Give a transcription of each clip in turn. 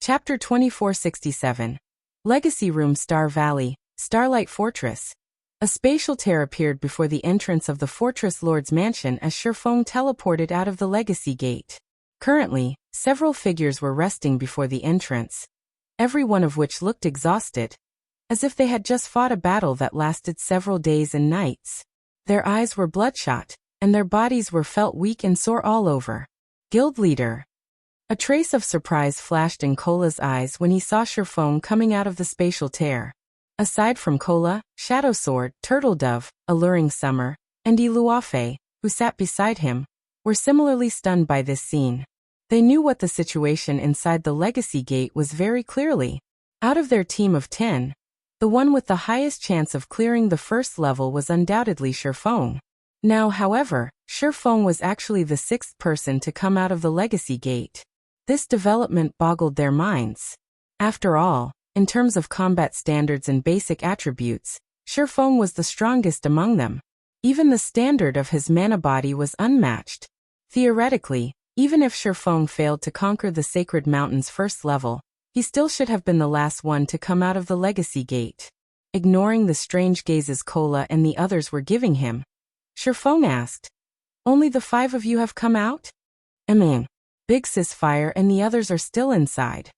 Chapter 2467. Legacy Room Star Valley, Starlight Fortress. A spatial tear appeared before the entrance of the Fortress Lord's mansion as Shi Feng teleported out of the Legacy Gate. Currently, several figures were resting before the entrance, every one of which looked exhausted, as if they had just fought a battle that lasted several days and nights. Their eyes were bloodshot, and their bodies were felt weak and sore all over. Guild Leader. A trace of surprise flashed in Kola's eyes when he saw Shi Feng coming out of the spatial tear. Aside from Kola, Shadow Sword, Turtle Dove, Alluring Summer, and Luafei, who sat beside him, were similarly stunned by this scene. They knew what the situation inside the Legacy Gate was very clearly. Out of their team of 10, the one with the highest chance of clearing the first level was undoubtedly Shi Feng. Now, however, Shi Feng was actually the 6th person to come out of the Legacy Gate. This development boggled their minds. After all, in terms of combat standards and basic attributes, Shi Feng was the strongest among them. Even the standard of his mana body was unmatched. Theoretically, even if Shi Feng failed to conquer the Sacred Mountain's first level, he still should have been the last one to come out of the Legacy Gate. Ignoring the strange gazes Kola and the others were giving him, Shi Feng asked, "Only the 5 of you have come out?" Big Sis Fire and the others are still inside."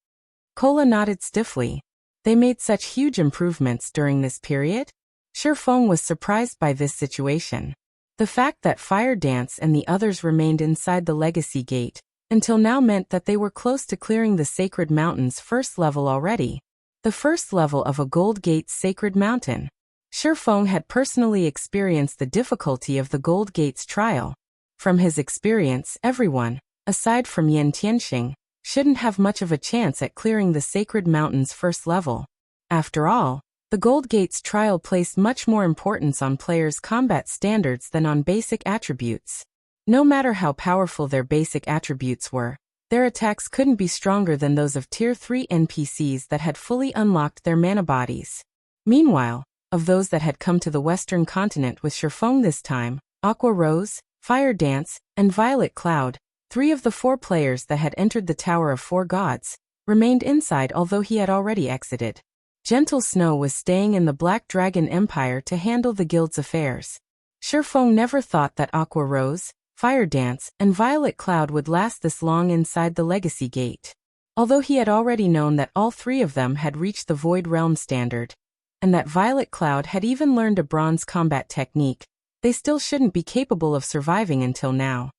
Kola nodded stiffly. They made such huge improvements during this period? Shi Feng was surprised by this situation. The fact that Fire Dance and the others remained inside the Legacy Gate until now meant that they were close to clearing the Sacred Mountain's first level already. The first level of a Gold Gate's Sacred Mountain. Shi Feng had personally experienced the difficulty of the Gold Gate's trial. From his experience, everyone, aside from Yan Tianxing, shouldn't have much of a chance at clearing the Sacred Mountain's first level. After all, the Gold Gate's trial placed much more importance on players' combat standards than on basic attributes. No matter how powerful their basic attributes were, their attacks couldn't be stronger than those of Tier 3 NPCs that had fully unlocked their mana bodies. Meanwhile, of those that had come to the Western continent with Shi Feng this time, Aqua Rose, Fire Dance, and Violet Cloud, 3 of the 4 players that had entered the Tower of 4 Gods, remained inside although he had already exited. Gentle Snow was staying in the Black Dragon Empire to handle the guild's affairs. Shi Feng never thought that Aqua Rose, Fire Dance, and Violet Cloud would last this long inside the Legacy Gate. Although he had already known that all 3 of them had reached the Void Realm standard, and that Violet Cloud had even learned a bronze combat technique, they still shouldn't be capable of surviving until now.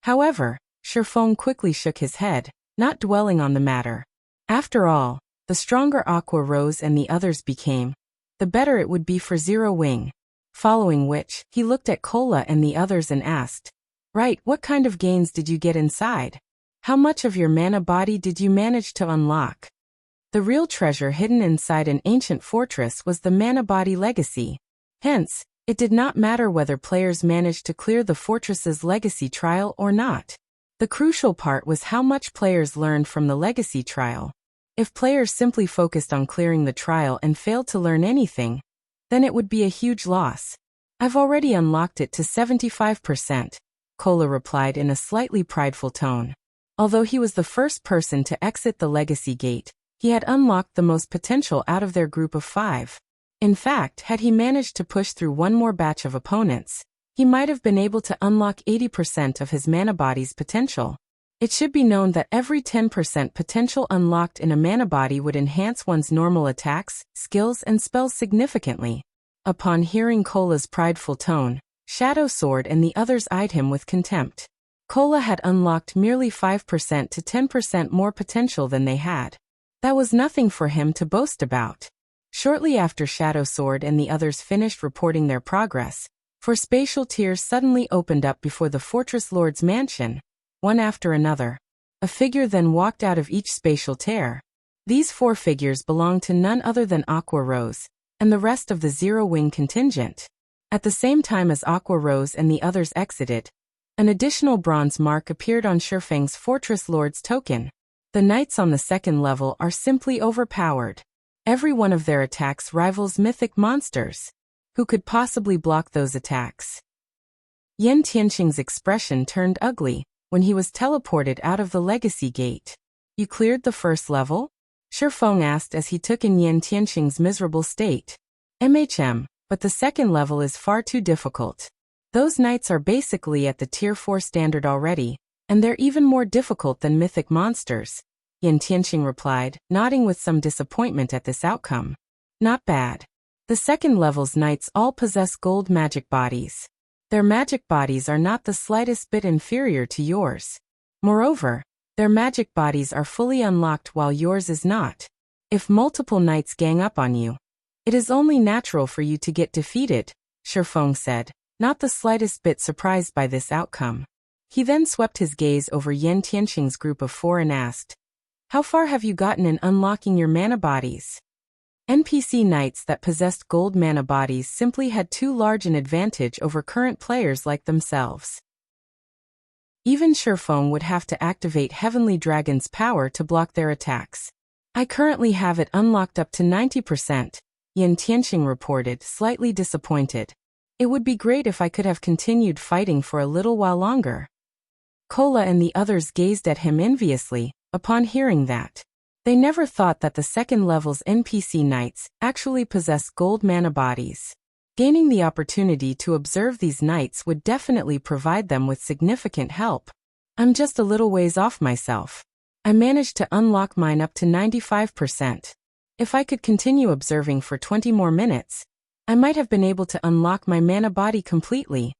However, Shi Feng quickly shook his head, not dwelling on the matter. After all, the stronger Aqua Rose and the others became, the better it would be for Zero Wing. Following which, he looked at Kola and the others and asked, "Right, what kind of gains did you get inside? How much of your mana body did you manage to unlock?" The real treasure hidden inside an ancient fortress was the mana body legacy. Hence, it did not matter whether players managed to clear the fortress's legacy trial or not. The crucial part was how much players learned from the legacy trial. If players simply focused on clearing the trial and failed to learn anything, then it would be a huge loss. "I've already unlocked it to 75%, Kola replied in a slightly prideful tone. Although he was the first person to exit the Legacy Gate, he had unlocked the most potential out of their group of 5. In fact, had he managed to push through one more batch of opponents, he might have been able to unlock 80% of his mana body's potential. It should be known that every 10% potential unlocked in a mana body would enhance one's normal attacks, skills, and spells significantly. Upon hearing Kola's prideful tone, Shadow Sword and the others eyed him with contempt. Kola had unlocked merely 5% to 10% more potential than they had. That was nothing for him to boast about. Shortly after Shadow Sword and the others finished reporting their progress, 4 spatial tiers suddenly opened up before the Fortress Lord's mansion, one after another. A figure then walked out of each spatial tier. These 4 figures belonged to none other than Aqua Rose, and the rest of the Zero Wing contingent. At the same time as Aqua Rose and the others exited, an additional bronze mark appeared on Shi Feng's Fortress Lord's token. The knights on the 2nd level are simply overpowered. Every one of their attacks rivals mythic monsters. Who could possibly block those attacks? Yan Tianxing's expression turned ugly when he was teleported out of the Legacy Gate. You cleared the first level? Shi Feng asked as he took in Yan Tianqing's miserable state. But the second level is far too difficult. Those knights are basically at the Tier 4 standard already, and they're even more difficult than mythic monsters, Yan Tianqing replied, nodding with some disappointment at this outcome. Not bad. The second level's knights all possess gold magic bodies. Their magic bodies are not the slightest bit inferior to yours. Moreover, their magic bodies are fully unlocked while yours is not. If multiple knights gang up on you, it is only natural for you to get defeated, Shi Feng said, not the slightest bit surprised by this outcome. He then swept his gaze over Yan Tianqing's group of 4 and asked, "How far have you gotten in unlocking your mana bodies?" NPC knights that possessed gold mana bodies simply had too large an advantage over current players like themselves. Even Shi Feng would have to activate Heavenly Dragon's power to block their attacks. I currently have it unlocked up to 90%, Yan Tianqing reported, slightly disappointed. It would be great if I could have continued fighting for a little while longer. Kola and the others gazed at him enviously, upon hearing that. They never thought that the second level's NPC knights actually possess gold mana bodies. Gaining the opportunity to observe these knights would definitely provide them with significant help. I'm just a little ways off myself. I managed to unlock mine up to 95%. If I could continue observing for 20 more minutes, I might have been able to unlock my mana body completely,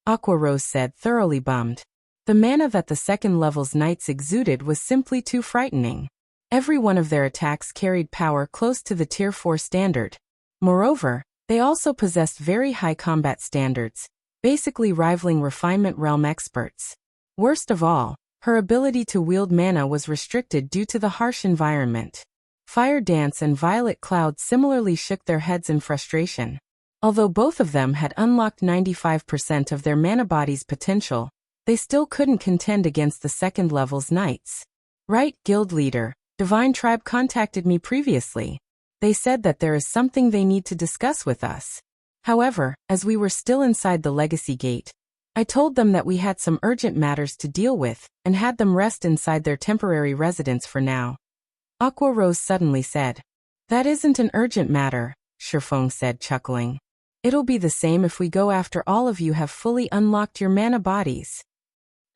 Aqua Rose said, thoroughly bummed. The mana that the second level's knights exuded was simply too frightening. Every one of their attacks carried power close to the Tier 4 standard. Moreover, they also possessed very high combat standards, basically rivaling Refinement Realm experts. Worst of all, her ability to wield mana was restricted due to the harsh environment. Fire Dance and Violet Cloud similarly shook their heads in frustration. Although both of them had unlocked 95% of their mana body's potential, they still couldn't contend against the second level's knights. Right, guild leader, Divine Tribe contacted me previously. They said that there is something they need to discuss with us. However, as we were still inside the Legacy Gate, I told them that we had some urgent matters to deal with, and had them rest inside their temporary residence for now. Aqua Rose suddenly said. That isn't an urgent matter, Shi Feng said, chuckling. It'll be the same if we go after all of you have fully unlocked your mana bodies.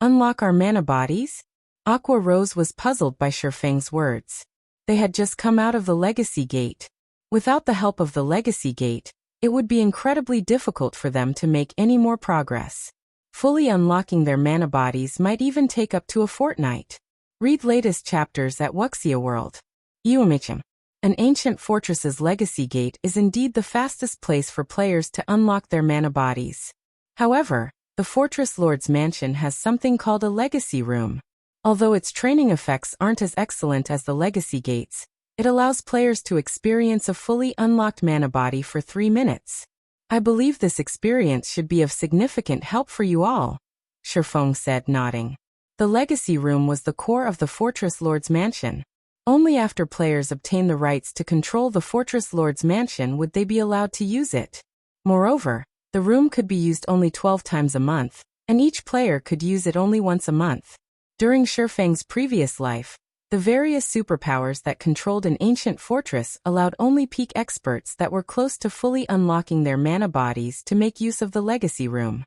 Unlock our mana bodies? Aqua Rose was puzzled by Shi Feng's words. They had just come out of the Legacy Gate. Without the help of the Legacy Gate, it would be incredibly difficult for them to make any more progress. Fully unlocking their mana bodies might even take up to a fortnight. Read latest chapters at Wuxia World. An ancient fortress's Legacy Gate is indeed the fastest place for players to unlock their mana bodies. However, the Fortress Lord's Mansion has something called a Legacy Room. Although its training effects aren't as excellent as the Legacy Gates, it allows players to experience a fully unlocked mana body for 3 minutes. I believe this experience should be of significant help for you all, Shi Feng said, nodding. The Legacy Room was the core of the Fortress Lord's Mansion. Only after players obtain the rights to control the Fortress Lord's Mansion would they be allowed to use it. Moreover, the room could be used only 12 times a month, and each player could use it only once a month. During Shi Feng's previous life, the various superpowers that controlled an ancient fortress allowed only peak experts that were close to fully unlocking their mana bodies to make use of the Legacy Room.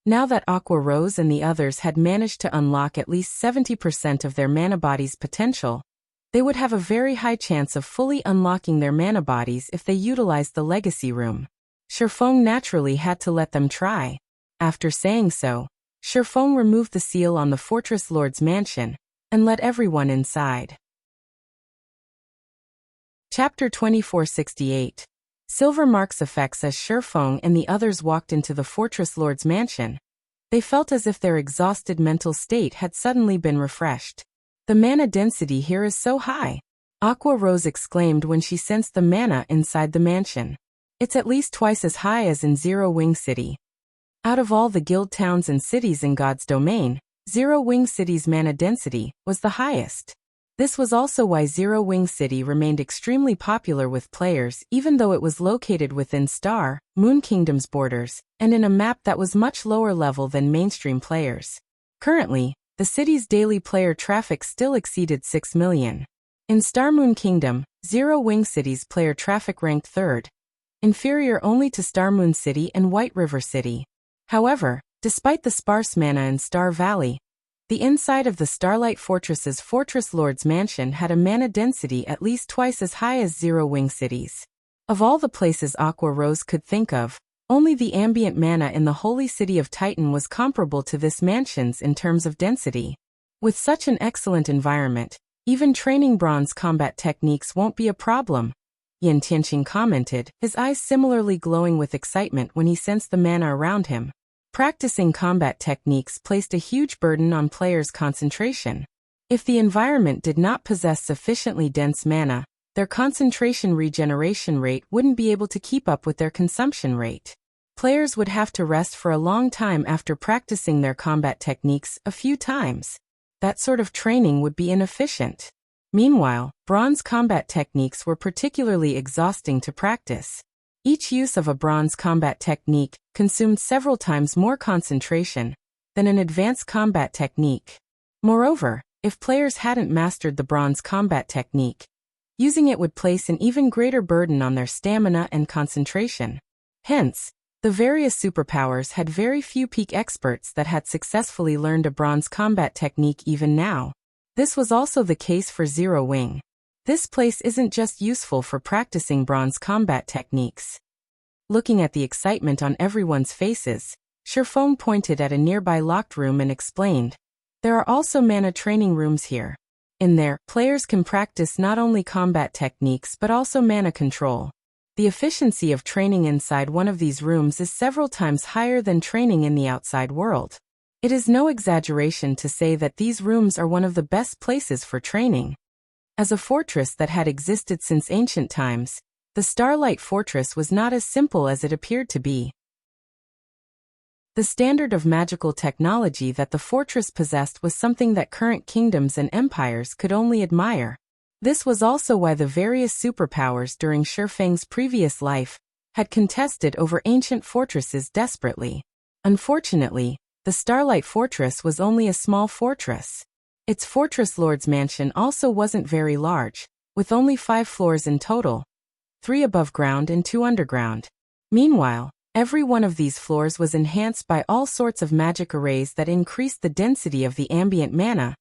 Now that Aqua Rose and the others had managed to unlock at least 70% of their mana body's potential, they would have a very high chance of fully unlocking their mana bodies if they utilized the Legacy Room. Shi Feng naturally had to let them try. After saying so, Shi Feng removed the seal on the Fortress Lord's Mansion, and let everyone inside. Chapter 2468. Silver Mark's effects. As Shi Feng and the others walked into the Fortress Lord's Mansion, they felt as if their exhausted mental state had suddenly been refreshed. The mana density here is so high, Aqua Rose exclaimed when she sensed the mana inside the mansion. It's at least twice as high as in Zero Wing City. Out of all the guild towns and cities in God's domain, Zero Wing City's mana density was the highest. This was also why Zero Wing City remained extremely popular with players even though it was located within Star, Moon Kingdom's borders, and in a map that was much lower level than mainstream players. Currently, the city's daily player traffic still exceeded 6 million. In Starmoon Kingdom, Zero Wing City's player traffic ranked third, inferior only to Starmoon City and White River City. However, despite the sparse mana in Star Valley, the inside of the Starlight Fortress's Fortress Lord's Mansion had a mana density at least twice as high as Zero Wing City's. Of all the places Aqua Rose could think of, only the ambient mana in the Holy City of Titan was comparable to this mansion's in terms of density. With such an excellent environment, even training bronze combat techniques won't be a problem, Yin Tianqing commented, his eyes similarly glowing with excitement when he sensed the mana around him. Practicing combat techniques placed a huge burden on players' concentration. If the environment did not possess sufficiently dense mana, their concentration regeneration rate wouldn't be able to keep up with their consumption rate. Players would have to rest for a long time after practicing their combat techniques a few times. That sort of training would be inefficient. Meanwhile, bronze combat techniques were particularly exhausting to practice. Each use of a bronze combat technique consumed several times more concentration than an advanced combat technique. Moreover, if players hadn't mastered the bronze combat technique, using it would place an even greater burden on their stamina and concentration. Hence, the various superpowers had very few peak experts that had successfully learned a bronze combat technique even now. This was also the case for Zero Wing. This place isn't just useful for practicing bronze combat techniques. Looking at the excitement on everyone's faces, Shi Feng pointed at a nearby locked room and explained, "There are also mana training rooms here. In there, players can practice not only combat techniques but also mana control. The efficiency of training inside one of these rooms is several times higher than training in the outside world. It is no exaggeration to say that these rooms are one of the best places for training." As a fortress that had existed since ancient times, the Starlight Fortress was not as simple as it appeared to be. The standard of magical technology that the fortress possessed was something that current kingdoms and empires could only admire. This was also why the various superpowers during Shi Feng's previous life had contested over ancient fortresses desperately. Unfortunately, the Starlight Fortress was only a small fortress. Its Fortress Lord's Mansion also wasn't very large, with only 5 floors in total, 3 above ground and 2 underground. Meanwhile, every one of these floors was enhanced by all sorts of magic arrays that increased the density of the ambient mana,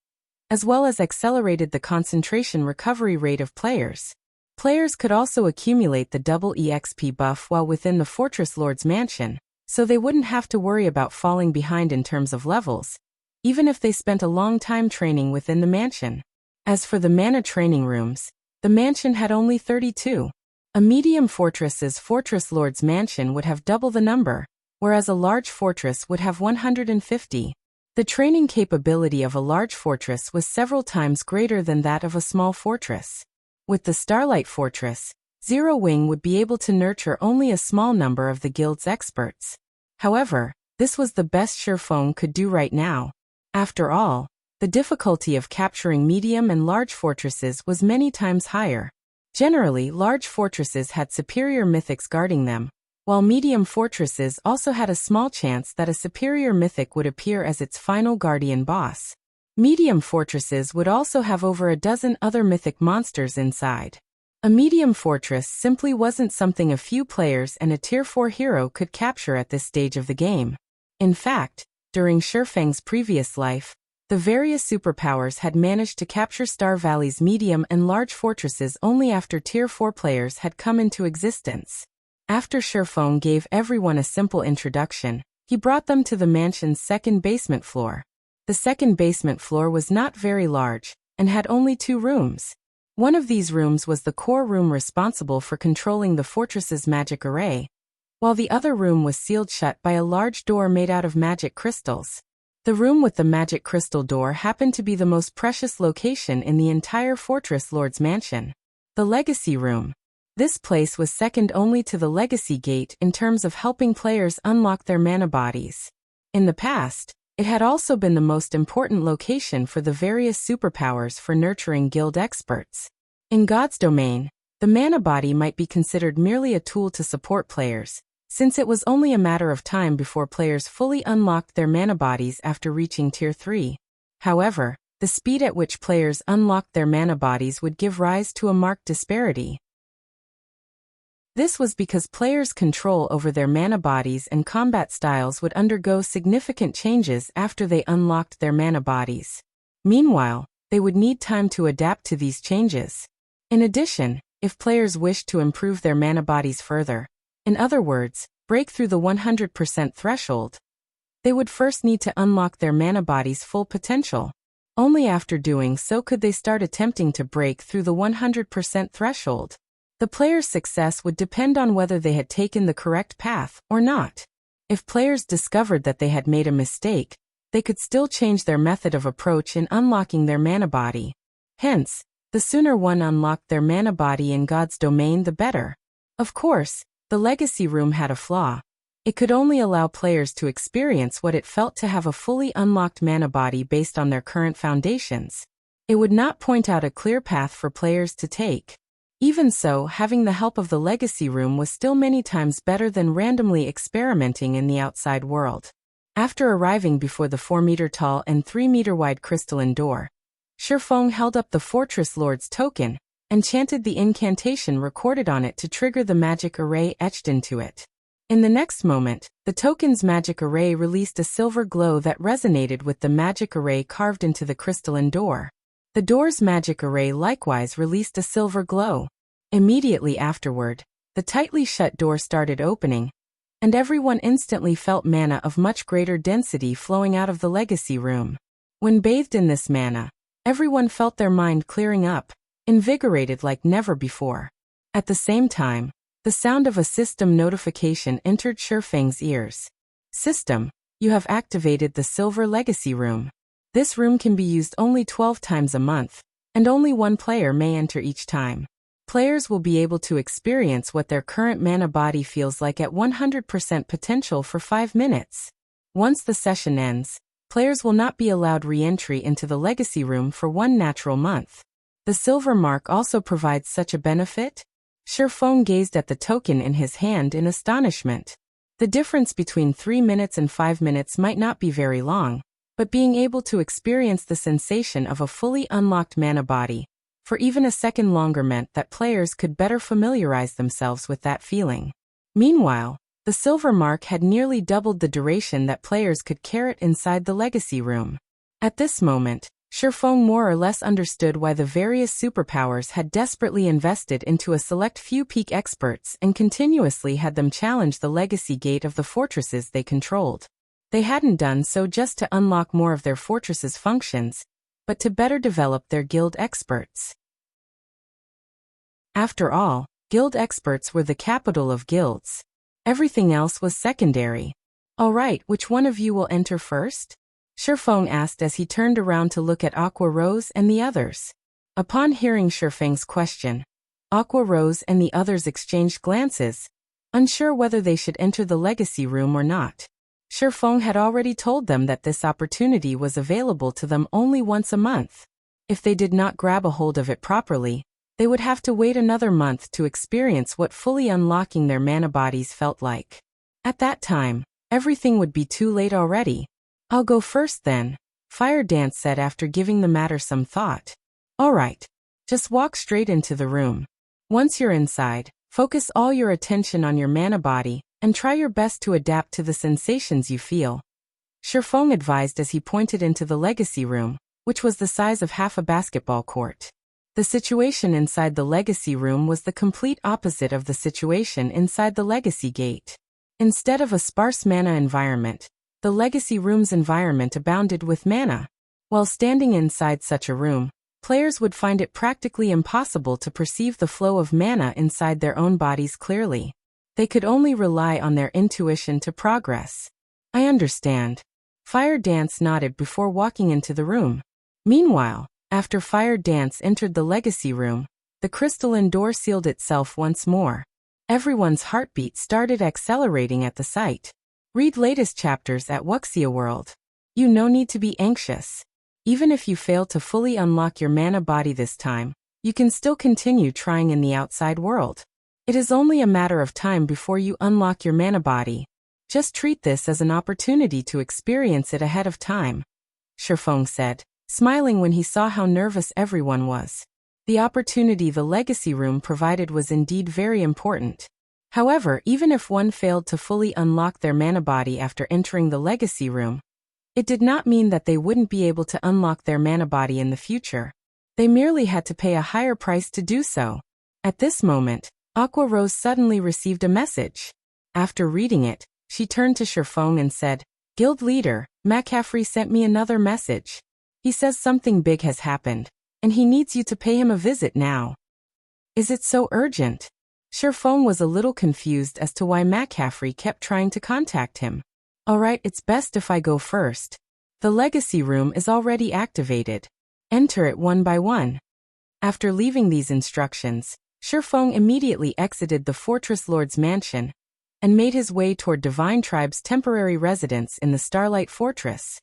as well as accelerated the concentration recovery rate of players. Players could also accumulate the double EXP buff while within the Fortress Lord's Mansion, so they wouldn't have to worry about falling behind in terms of levels, even if they spent a long time training within the mansion. As for the mana training rooms, the mansion had only 32. A medium fortress's Fortress Lord's Mansion would have double the number, whereas a large fortress would have 150. The training capability of a large fortress was several times greater than that of a small fortress. With the Starlight Fortress, Zero Wing would be able to nurture only a small number of the guild's experts. However, this was the best Shi Feng could do right now. After all, the difficulty of capturing medium and large fortresses was many times higher. Generally, large fortresses had superior mythics guarding them, while medium fortresses also had a small chance that a superior mythic would appear as its final guardian boss. Medium fortresses would also have over a dozen other mythic monsters inside. A medium fortress simply wasn't something a few players and a Tier 4 hero could capture at this stage of the game. In fact, during Shi Feng's previous life, the various superpowers had managed to capture Star Valley's medium and large fortresses only after Tier 4 players had come into existence. After Shi Feng gave everyone a simple introduction, he brought them to the mansion's second basement floor. The second basement floor was not very large, and had only 2 rooms. One of these rooms was the core room responsible for controlling the fortress's magic array, while the other room was sealed shut by a large door made out of magic crystals. The room with the magic crystal door happened to be the most precious location in the entire Fortress Lord's Mansion. The Legacy Room. This place was second only to the Legacy Gate in terms of helping players unlock their mana bodies. In the past, it had also been the most important location for the various superpowers for nurturing guild experts. In God's domain, the mana body might be considered merely a tool to support players, since it was only a matter of time before players fully unlocked their mana bodies after reaching Tier 3. However, the speed at which players unlocked their mana bodies would give rise to a marked disparity. This was because players' control over their mana bodies and combat styles would undergo significant changes after they unlocked their mana bodies. Meanwhile, they would need time to adapt to these changes. In addition, if players wished to improve their mana bodies further, in other words, break through the 100% threshold, they would first need to unlock their mana body's full potential. Only after doing so could they start attempting to break through the 100% threshold. The player's success would depend on whether they had taken the correct path or not. If players discovered that they had made a mistake, they could still change their method of approach in unlocking their mana body. Hence, the sooner one unlocked their mana body in God's domain, the better. Of course, the legacy room had a flaw. It could only allow players to experience what it felt to have a fully unlocked mana body based on their current foundations. It would not point out a clear path for players to take. Even so, having the help of the legacy room was still many times better than randomly experimenting in the outside world. After arriving before the 4-meter-tall and 3-meter-wide crystalline door, Shi Feng held up the Fortress Lord's token and chanted the incantation recorded on it to trigger the magic array etched into it. In the next moment, the token's magic array released a silver glow that resonated with the magic array carved into the crystalline door. The door's magic array likewise released a silver glow. Immediately afterward, the tightly shut door started opening, and everyone instantly felt mana of much greater density flowing out of the legacy room. When bathed in this mana, everyone felt their mind clearing up, invigorated like never before. At the same time, the sound of a system notification entered Shi Feng's ears. System, you have activated the Silver Legacy Room. This room can be used only 12 times a month, and only one player may enter each time. Players will be able to experience what their current mana body feels like at 100% potential for 5 minutes. Once the session ends, players will not be allowed re-entry into the legacy room for 1 natural month. The silver mark also provides such a benefit? Shi Feng gazed at the token in his hand in astonishment. The difference between 3 minutes and 5 minutes might not be very long, but being able to experience the sensation of a fully unlocked mana body for even a second longer meant that players could better familiarize themselves with that feeling. Meanwhile, the silver mark had nearly doubled the duration that players could carry inside the legacy room. At this moment, Shi Feng more or less understood why the various superpowers had desperately invested into a select few peak experts and continuously had them challenge the legacy gate of the fortresses they controlled. They hadn't done so just to unlock more of their fortress's functions, but to better develop their guild experts. After all, guild experts were the capital of guilds. Everything else was secondary. All right, which one of you will enter first? Shi Feng asked as he turned around to look at Aqua Rose and the others. Upon hearing Shi Feng's question, Aqua Rose and the others exchanged glances, unsure whether they should enter the legacy room or not. Shi Feng had already told them that this opportunity was available to them only once a month. If they did not grab a hold of it properly, they would have to wait another month to experience what fully unlocking their mana bodies felt like. At that time, everything would be too late already. I'll go first then, Fire Dance said after giving the matter some thought. All right, just walk straight into the room. Once you're inside, focus all your attention on your mana body, and try your best to adapt to the sensations you feel. Shi Feng advised as he pointed into the legacy room, which was the size of half a basketball court. The situation inside the legacy room was the complete opposite of the situation inside the legacy gate. Instead of a sparse mana environment, the legacy room's environment abounded with mana. While standing inside such a room, players would find it practically impossible to perceive the flow of mana inside their own bodies clearly. They could only rely on their intuition to progress. I understand. Fire Dance nodded before walking into the room. Meanwhile, after Fire Dance entered the legacy room, the crystalline door sealed itself once more. Everyone's heartbeat started accelerating at the sight. Read latest chapters at Wuxia World. You no need to be anxious. Even if you fail to fully unlock your mana body this time, you can still continue trying in the outside world. It is only a matter of time before you unlock your mana body. Just treat this as an opportunity to experience it ahead of time, Shi Feng said. smiling when he saw how nervous everyone was. The opportunity the legacy room provided was indeed very important. However, even if one failed to fully unlock their mana body after entering the legacy room, it did not mean that they wouldn't be able to unlock their mana body in the future. They merely had to pay a higher price to do so. At this moment, Aqua Rose suddenly received a message. After reading it, she turned to Shi Feng and said, "Guild leader, McCaffrey sent me another message. He says something big has happened, and he needs you to pay him a visit now." "Is it so urgent?" Shi Feng was a little confused as to why McCaffrey kept trying to contact him. "Alright, it's best if I go first. The legacy room is already activated. Enter it one by one." After leaving these instructions, Shi Feng immediately exited the Fortress Lord's mansion and made his way toward Divine Tribe's temporary residence in the Starlight Fortress.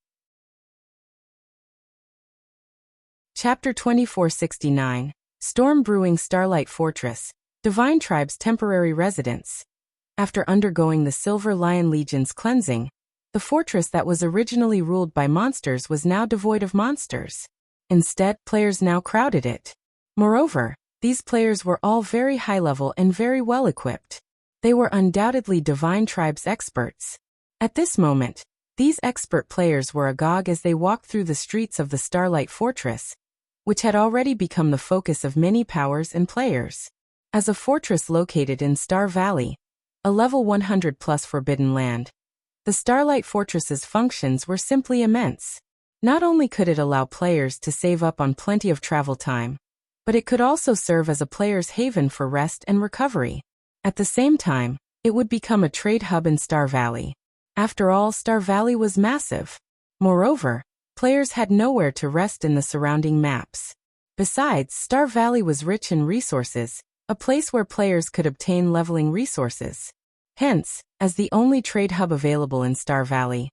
Chapter 2469, Storm Brewing Starlight Fortress, Divine Tribe's temporary residence. After undergoing the Silver Lion Legion's cleansing, the fortress that was originally ruled by monsters was now devoid of monsters. Instead, players now crowded it. Moreover, these players were all very high-level and very well-equipped. They were undoubtedly Divine Tribe's experts. At this moment, these expert players were agog as they walked through the streets of the Starlight Fortress, which had already become the focus of many powers and players. As a fortress located in Star Valley, a level 100+ forbidden land, the Starlight Fortress's functions were simply immense. Not only could it allow players to save up on plenty of travel time, but it could also serve as a player's haven for rest and recovery. At the same time, it would become a trade hub in Star Valley. After all, Star Valley was massive. Moreover, players had nowhere to rest in the surrounding maps. Besides, Star Valley was rich in resources, a place where players could obtain leveling resources. Hence, as the only trade hub available in Star Valley,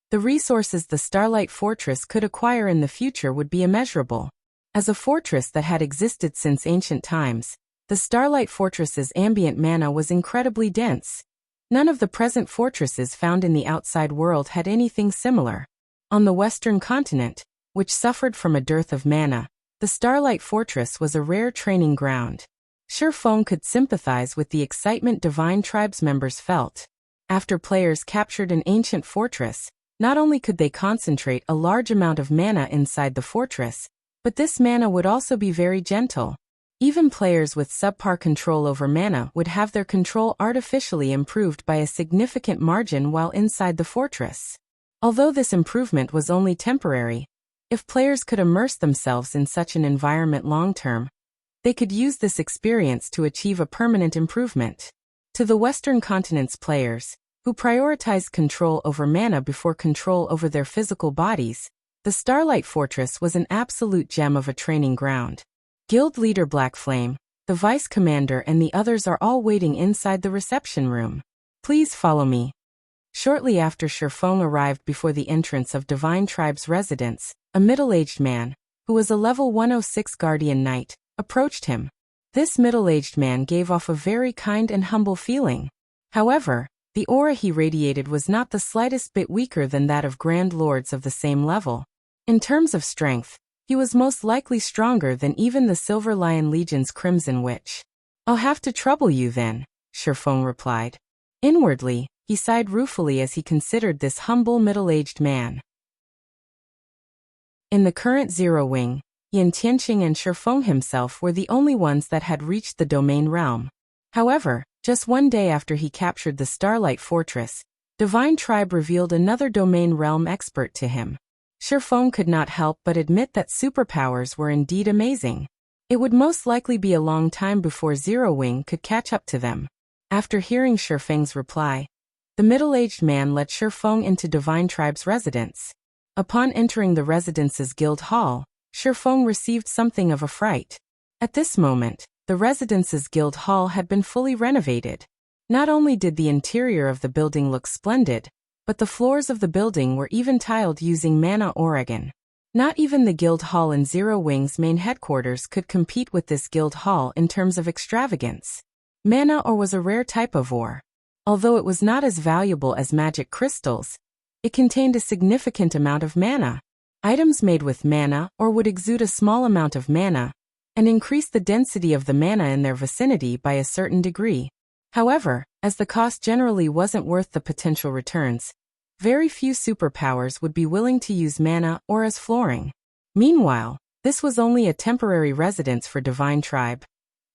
the resources the Starlight Fortress could acquire in the future would be immeasurable. As a fortress that had existed since ancient times, the Starlight Fortress's ambient mana was incredibly dense. None of the present fortresses found in the outside world had anything similar. On the western continent, which suffered from a dearth of mana, the Starlight Fortress was a rare training ground. Shi Feng could sympathize with the excitement Divine Tribe's members felt. After players captured an ancient fortress, not only could they concentrate a large amount of mana inside the fortress, but this mana would also be very gentle. Even players with subpar control over mana would have their control artificially improved by a significant margin while inside the fortress. Although this improvement was only temporary, if players could immerse themselves in such an environment long-term, they could use this experience to achieve a permanent improvement. To the Western Continent's players, who prioritized control over mana before control over their physical bodies, the Starlight Fortress was an absolute gem of a training ground. Guild leader Black Flame, the vice commander and the others are all waiting inside the reception room. "Please follow me." Shortly after Shi Feng arrived before the entrance of Divine Tribe's residence, a middle-aged man, who was a level 106 guardian knight, approached him. This middle-aged man gave off a very kind and humble feeling. However, the aura he radiated was not the slightest bit weaker than that of grand lords of the same level. In terms of strength, he was most likely stronger than even the Silver Lion Legion's Crimson Witch. "I'll have to trouble you then," Shi Feng replied. Inwardly, he sighed ruefully as he considered this humble middle-aged man. In the current Zero Wing, Yin Tianqing and Shi Feng himself were the only ones that had reached the domain realm. However, just one day after he captured the Starlight Fortress, Divine Tribe revealed another domain realm expert to him. Shi Feng could not help but admit that superpowers were indeed amazing. It would most likely be a long time before Zero Wing could catch up to them. After hearing Shi Feng's reply, the middle-aged man led Shi Feng into Divine Tribe's residence. Upon entering the residence's guild hall, Shi Feng received something of a fright. At this moment, the residence's guild hall had been fully renovated. Not only did the interior of the building look splendid, but the floors of the building were even tiled using mana Oregon. Not even the guild hall in Zero Wing's main headquarters could compete with this guild hall in terms of extravagance. Mana ore was a rare type of ore. Although it was not as valuable as magic crystals, it contained a significant amount of mana. Items made with mana or would exude a small amount of mana and increase the density of the mana in their vicinity by a certain degree. However, as the cost generally wasn't worth the potential returns, very few superpowers would be willing to use mana or as flooring. Meanwhile, this was only a temporary residence for Divine Tribe.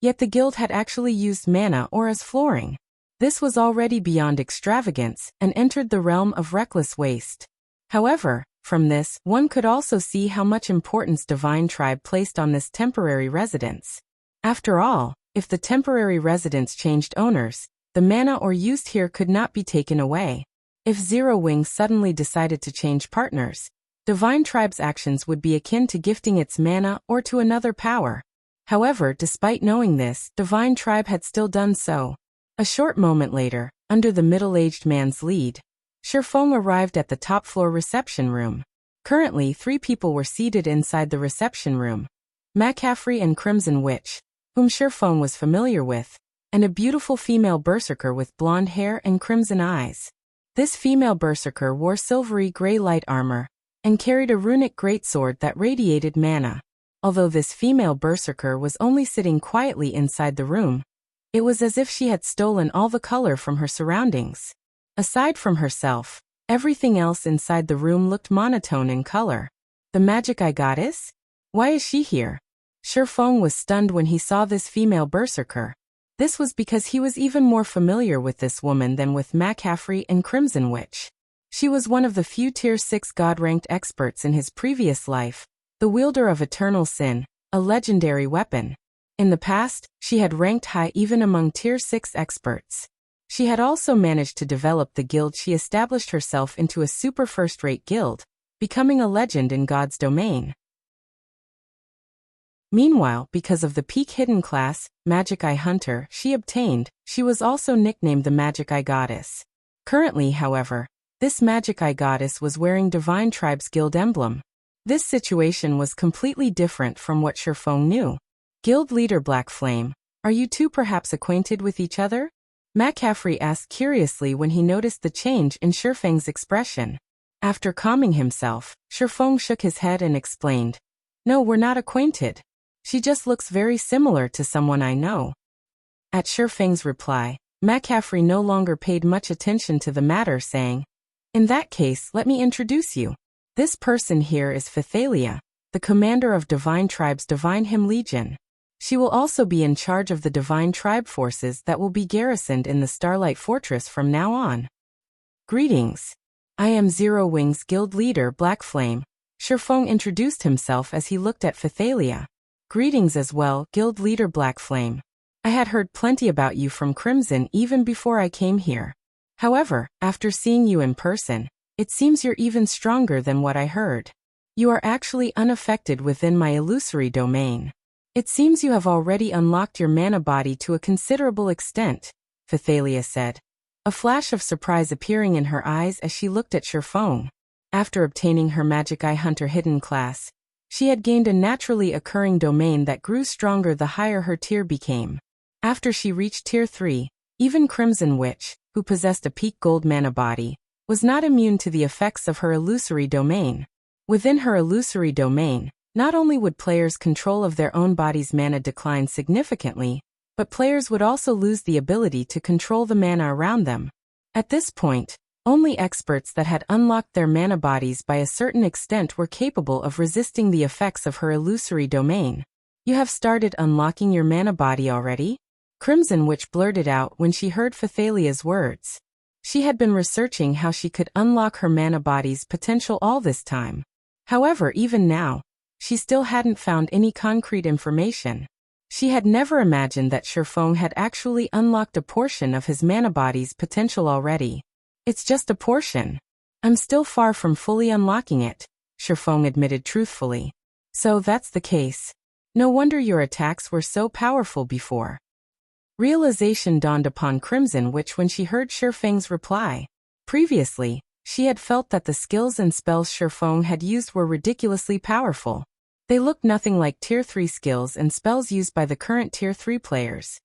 Yet the guild had actually used mana or as flooring. This was already beyond extravagance and entered the realm of reckless waste. However, from this, one could also see how much importance Divine Tribe placed on this temporary residence. After all, if the temporary residence changed owners, the mana ore used here could not be taken away. If Zero Wing suddenly decided to change partners, Divine Tribe's actions would be akin to gifting its mana or to another power. However, despite knowing this, Divine Tribe had still done so. A short moment later, under the middle-aged man's lead, Shi Feng arrived at the top-floor reception room. Currently, 3 people were seated inside the reception room: McCaffrey and Crimson Witch, whom Shi Feng was familiar with, and a beautiful female berserker with blonde hair and crimson eyes. This female berserker wore silvery gray light armor and carried a runic greatsword that radiated mana. Although this female berserker was only sitting quietly inside the room, it was as if she had stolen all the color from her surroundings. Aside from herself, everything else inside the room looked monotone in color. The Magic Eye Goddess? Why is she here? Shi Feng was stunned when he saw this female berserker. This was because he was even more familiar with this woman than with McCaffrey and Crimson Witch. She was one of the few Tier 6 God-ranked experts in his previous life, the wielder of Eternal Sin, a legendary weapon. In the past, she had ranked high even among Tier 6 experts. She had also managed to develop the guild. She established herself into a super first-rate guild, becoming a legend in God's domain. Meanwhile, because of the peak hidden class, Magic Eye Hunter, she obtained, she was also nicknamed the Magic Eye Goddess. Currently, however, this Magic Eye Goddess was wearing Divine Tribe's guild emblem. This situation was completely different from what Shi Feng knew. Guild leader Black Flame, are you two perhaps acquainted with each other? McCaffrey asked curiously when he noticed the change in Shi Feng's expression. After calming himself, Shi Feng shook his head and explained, "No, we're not acquainted. She just looks very similar to someone I know." At Shi Feng's reply, McCaffrey no longer paid much attention to the matter, saying, "In that case, let me introduce you. This person here is Phythalia, the commander of Divine Tribe's Divine Hymn Legion. She will also be in charge of the Divine Tribe forces that will be garrisoned in the Starlight Fortress from now on." "Greetings. I am Zero Wing's guild leader Black Flame." Shi Feng introduced himself as he looked at Phythalia. "Greetings as well, guild leader Black Flame. I had heard plenty about you from Crimson even before I came here. However, after seeing you in person, it seems you're even stronger than what I heard. You are actually unaffected within my illusory domain. It seems you have already unlocked your mana body to a considerable extent," Phythalia said, a flash of surprise appearing in her eyes as she looked at Shi Feng. After obtaining her Magic Eye Hunter hidden class, she had gained a naturally occurring domain that grew stronger the higher her tier became. After she reached Tier 3, even Crimson Witch, who possessed a peak gold mana body, was not immune to the effects of her illusory domain. Within her illusory domain, not only would players' control of their own body's mana decline significantly, but players would also lose the ability to control the mana around them. At this point, only experts that had unlocked their mana bodies by a certain extent were capable of resisting the effects of her illusory domain. "You have started unlocking your mana body already?" Crimson Witch blurted out when she heard Phythalia's words. She had been researching how she could unlock her mana body's potential all this time. However, even now, she still hadn't found any concrete information. She had never imagined that Shi Feng had actually unlocked a portion of his mana body's potential already. "It's just a portion. I'm still far from fully unlocking it," Shi Feng admitted truthfully. "So that's the case. No wonder your attacks were so powerful before." Realization dawned upon Crimson Witch when she heard Shi Feng's reply. Previously, she had felt that the skills and spells Shi Feng had used were ridiculously powerful. They looked nothing like Tier 3 skills and spells used by the current Tier 3 players.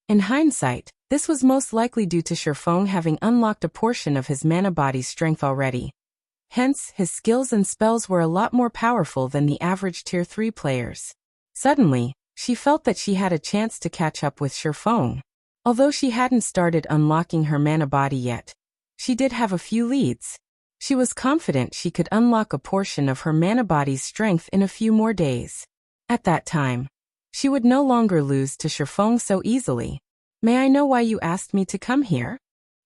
In hindsight, this was most likely due to Shi Feng having unlocked a portion of his mana body's strength already. Hence, his skills and spells were a lot more powerful than the average Tier 3 players. Suddenly, she felt that she had a chance to catch up with Shi Feng. Although she hadn't started unlocking her mana body yet, she did have a few leads. She was confident she could unlock a portion of her mana body's strength in a few more days. At that time, she would no longer lose to Shi Feng so easily. "May I know why you asked me to come here?"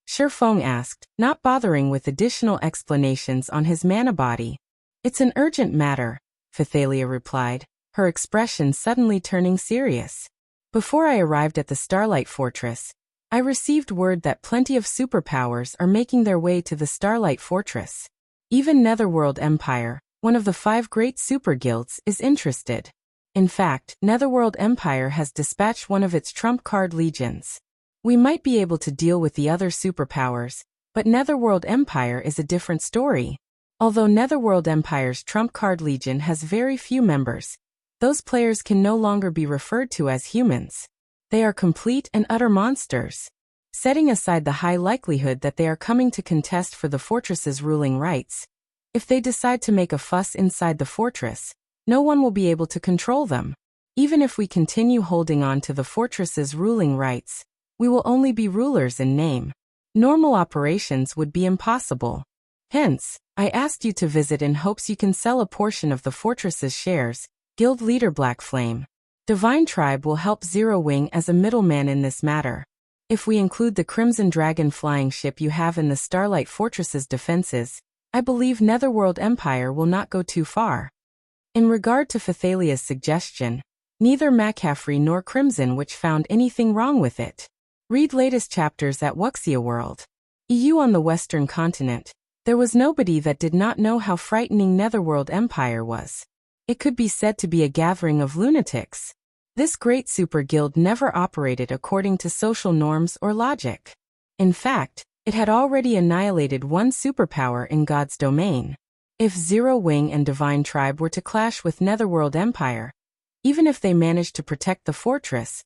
Shi Feng asked, not bothering with additional explanations on his mana body. "It's an urgent matter," Phythalia replied, her expression suddenly turning serious. "Before I arrived at the Starlight Fortress, I received word that plenty of superpowers are making their way to the Starlight Fortress. Even Netherworld Empire, one of the 5 great super guilds, is interested. In fact, Netherworld Empire has dispatched one of its trump card legions. We might be able to deal with the other superpowers, but Netherworld Empire is a different story. Although Netherworld Empire's trump card legion has very few members, those players can no longer be referred to as humans. They are complete and utter monsters. Setting aside the high likelihood that they are coming to contest for the fortress's ruling rights, if they decide to make a fuss inside the fortress, no one will be able to control them. Even if we continue holding on to the fortress's ruling rights, we will only be rulers in name. Normal operations would be impossible. Hence, I asked you to visit in hopes you can sell a portion of the fortress's shares." Guild leader Black Flame. "Divine Tribe will help Zero Wing as a middleman in this matter. If we include the Crimson Dragon flying ship you have in the Starlight Fortress's defenses, I believe Netherworld Empire will not go too far." In regard to Phythalia's suggestion, neither McCaffrey nor Crimson Witch found anything wrong with it. Read latest chapters at Wuxia World. EU on the Western continent, there was nobody that did not know how frightening Netherworld Empire was. It could be said to be a gathering of lunatics. This great super guild never operated according to social norms or logic. In fact, it had already annihilated one superpower in God's domain. If Zero Wing and Divine Tribe were to clash with Netherworld Empire, even if they managed to protect the fortress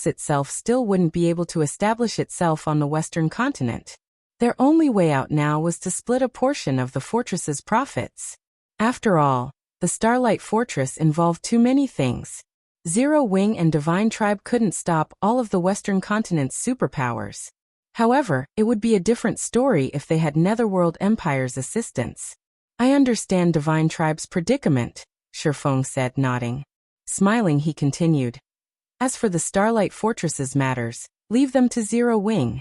itself still wouldn't be able to establish itself on the Western continent. Their only way out now was to split a portion of the fortress's profits. After all, the Starlight Fortress involved too many things. Zero Wing and Divine Tribe couldn't stop all of the Western continent's superpowers. However, it would be a different story if they had Netherworld Empire's assistance. "I understand Divine Tribe's predicament," Shi Feng said, nodding. Smiling, he continued, "As for the Starlight Fortress's matters, leave them to Zero Wing.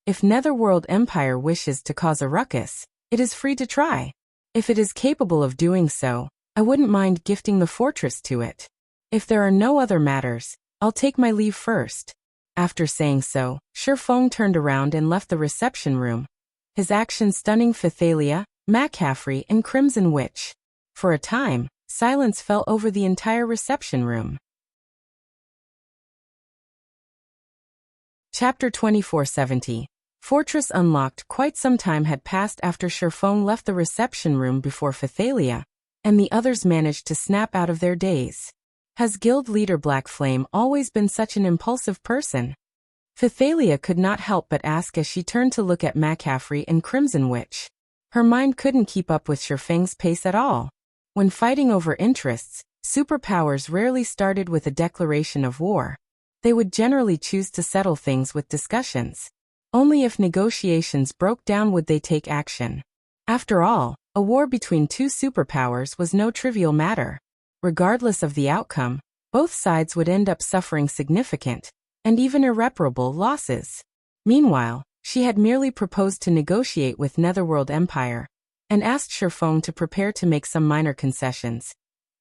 If Netherworld Empire wishes to cause a ruckus, it is free to try. If it is capable of doing so, I wouldn't mind gifting the fortress to it. If there are no other matters, I'll take my leave first." After saying so, Shi Feng turned around and left the reception room, his action stunning Phythalia, McCaffrey, and Crimson Witch. For a time, silence fell over the entire reception room. Chapter 2470. Fortress unlocked. Quite some time had passed after Shi Feng left the reception room before Phythalia and the others managed to snap out of their daze. Has guild leader Black Flame always been such an impulsive person? Phythalia could not help but ask as she turned to look at McCaffrey and Crimson Witch. Her mind couldn't keep up with Shi Feng's pace at all. When fighting over interests, superpowers rarely started with a declaration of war. They would generally choose to settle things with discussions. Only if negotiations broke down would they take action. After all, a war between two superpowers was no trivial matter. Regardless of the outcome, both sides would end up suffering significant, and even irreparable, losses. Meanwhile, she had merely proposed to negotiate with Netherworld Empire, and asked Shi Feng to prepare to make some minor concessions.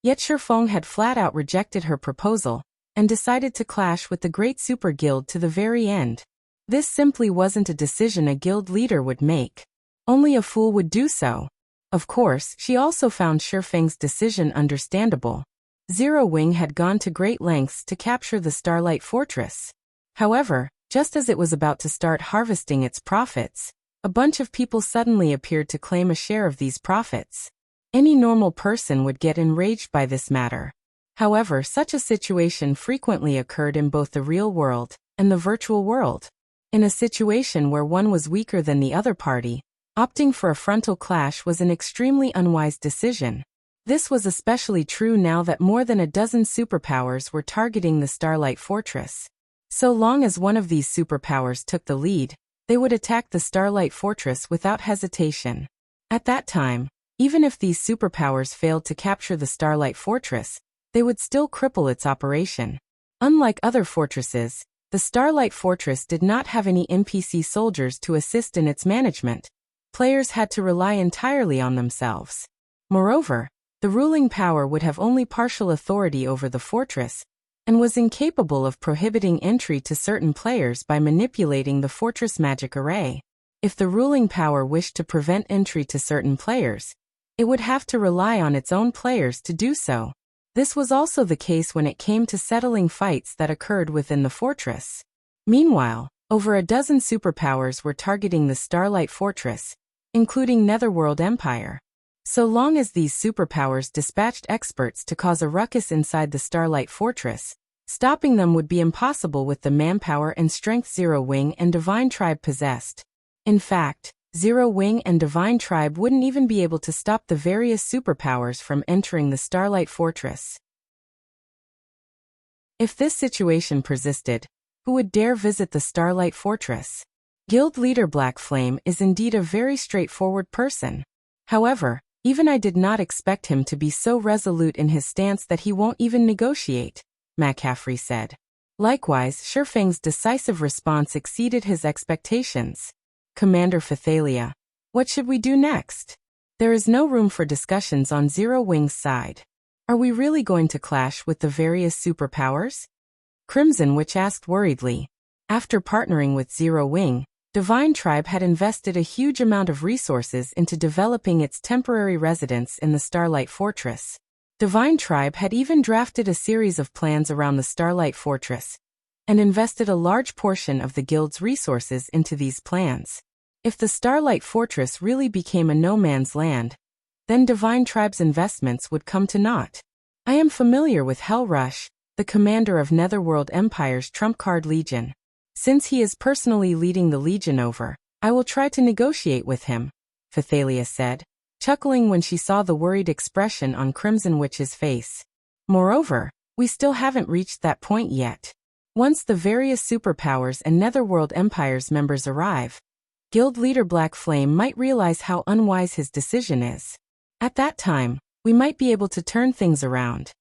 Yet Shi Feng had flat out rejected her proposal, and decided to clash with the Great Super Guild to the very end. This simply wasn't a decision a guild leader would make. Only a fool would do so. Of course, she also found Shi Feng's decision understandable. Zero Wing had gone to great lengths to capture the Starlight Fortress. However, just as it was about to start harvesting its profits, a bunch of people suddenly appeared to claim a share of these profits. Any normal person would get enraged by this matter. However, such a situation frequently occurred in both the real world and the virtual world. In a situation where one was weaker than the other party, Opting for a frontal clash was an extremely unwise decision. This was especially true now that more than a dozen superpowers were targeting the Starlight Fortress. So long as one of these superpowers took the lead, they would attack the Starlight Fortress without hesitation. At that time, even if these superpowers failed to capture the Starlight Fortress, they would still cripple its operation. Unlike other fortresses, the Starlight Fortress did not have any NPC soldiers to assist in its management. Players had to rely entirely on themselves. Moreover, the ruling power would have only partial authority over the fortress, and was incapable of prohibiting entry to certain players by manipulating the fortress magic array. If the ruling power wished to prevent entry to certain players, it would have to rely on its own players to do so. This was also the case when it came to settling fights that occurred within the fortress. Meanwhile, over a dozen superpowers were targeting the Starlight Fortress, including Netherworld Empire. So long as these superpowers dispatched experts to cause a ruckus inside the Starlight Fortress, stopping them would be impossible with the manpower and strength Zero Wing and Divine Tribe possessed. In fact, Zero Wing and Divine Tribe wouldn't even be able to stop the various superpowers from entering the Starlight Fortress. If this situation persisted, who would dare visit the Starlight Fortress? Guild leader Black Flame is indeed a very straightforward person. However, even I did not expect him to be so resolute in his stance that he won't even negotiate, McCaffrey said. Likewise, Shi Feng's decisive response exceeded his expectations. Commander Phythalia, what should we do next? There is no room for discussions on Zero Wing's side. Are we really going to clash with the various superpowers? Crimson Witch asked worriedly. After partnering with Zero Wing, Divine Tribe had invested a huge amount of resources into developing its temporary residence in the Starlight Fortress. Divine Tribe had even drafted a series of plans around the Starlight Fortress, and invested a large portion of the guild's resources into these plans. If the Starlight Fortress really became a no-man's land, then Divine Tribe's investments would come to naught. I am familiar with Hell Rush, the commander of Netherworld Empire's trump card Legion. Since he is personally leading the Legion over, I will try to negotiate with him, Phythalia said, chuckling when she saw the worried expression on Crimson Witch's face. Moreover, we still haven't reached that point yet. Once the various superpowers and Netherworld Empire's members arrive, Guild leader Black Flame might realize how unwise his decision is. At that time, we might be able to turn things around.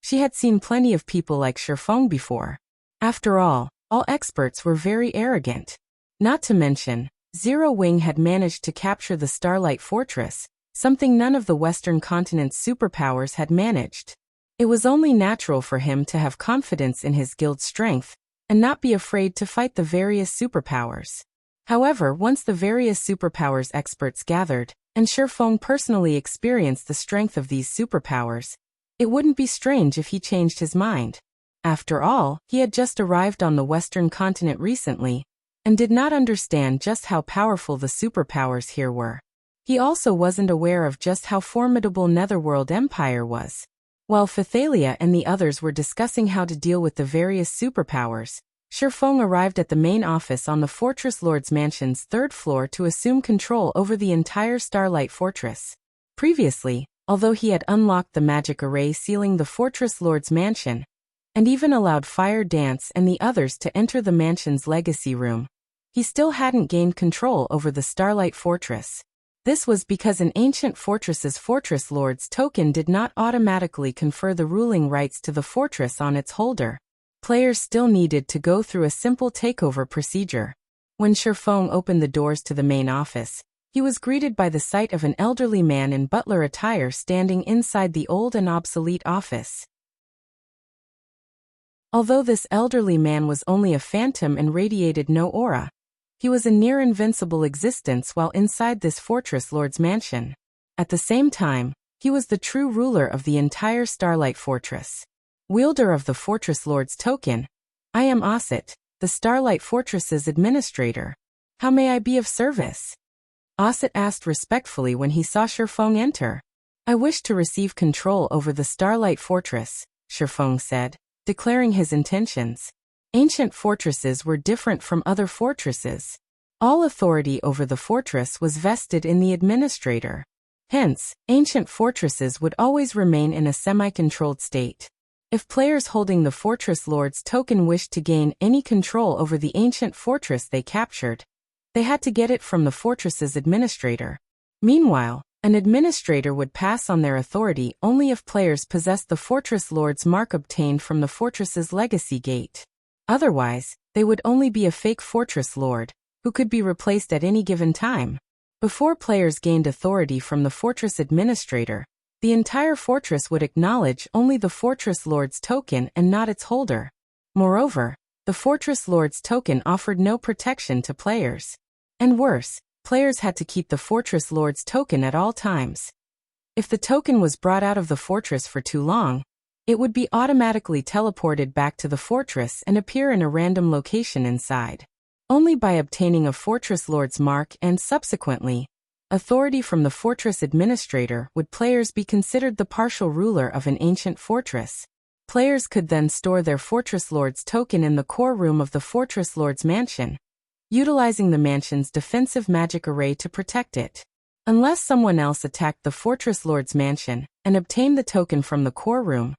She had seen plenty of people like Shi Feng before. After all experts were very arrogant. Not to mention, Zero Wing had managed to capture the Starlight Fortress, something none of the Western continent's superpowers had managed. It was only natural for him to have confidence in his guild's strength, and not be afraid to fight the various superpowers. However, once the various superpowers experts gathered, and Shi Feng personally experienced the strength of these superpowers, it wouldn't be strange if he changed his mind. After all, he had just arrived on the Western continent recently, and did not understand just how powerful the superpowers here were. He also wasn't aware of just how formidable Netherworld Empire was. While Phythalia and the others were discussing how to deal with the various superpowers, Shi Feng arrived at the main office on the Fortress Lord's Mansion's third floor to assume control over the entire Starlight Fortress. Previously, although he had unlocked the magic array sealing the Fortress Lord's Mansion, and even allowed Fire Dance and the others to enter the mansion's legacy room, he still hadn't gained control over the Starlight Fortress. This was because an ancient fortress's Fortress Lord's token did not automatically confer the ruling rights to the fortress on its holder. Players still needed to go through a simple takeover procedure. When Shi Feng opened the doors to the main office, he was greeted by the sight of an elderly man in butler attire standing inside the old and obsolete office. Although this elderly man was only a phantom and radiated no aura, he was a near-invincible existence while inside this Fortress Lord's mansion. At the same time, he was the true ruler of the entire Starlight Fortress. Wielder of the Fortress Lord's token, I am Osset, the Starlight Fortress's administrator. How may I be of service? Osset asked respectfully when he saw Shi Feng enter. I wish to receive control over the Starlight Fortress, Shi Feng said, declaring his intentions. Ancient fortresses were different from other fortresses. All authority over the fortress was vested in the administrator. Hence, ancient fortresses would always remain in a semi-controlled state. If players holding the Fortress Lord's token wished to gain any control over the ancient fortress they captured, they had to get it from the fortress's administrator. Meanwhile, an administrator would pass on their authority only if players possessed the Fortress Lord's mark obtained from the fortress's legacy gate. Otherwise, they would only be a fake Fortress Lord, who could be replaced at any given time. Before players gained authority from the fortress administrator, the entire fortress would acknowledge only the Fortress Lord's token and not its holder. Moreover, the Fortress Lord's token offered no protection to players. And worse, players had to keep the Fortress Lord's token at all times. If the token was brought out of the fortress for too long, it would be automatically teleported back to the fortress and appear in a random location inside. Only by obtaining a Fortress Lord's mark and, subsequently, authority from the fortress administrator would players be considered the partial ruler of an ancient fortress. Players could then store their Fortress Lord's token in the core room of the Fortress Lord's mansion, utilizing the mansion's defensive magic array to protect it. Unless someone else attacked the Fortress Lord's mansion and obtained the token from the core room,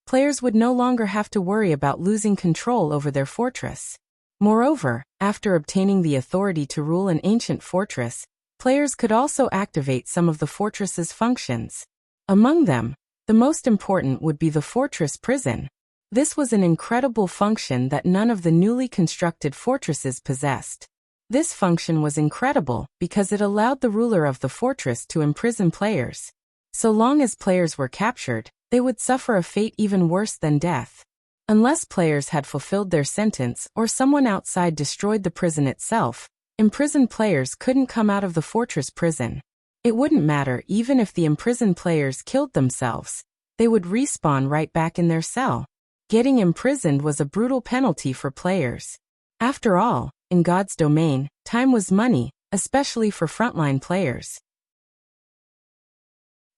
players would no longer have to worry about losing control over their fortress. Moreover, after obtaining the authority to rule an ancient fortress, players could also activate some of the fortress's functions. Among them, the most important would be the fortress prison. This was an incredible function that none of the newly constructed fortresses possessed. This function was incredible because it allowed the ruler of the fortress to imprison players. So long as players were captured, they would suffer a fate even worse than death. Unless players had fulfilled their sentence or someone outside destroyed the prison itself, imprisoned players couldn't come out of the fortress prison. It wouldn't matter even if the imprisoned players killed themselves. They would respawn right back in their cell. Getting imprisoned was a brutal penalty for players. After all, in God's domain, time was money, especially for frontline players.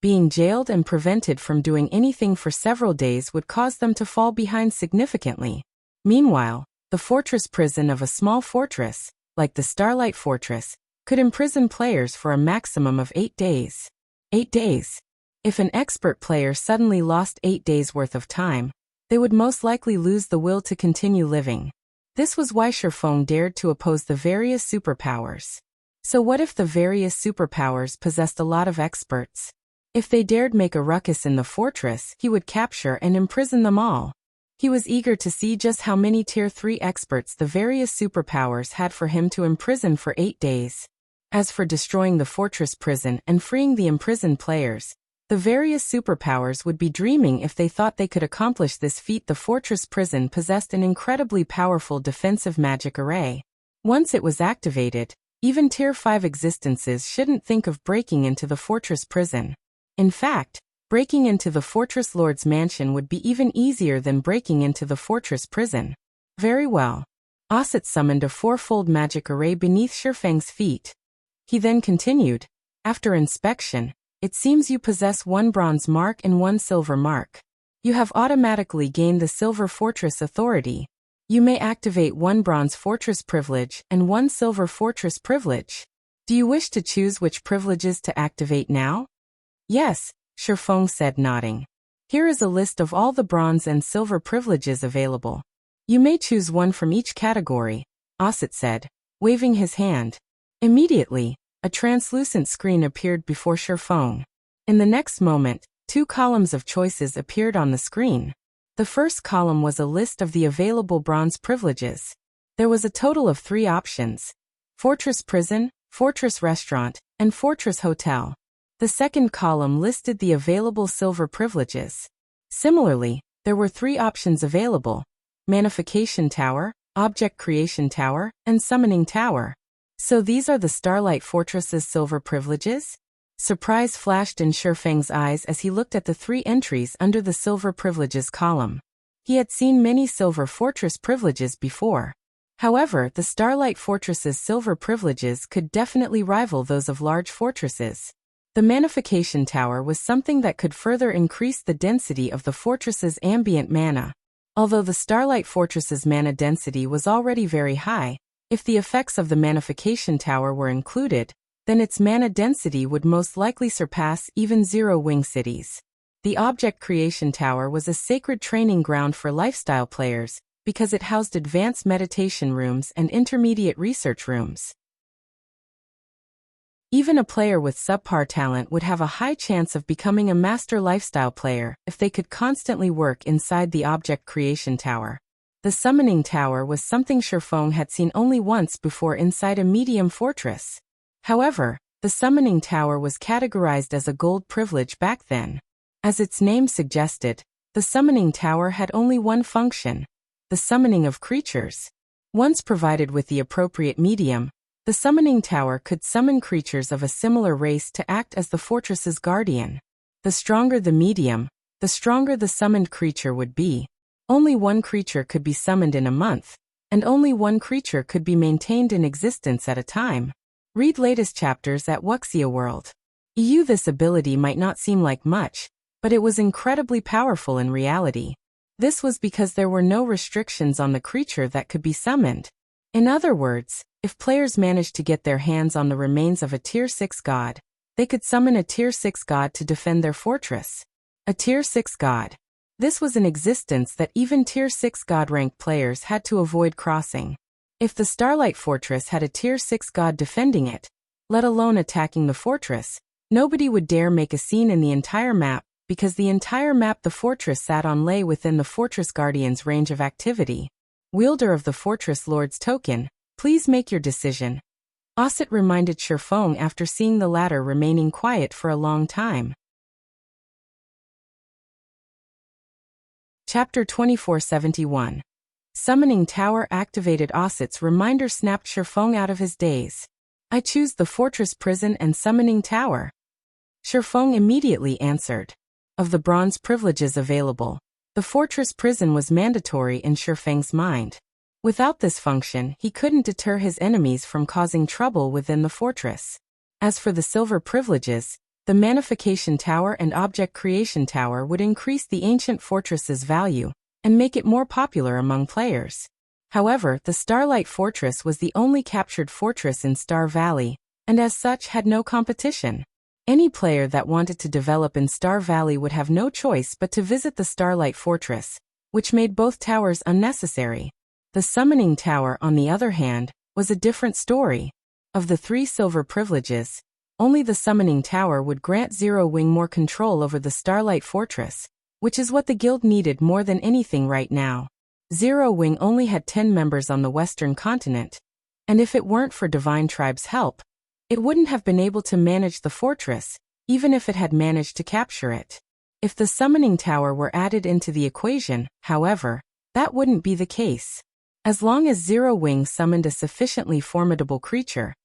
Being jailed and prevented from doing anything for several days would cause them to fall behind significantly. Meanwhile, the fortress prison of a small fortress, like the Starlight Fortress, could imprison players for a maximum of 8 days. 8 days. If an expert player suddenly lost 8 days' worth of time, they would most likely lose the will to continue living. This was why Shi Feng dared to oppose the various superpowers. So what if the various superpowers possessed a lot of experts? If they dared make a ruckus in the fortress, he would capture and imprison them all. He was eager to see just how many Tier 3 experts the various superpowers had for him to imprison for 8 days. As for destroying the fortress prison and freeing the imprisoned players, the various superpowers would be dreaming if they thought they could accomplish this feat. The fortress prison possessed an incredibly powerful defensive magic array. Once it was activated, even Tier 5 existences shouldn't think of breaking into the fortress prison. In fact, breaking into the Fortress Lord's mansion would be even easier than breaking into the fortress prison. Very well. Osset summoned a fourfold magic array beneath Shi Feng's feet. He then continued, after inspection, it seems you possess 1 bronze mark and 1 silver mark. You have automatically gained the Silver Fortress authority. You may activate 1 bronze fortress privilege and 1 silver fortress privilege. Do you wish to choose which privileges to activate now? Yes, Shi Feng said, nodding. Here is a list of all the bronze and silver privileges available. You may choose one from each category, Osset said, waving his hand. Immediately, a translucent screen appeared before Shi Feng. In the next moment, 2 columns of choices appeared on the screen. The first column was a list of the available bronze privileges. There was a total of 3 options: Fortress Prison, Fortress Restaurant, and Fortress Hotel. The second column listed the available silver privileges. Similarly, there were 3 options available: Manification Tower, Object Creation Tower, and Summoning Tower. So these are the Starlight Fortress's silver privileges? Surprise flashed in Shi Feng's eyes as he looked at the 3 entries under the silver privileges column. He had seen many silver fortress privileges before. However, the Starlight Fortress's silver privileges could definitely rival those of large fortresses. The Manification Tower was something that could further increase the density of the fortress's ambient mana. Although the Starlight Fortress's mana density was already very high, If the effects of the Manification Tower were included, then its mana density would most likely surpass even zero-wing cities. The Object Creation Tower was a sacred training ground for lifestyle players because it housed advanced meditation rooms and intermediate research rooms. Even a player with subpar talent would have a high chance of becoming a master lifestyle player if they could constantly work inside the Object Creation Tower. The Summoning Tower was something Shi Feng had seen only once before inside a medium fortress. However, the Summoning Tower was categorized as a gold privilege back then. As its name suggested, the Summoning Tower had only one function: the summoning of creatures. Once provided with the appropriate medium, the Summoning Tower could summon creatures of a similar race to act as the fortress's guardian. The stronger the medium, the stronger the summoned creature would be. Only one creature could be summoned in a month, and only one creature could be maintained in existence at a time. Read latest chapters at Wuxia World. This ability might not seem like much, but it was incredibly powerful in reality. This was because there were no restrictions on the creature that could be summoned. In other words, if players managed to get their hands on the remains of a Tier 6 god, they could summon a Tier 6 god to defend their fortress. A Tier 6 god. This was an existence that even Tier 6 god-ranked players had to avoid crossing. If the Starlight Fortress had a Tier 6 god defending it, let alone attacking the fortress, nobody would dare make a scene in the entire map, because the entire map the fortress sat on lay within the Fortress Guardian's range of activity. Wielder of the Fortress Lord's token, please make your decision. Osset reminded Shi Feng after seeing the latter remaining quiet for a long time. Chapter 2471. Summoning Tower Activated Osset's reminder snapped Shi Feng out of his daze. I choose the Fortress Prison and Summoning Tower. Shi Feng immediately answered. Of the bronze privileges available, the Fortress Prison was mandatory in Shi Feng's mind. Without this function, he couldn't deter his enemies from causing trouble within the fortress. As for the silver privileges, the Manification Tower and Object Creation Tower would increase the ancient fortress's value and make it more popular among players. However, the Starlight Fortress was the only captured fortress in Star Valley, and as such had no competition. Any player that wanted to develop in Star Valley would have no choice but to visit the Starlight Fortress, which made both towers unnecessary. The Summoning Tower, on the other hand, was a different story. Of the 3 silver privileges, only the Summoning Tower would grant Zero Wing more control over the Starlight Fortress, which is what the guild needed more than anything right now. Zero Wing only had 10 members on the Western continent, and if it weren't for Divine Tribe's help, it wouldn't have been able to manage the fortress, even if it had managed to capture it. If the Summoning Tower were added into the equation, however, that wouldn't be the case. As long as Zero Wing summoned a sufficiently formidable creature,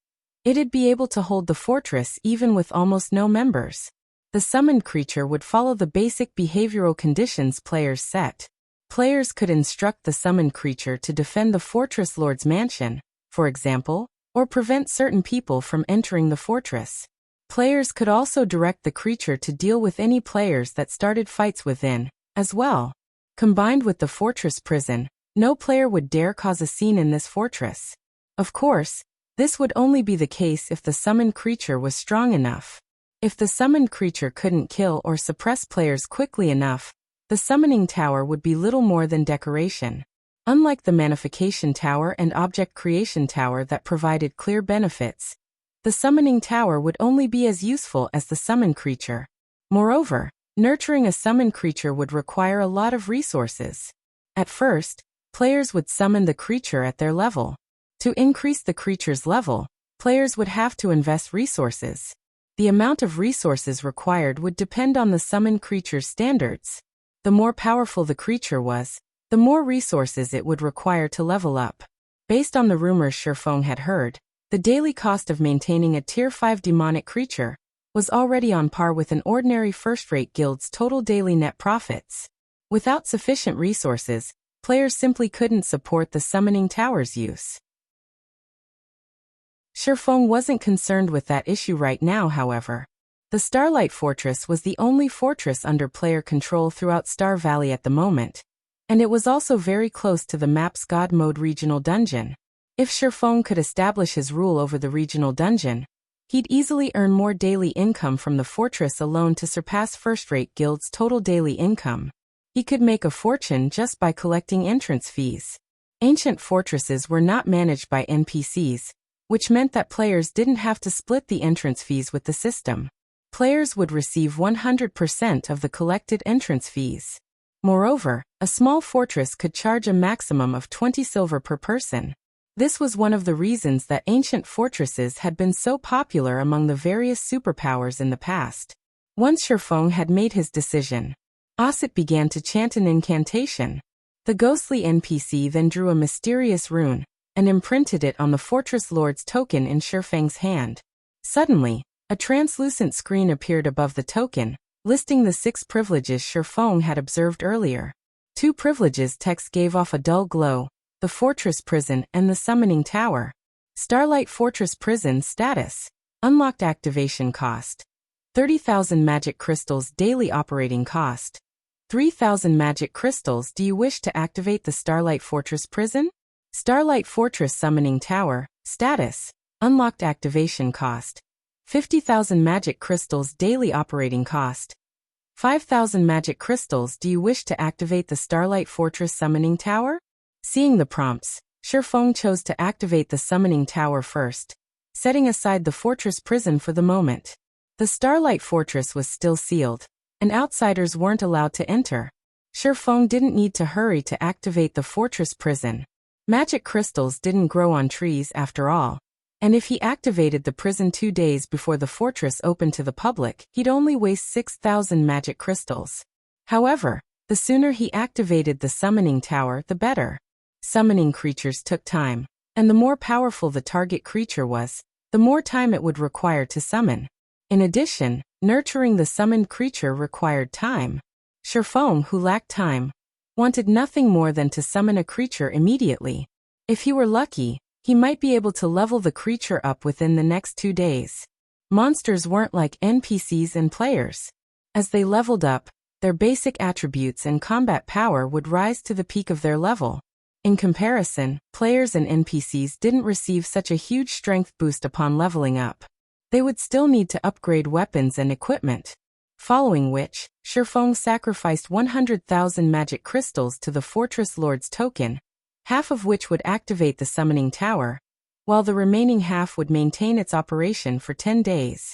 it'd be able to hold the fortress even with almost no members. The summoned creature would follow the basic behavioral conditions players set. Players could instruct the summoned creature to defend the Fortress Lord's mansion, for example, or prevent certain people from entering the fortress. Players could also direct the creature to deal with any players that started fights within, as well. Combined with the fortress prison, no player would dare cause a scene in this fortress. Of course, this would only be the case if the summoned creature was strong enough. If the summoned creature couldn't kill or suppress players quickly enough, the Summoning Tower would be little more than decoration. Unlike the Manification Tower and Object Creation Tower that provided clear benefits, the Summoning Tower would only be as useful as the summoned creature. Moreover, nurturing a summoned creature would require a lot of resources. At first, players would summon the creature at their level. To increase the creature's level, players would have to invest resources. The amount of resources required would depend on the summoned creature's standards. The more powerful the creature was, the more resources it would require to level up. Based on the rumors Shi Feng had heard, the daily cost of maintaining a Tier 5 demonic creature was already on par with an ordinary first-rate guild's total daily net profits. Without sufficient resources, players simply couldn't support the Summoning Tower's use. Shi Feng wasn't concerned with that issue right now, however. The Starlight Fortress was the only fortress under player control throughout Star Valley at the moment, and it was also very close to the map's God Mode regional dungeon. If Shi Feng could establish his rule over the regional dungeon, he'd easily earn more daily income from the fortress alone to surpass first-rate guilds' total daily income. He could make a fortune just by collecting entrance fees. Ancient fortresses were not managed by NPCs, which meant that players didn't have to split the entrance fees with the system. Players would receive 100% of the collected entrance fees. Moreover, a small fortress could charge a maximum of 20 silver per person. This was one of the reasons that ancient fortresses had been so popular among the various superpowers in the past. Once Shi Feng had made his decision, Osset began to chant an incantation. The ghostly NPC then drew a mysterious rune and imprinted it on the fortress lord's token in Shi Feng's hand. Suddenly, a translucent screen appeared above the token, listing the 6 privileges Shi Feng had observed earlier. 2 privileges text gave off a dull glow: the Fortress Prison and the Summoning Tower. Starlight Fortress Prison status: unlocked activation cost 30,000 magic crystals daily operating cost 3,000 magic crystals. Do you wish to activate the Starlight Fortress Prison? Starlight Fortress Summoning Tower status: unlocked activation cost 50,000 magic crystals daily operating cost 5,000 magic crystals. Do you wish to activate the Starlight Fortress Summoning Tower? Seeing the prompts, Shi Feng chose to activate the Summoning Tower first, setting aside the Fortress Prison for the moment. The Starlight Fortress was still sealed, and outsiders weren't allowed to enter. Shi Feng didn't need to hurry to activate the Fortress Prison. Magic crystals didn't grow on trees after all, and if he activated the prison 2 days before the fortress opened to the public, he'd only waste 6,000 magic crystals. However, the sooner he activated the Summoning Tower, the better. Summoning creatures took time, and the more powerful the target creature was, the more time it would require to summon. In addition, nurturing the summoned creature required time. Shi Feng, who lacked time, wanted nothing more than to summon a creature immediately. If he were lucky, he might be able to level the creature up within the next 2 days. Monsters weren't like NPCs and players. As they leveled up, their basic attributes and combat power would rise to the peak of their level. In comparison, players and NPCs didn't receive such a huge strength boost upon leveling up. They would still need to upgrade weapons and equipment. Following which, Shi Feng sacrificed 100,000 magic crystals to the Fortress Lord's token, half of which would activate the Summoning Tower, while the remaining half would maintain its operation for 10 days.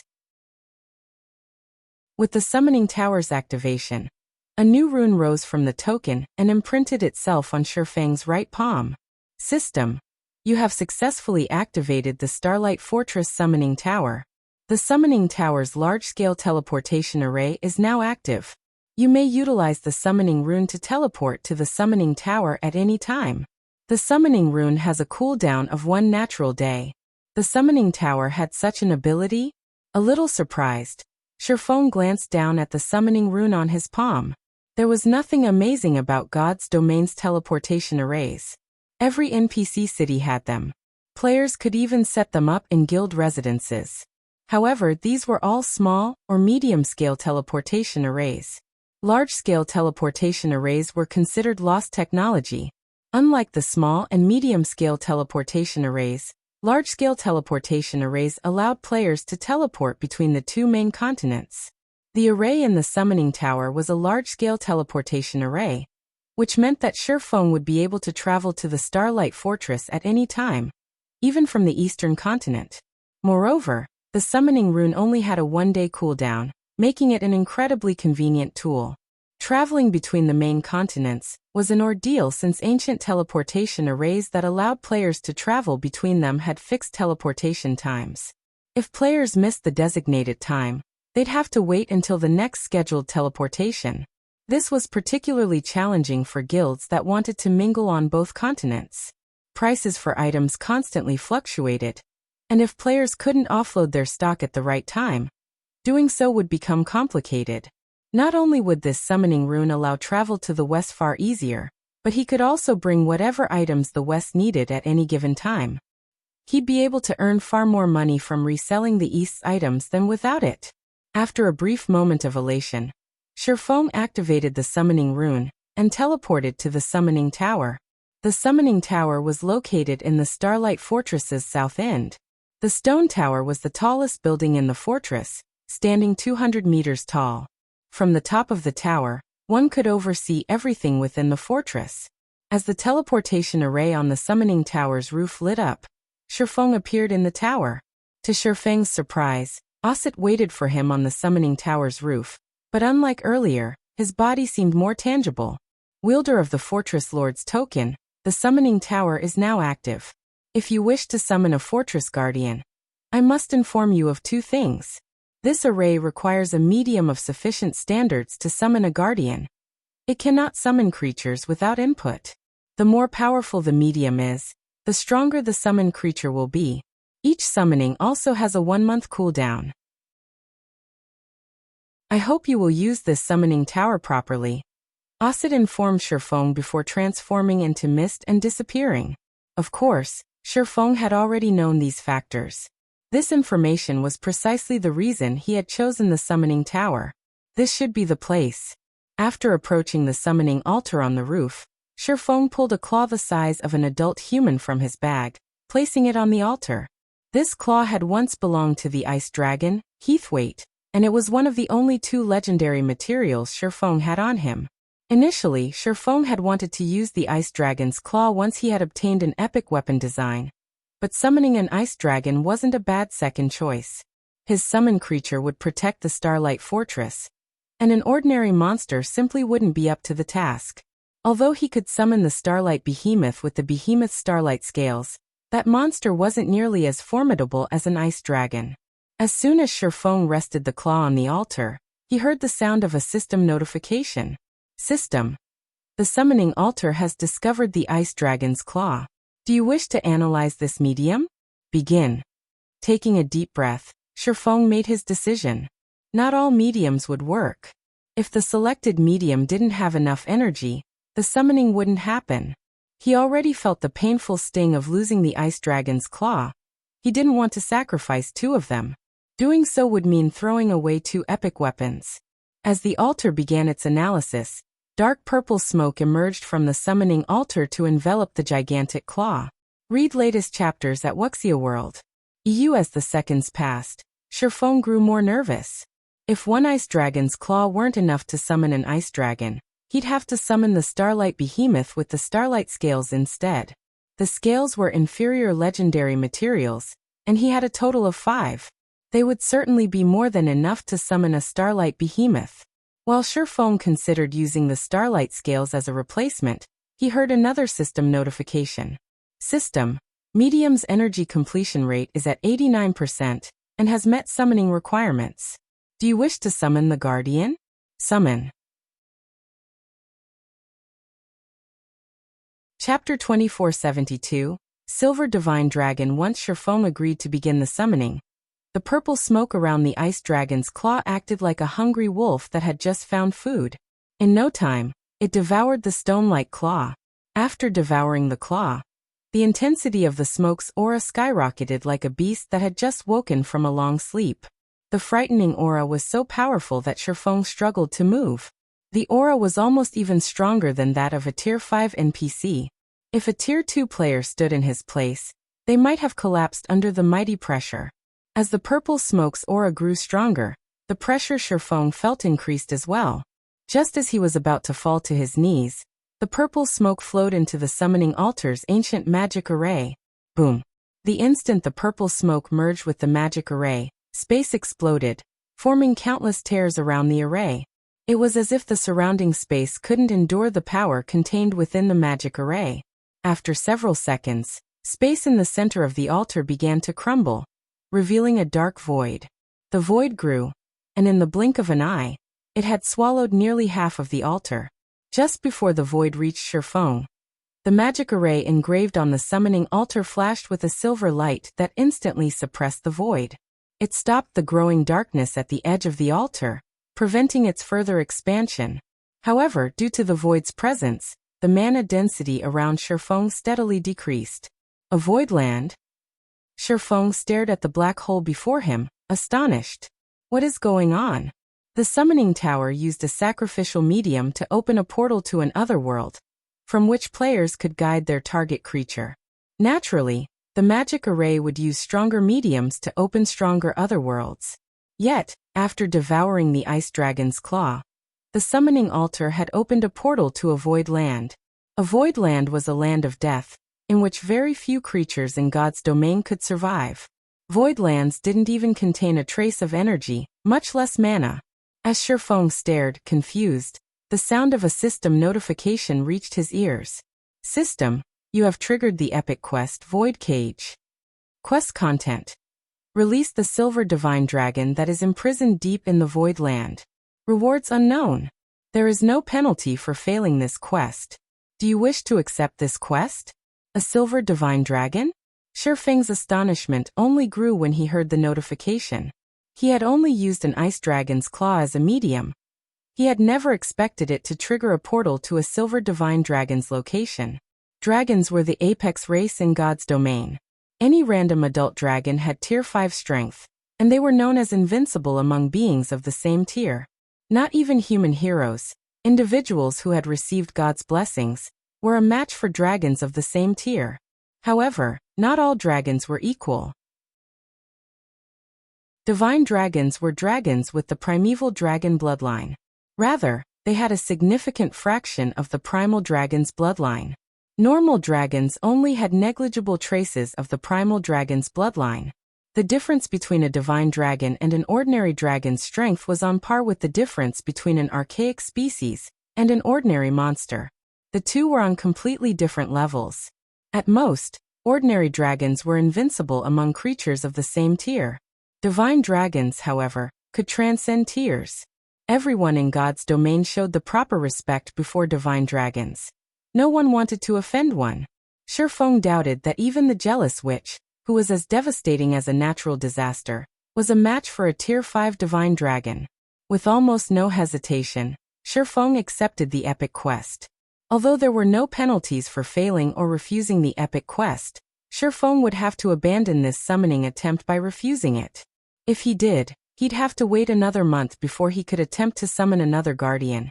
With the Summoning Tower's activation, a new rune rose from the token and imprinted itself on Shi Feng's right palm. System: you have successfully activated the Starlight Fortress Summoning Tower. The Summoning Tower's large-scale teleportation array is now active. You may utilize the summoning rune to teleport to the Summoning Tower at any time. The summoning rune has a cooldown of 1 natural day. The Summoning Tower had such an ability? A little surprised, Shi Feng glanced down at the summoning rune on his palm. There was nothing amazing about God's domain's teleportation arrays. Every NPC city had them. Players could even set them up in guild residences. However, these were all small or medium-scale teleportation arrays. Large-scale teleportation arrays were considered lost technology. Unlike the small and medium-scale teleportation arrays, large-scale teleportation arrays allowed players to teleport between the 2 main continents. The array in the Summoning Tower was a large-scale teleportation array, which meant that Shi Feng would be able to travel to the Starlight Fortress at any time, even from the eastern continent. Moreover, the summoning rune only had a 1-day cooldown, making it an incredibly convenient tool. Traveling between the main continents was an ordeal since ancient teleportation arrays that allowed players to travel between them had fixed teleportation times. If players missed the designated time, they'd have to wait until the next scheduled teleportation. This was particularly challenging for guilds that wanted to mingle on both continents. Prices for items constantly fluctuated, and if players couldn't offload their stock at the right time, doing so would become complicated. Not only would this summoning rune allow travel to the West far easier, but he could also bring whatever items the West needed at any given time. He'd be able to earn far more money from reselling the East's items than without it. After a brief moment of elation, Shi Feng activated the summoning rune and teleported to the Summoning Tower. The summoning tower was located in the Starlight Fortress's south end. The stone tower was the tallest building in the fortress, standing 200 meters tall. From the top of the tower, one could oversee everything within the fortress. As the teleportation array on the summoning tower's roof lit up, Shi Feng appeared in the tower. To Shi Feng's surprise, Osset waited for him on the summoning tower's roof, but unlike earlier, his body seemed more tangible. Wielder of the Fortress Lord's token, the summoning tower is now active. If you wish to summon a Fortress Guardian, I must inform you of two things. This array requires a medium of sufficient standards to summon a Guardian. It cannot summon creatures without input. The more powerful the medium is, the stronger the summoned creature will be. Each summoning also has a 1-month cooldown. I hope you will use this summoning tower properly, Osset informed Shi Feng before transforming into mist and disappearing. Of course, Shi Feng had already known these factors. This information was precisely the reason he had chosen the summoning tower. This should be the place. After approaching the summoning altar on the roof, Shi Feng pulled a claw the size of an adult human from his bag, placing it on the altar. This claw had once belonged to the ice dragon, Heathweight, and it was one of the only 2 legendary materials Shi Feng had on him. Initially, Shi Feng had wanted to use the ice dragon's claw once he had obtained an epic weapon design. But summoning an ice dragon wasn't a bad second choice. His summoned creature would protect the Starlight Fortress, and an ordinary monster simply wouldn't be up to the task. Although he could summon the Starlight Behemoth with the Behemoth's Starlight Scales, that monster wasn't nearly as formidable as an ice dragon. As soon as Shi Feng rested the claw on the altar, he heard the sound of a system notification. System. The summoning altar has discovered the ice dragon's claw. Do you wish to analyze this medium? Begin. Taking a deep breath, Shi Feng made his decision. Not all mediums would work. If the selected medium didn't have enough energy, the summoning wouldn't happen. He already felt the painful sting of losing the ice dragon's claw. He didn't want to sacrifice 2 of them. Doing so would mean throwing away 2 epic weapons. As the altar began its analysis, dark purple smoke emerged from the summoning altar to envelop the gigantic claw. Read latest chapters at Wuxia World. EU. As the seconds passed, Shi Feng grew more nervous. If one ice dragon's claw weren't enough to summon an ice dragon, he'd have to summon the Starlight Behemoth with the Starlight Scales instead. The scales were inferior legendary materials, and he had a total of 5. They would certainly be more than enough to summon a Starlight Behemoth. While Shi Feng considered using the Starlight Scales as a replacement, he heard another system notification. System. Medium's energy completion rate is at 89% and has met summoning requirements. Do you wish to summon the Guardian? Summon. Chapter 2472, Silver Divine Dragon. Once Shi Feng agreed to begin the summoning, the purple smoke around the ice dragon's claw acted like a hungry wolf that had just found food. In no time, it devoured the stone-like claw. After devouring the claw, the intensity of the smoke's aura skyrocketed like a beast that had just woken from a long sleep. The frightening aura was so powerful that Shi Feng struggled to move. The aura was almost even stronger than that of a Tier 5 NPC. If a Tier 2 player stood in his place, they might have collapsed under the mighty pressure. As the purple smoke's aura grew stronger, the pressure Shi Feng felt increased as well. Just as he was about to fall to his knees, the purple smoke flowed into the summoning altar's ancient magic array. Boom! The instant the purple smoke merged with the magic array, space exploded, forming countless tears around the array. It was as if the surrounding space couldn't endure the power contained within the magic array. After several seconds, space in the center of the altar began to crumble, revealing a dark void. The void grew, and in the blink of an eye, it had swallowed nearly half of the altar. Just before the void reached Shi Feng, the magic array engraved on the summoning altar flashed with a silver light that instantly suppressed the void. It stopped the growing darkness at the edge of the altar, preventing its further expansion. However, due to the void's presence, the mana density around Shi Feng steadily decreased. A void land? Shi Feng stared at the black hole before him, astonished. What is going on? The summoning tower used a sacrificial medium to open a portal to an otherworld. from which players could guide their target creature. Naturally, the magic array would use stronger mediums to open stronger otherworlds. Yet, after devouring the ice dragon's claw, the summoning altar had opened a portal to a void land. A void land was a land of death, in which very few creatures in God's domain could survive. Void lands didn't even contain a trace of energy, much less mana. As Shi Feng stared, confused, the sound of a system notification reached his ears. System, you have triggered the epic quest Void Cage. Quest content. Release the silver divine dragon that is imprisoned deep in the void land. Rewards unknown. There is no penalty for failing this quest. Do you wish to accept this quest? A silver divine dragon? Shi Feng's astonishment only grew when he heard the notification. He had only used an ice dragon's claw as a medium. He had never expected it to trigger a portal to a silver divine dragon's location. Dragons were the apex race in God's domain. Any random adult dragon had tier 5 strength, and they were known as invincible among beings of the same tier. Not even human heroes, individuals who had received God's blessings, were a match for dragons of the same tier. However, not all dragons were equal. Divine dragons were dragons with the primeval dragon bloodline. Rather, they had a significant fraction of the primal dragon's bloodline. Normal dragons only had negligible traces of the primal dragon's bloodline. The difference between a divine dragon and an ordinary dragon's strength was on par with the difference between an archaic species and an ordinary monster. The two were on completely different levels. At most, ordinary dragons were invincible among creatures of the same tier. Divine dragons, however, could transcend tiers. Everyone in God's domain showed the proper respect before divine dragons. No one wanted to offend one. Shi Feng doubted that even the jealous witch, who was as devastating as a natural disaster, was a match for a tier 5 divine dragon. With almost no hesitation, Shi Feng accepted the epic quest. Although there were no penalties for failing or refusing the epic quest, Shi Feng would have to abandon this summoning attempt by refusing it. If he did, he'd have to wait another month before he could attempt to summon another guardian.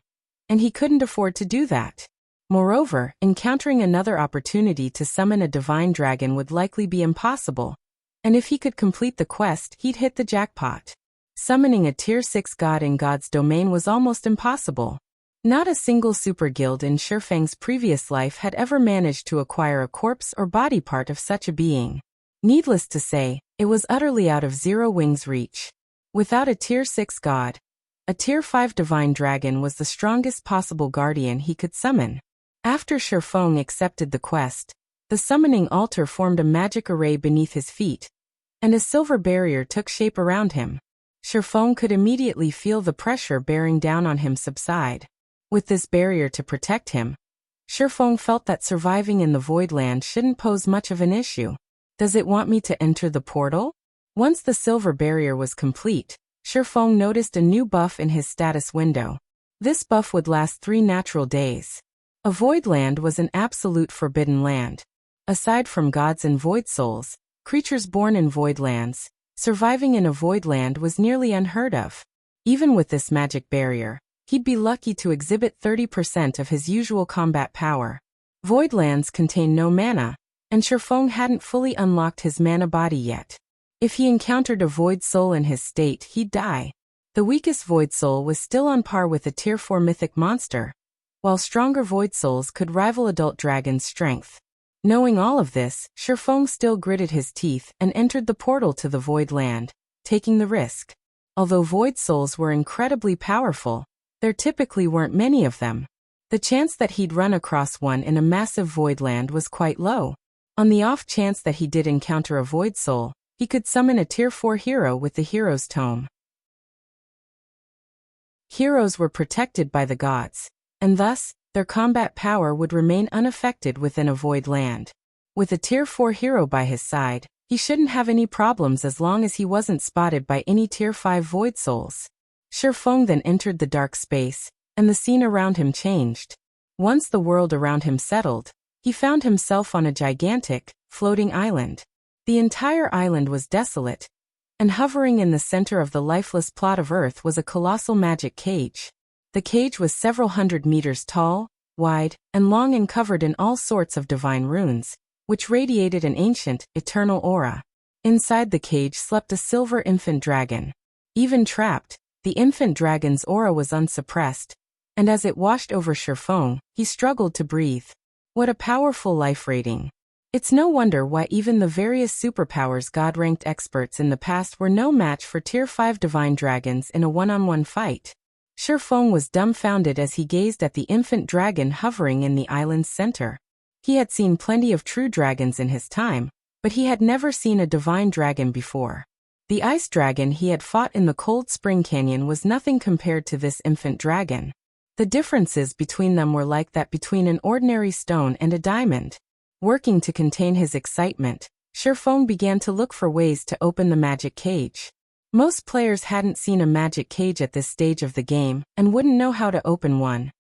And he couldn't afford to do that. Moreover, encountering another opportunity to summon a divine dragon would likely be impossible. And if he could complete the quest, he'd hit the jackpot. Summoning a tier 6 god in God's domain was almost impossible. Not a single super guild in Shi Feng's previous life had ever managed to acquire a corpse or body part of such a being. Needless to say, it was utterly out of Zero Wing's reach. Without a tier 6 god, a tier 5 divine dragon was the strongest possible guardian he could summon. After Shi Feng accepted the quest, the summoning altar formed a magic array beneath his feet, and a silver barrier took shape around him. Shi Feng could immediately feel the pressure bearing down on him subside. With this barrier to protect him, Shi Feng felt that surviving in the void land shouldn't pose much of an issue. Does it want me to enter the portal? Once the silver barrier was complete, Shi Feng noticed a new buff in his status window. This buff would last 3 natural days. A void land was an absolute forbidden land. Aside from gods and void souls, creatures born in void lands, surviving in a void land was nearly unheard of. Even with this magic barrier, he'd be lucky to exhibit 30% of his usual combat power. Void lands contain no mana, and Shi Feng hadn't fully unlocked his mana body yet. If he encountered a void soul in his state, he'd die. The weakest void soul was still on par with a tier 4 mythic monster, while stronger void souls could rival adult dragons' strength. Knowing all of this, Shi Feng still gritted his teeth and entered the portal to the void land, taking the risk. Although void souls were incredibly powerful, there typically weren't many of them. The chance that he'd run across one in a massive void land was quite low. On the off chance that he did encounter a void soul, he could summon a tier 4 hero with the hero's tome. Heroes were protected by the gods, and thus, their combat power would remain unaffected within a void land. With a tier 4 hero by his side, he shouldn't have any problems as long as he wasn't spotted by any tier 5 void souls. Shi Feng then entered the dark space, and the scene around him changed. Once the world around him settled, he found himself on a gigantic, floating island. The entire island was desolate, and hovering in the center of the lifeless plot of earth was a colossal magic cage. The cage was several hundred meters tall, wide, and long and covered in all sorts of divine runes, which radiated an ancient, eternal aura. Inside the cage slept a silver infant dragon. Even trapped, the infant dragon's aura was unsuppressed, and as it washed over Shi Feng, he struggled to breathe. What a powerful life rating. It's no wonder why even the various superpowers God-ranked experts in the past were no match for Tier 5 divine dragons in a one-on-one fight. Shi Feng was dumbfounded as he gazed at the infant dragon hovering in the island's center. He had seen plenty of true dragons in his time, but he had never seen a divine dragon before. The ice dragon he had fought in the cold spring canyon was nothing compared to this infant dragon. The differences between them were like that between an ordinary stone and a diamond. Working to contain his excitement, Shi Feng began to look for ways to open the magic cage. Most players hadn't seen a magic cage at this stage of the game and wouldn't know how to open one.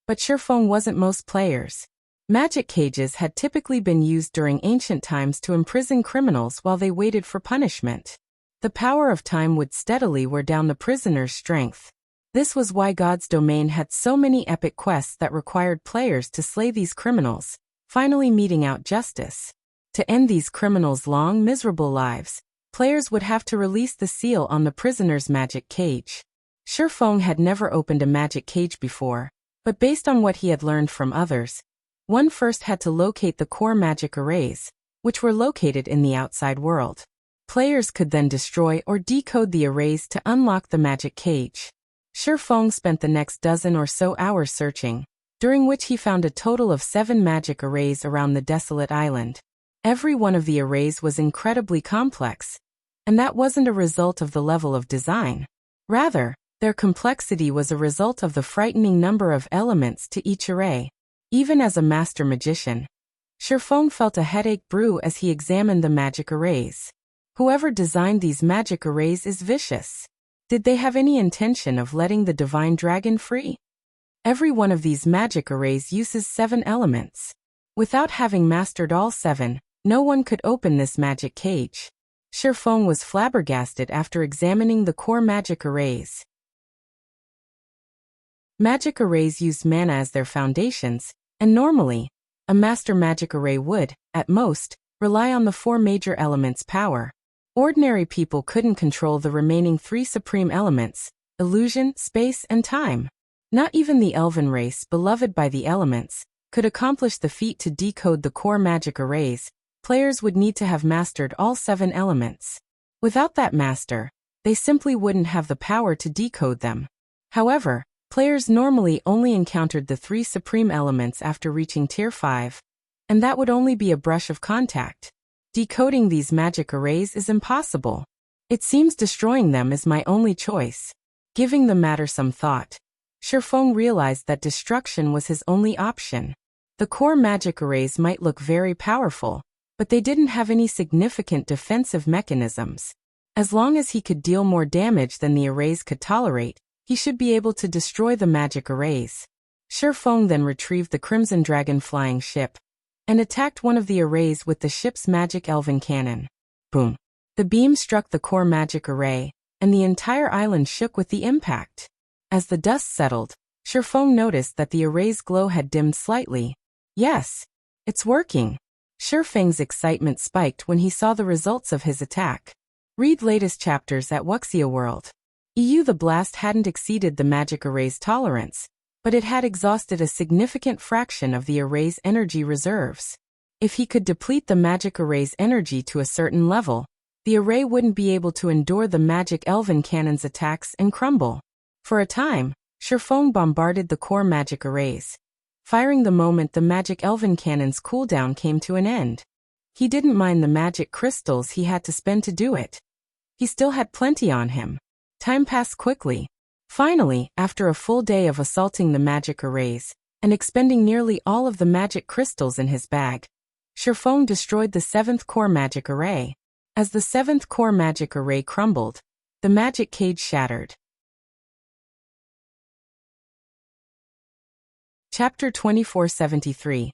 But Shi Feng wasn't most players. Magic cages had typically been used during ancient times to imprison criminals while they waited for punishment. The power of time would steadily wear down the prisoner's strength. This was why God's domain had so many epic quests that required players to slay these criminals, finally meting out justice. To end these criminals' long, miserable lives, players would have to release the seal on the prisoner's magic cage. Shi Feng had never opened a magic cage before, but based on what he had learned from others, one first had to locate the core magic arrays, which were located in the outside world. Players could then destroy or decode the arrays to unlock the magic cage. Shi Feng spent the next dozen or so hours searching, during which he found a total of 7 magic arrays around the desolate island. Every one of the arrays was incredibly complex, and that wasn't a result of the level of design. Rather, their complexity was a result of the frightening number of elements to each array. Even as a master magician, Shi Feng felt a headache brew as he examined the magic arrays. Whoever designed these magic arrays is vicious. Did they have any intention of letting the divine dragon free? Every one of these magic arrays uses 7 elements. Without having mastered all 7, no one could open this magic cage. Shi Feng was flabbergasted after examining the core magic arrays. Magic arrays used mana as their foundations, and normally, a master magic array would, at most, rely on the 4 major elements' power. Ordinary people couldn't control the remaining 3 supreme elements: illusion, space, and time. Not even the elven race, beloved by the elements, could accomplish the feat to decode the core magic arrays. Players would need to have mastered all 7 elements. Without that master, they simply wouldn't have the power to decode them. However, players normally only encountered the 3 supreme elements after reaching Tier 5, and that would only be a brush of contact. Decoding these magic arrays is impossible. It seems destroying them is my only choice. Giving the matter some thought, Shi Feng realized that destruction was his only option. The core magic arrays might look very powerful, but they didn't have any significant defensive mechanisms. As long as he could deal more damage than the arrays could tolerate, he should be able to destroy the magic arrays. Shi Feng then retrieved the Crimson Dragon flying ship and attacked one of the arrays with the ship's magic elven cannon. Boom! The beam struck the core magic array, and the entire island shook with the impact. As the dust settled, Shi Feng noticed that the array's glow had dimmed slightly. Yes, it's working. Shi Feng's excitement spiked when he saw the results of his attack. Read latest chapters at Wuxia World. The blast hadn't exceeded the magic array's tolerance, but it had exhausted a significant fraction of the array's energy reserves. If he could deplete the magic array's energy to a certain level, the array wouldn't be able to endure the magic elven cannon's attacks and crumble. For a time, Shi Feng bombarded the core magic arrays, firing the moment the magic elven cannon's cooldown came to an end. He didn't mind the magic crystals he had to spend to do it. He still had plenty on him. Time passed quickly. Finally, after a full day of assaulting the magic arrays and expending nearly all of the magic crystals in his bag, Shi Feng destroyed the 7th core magic array. As the 7th core magic array crumbled, the magic cage shattered. Chapter 2473.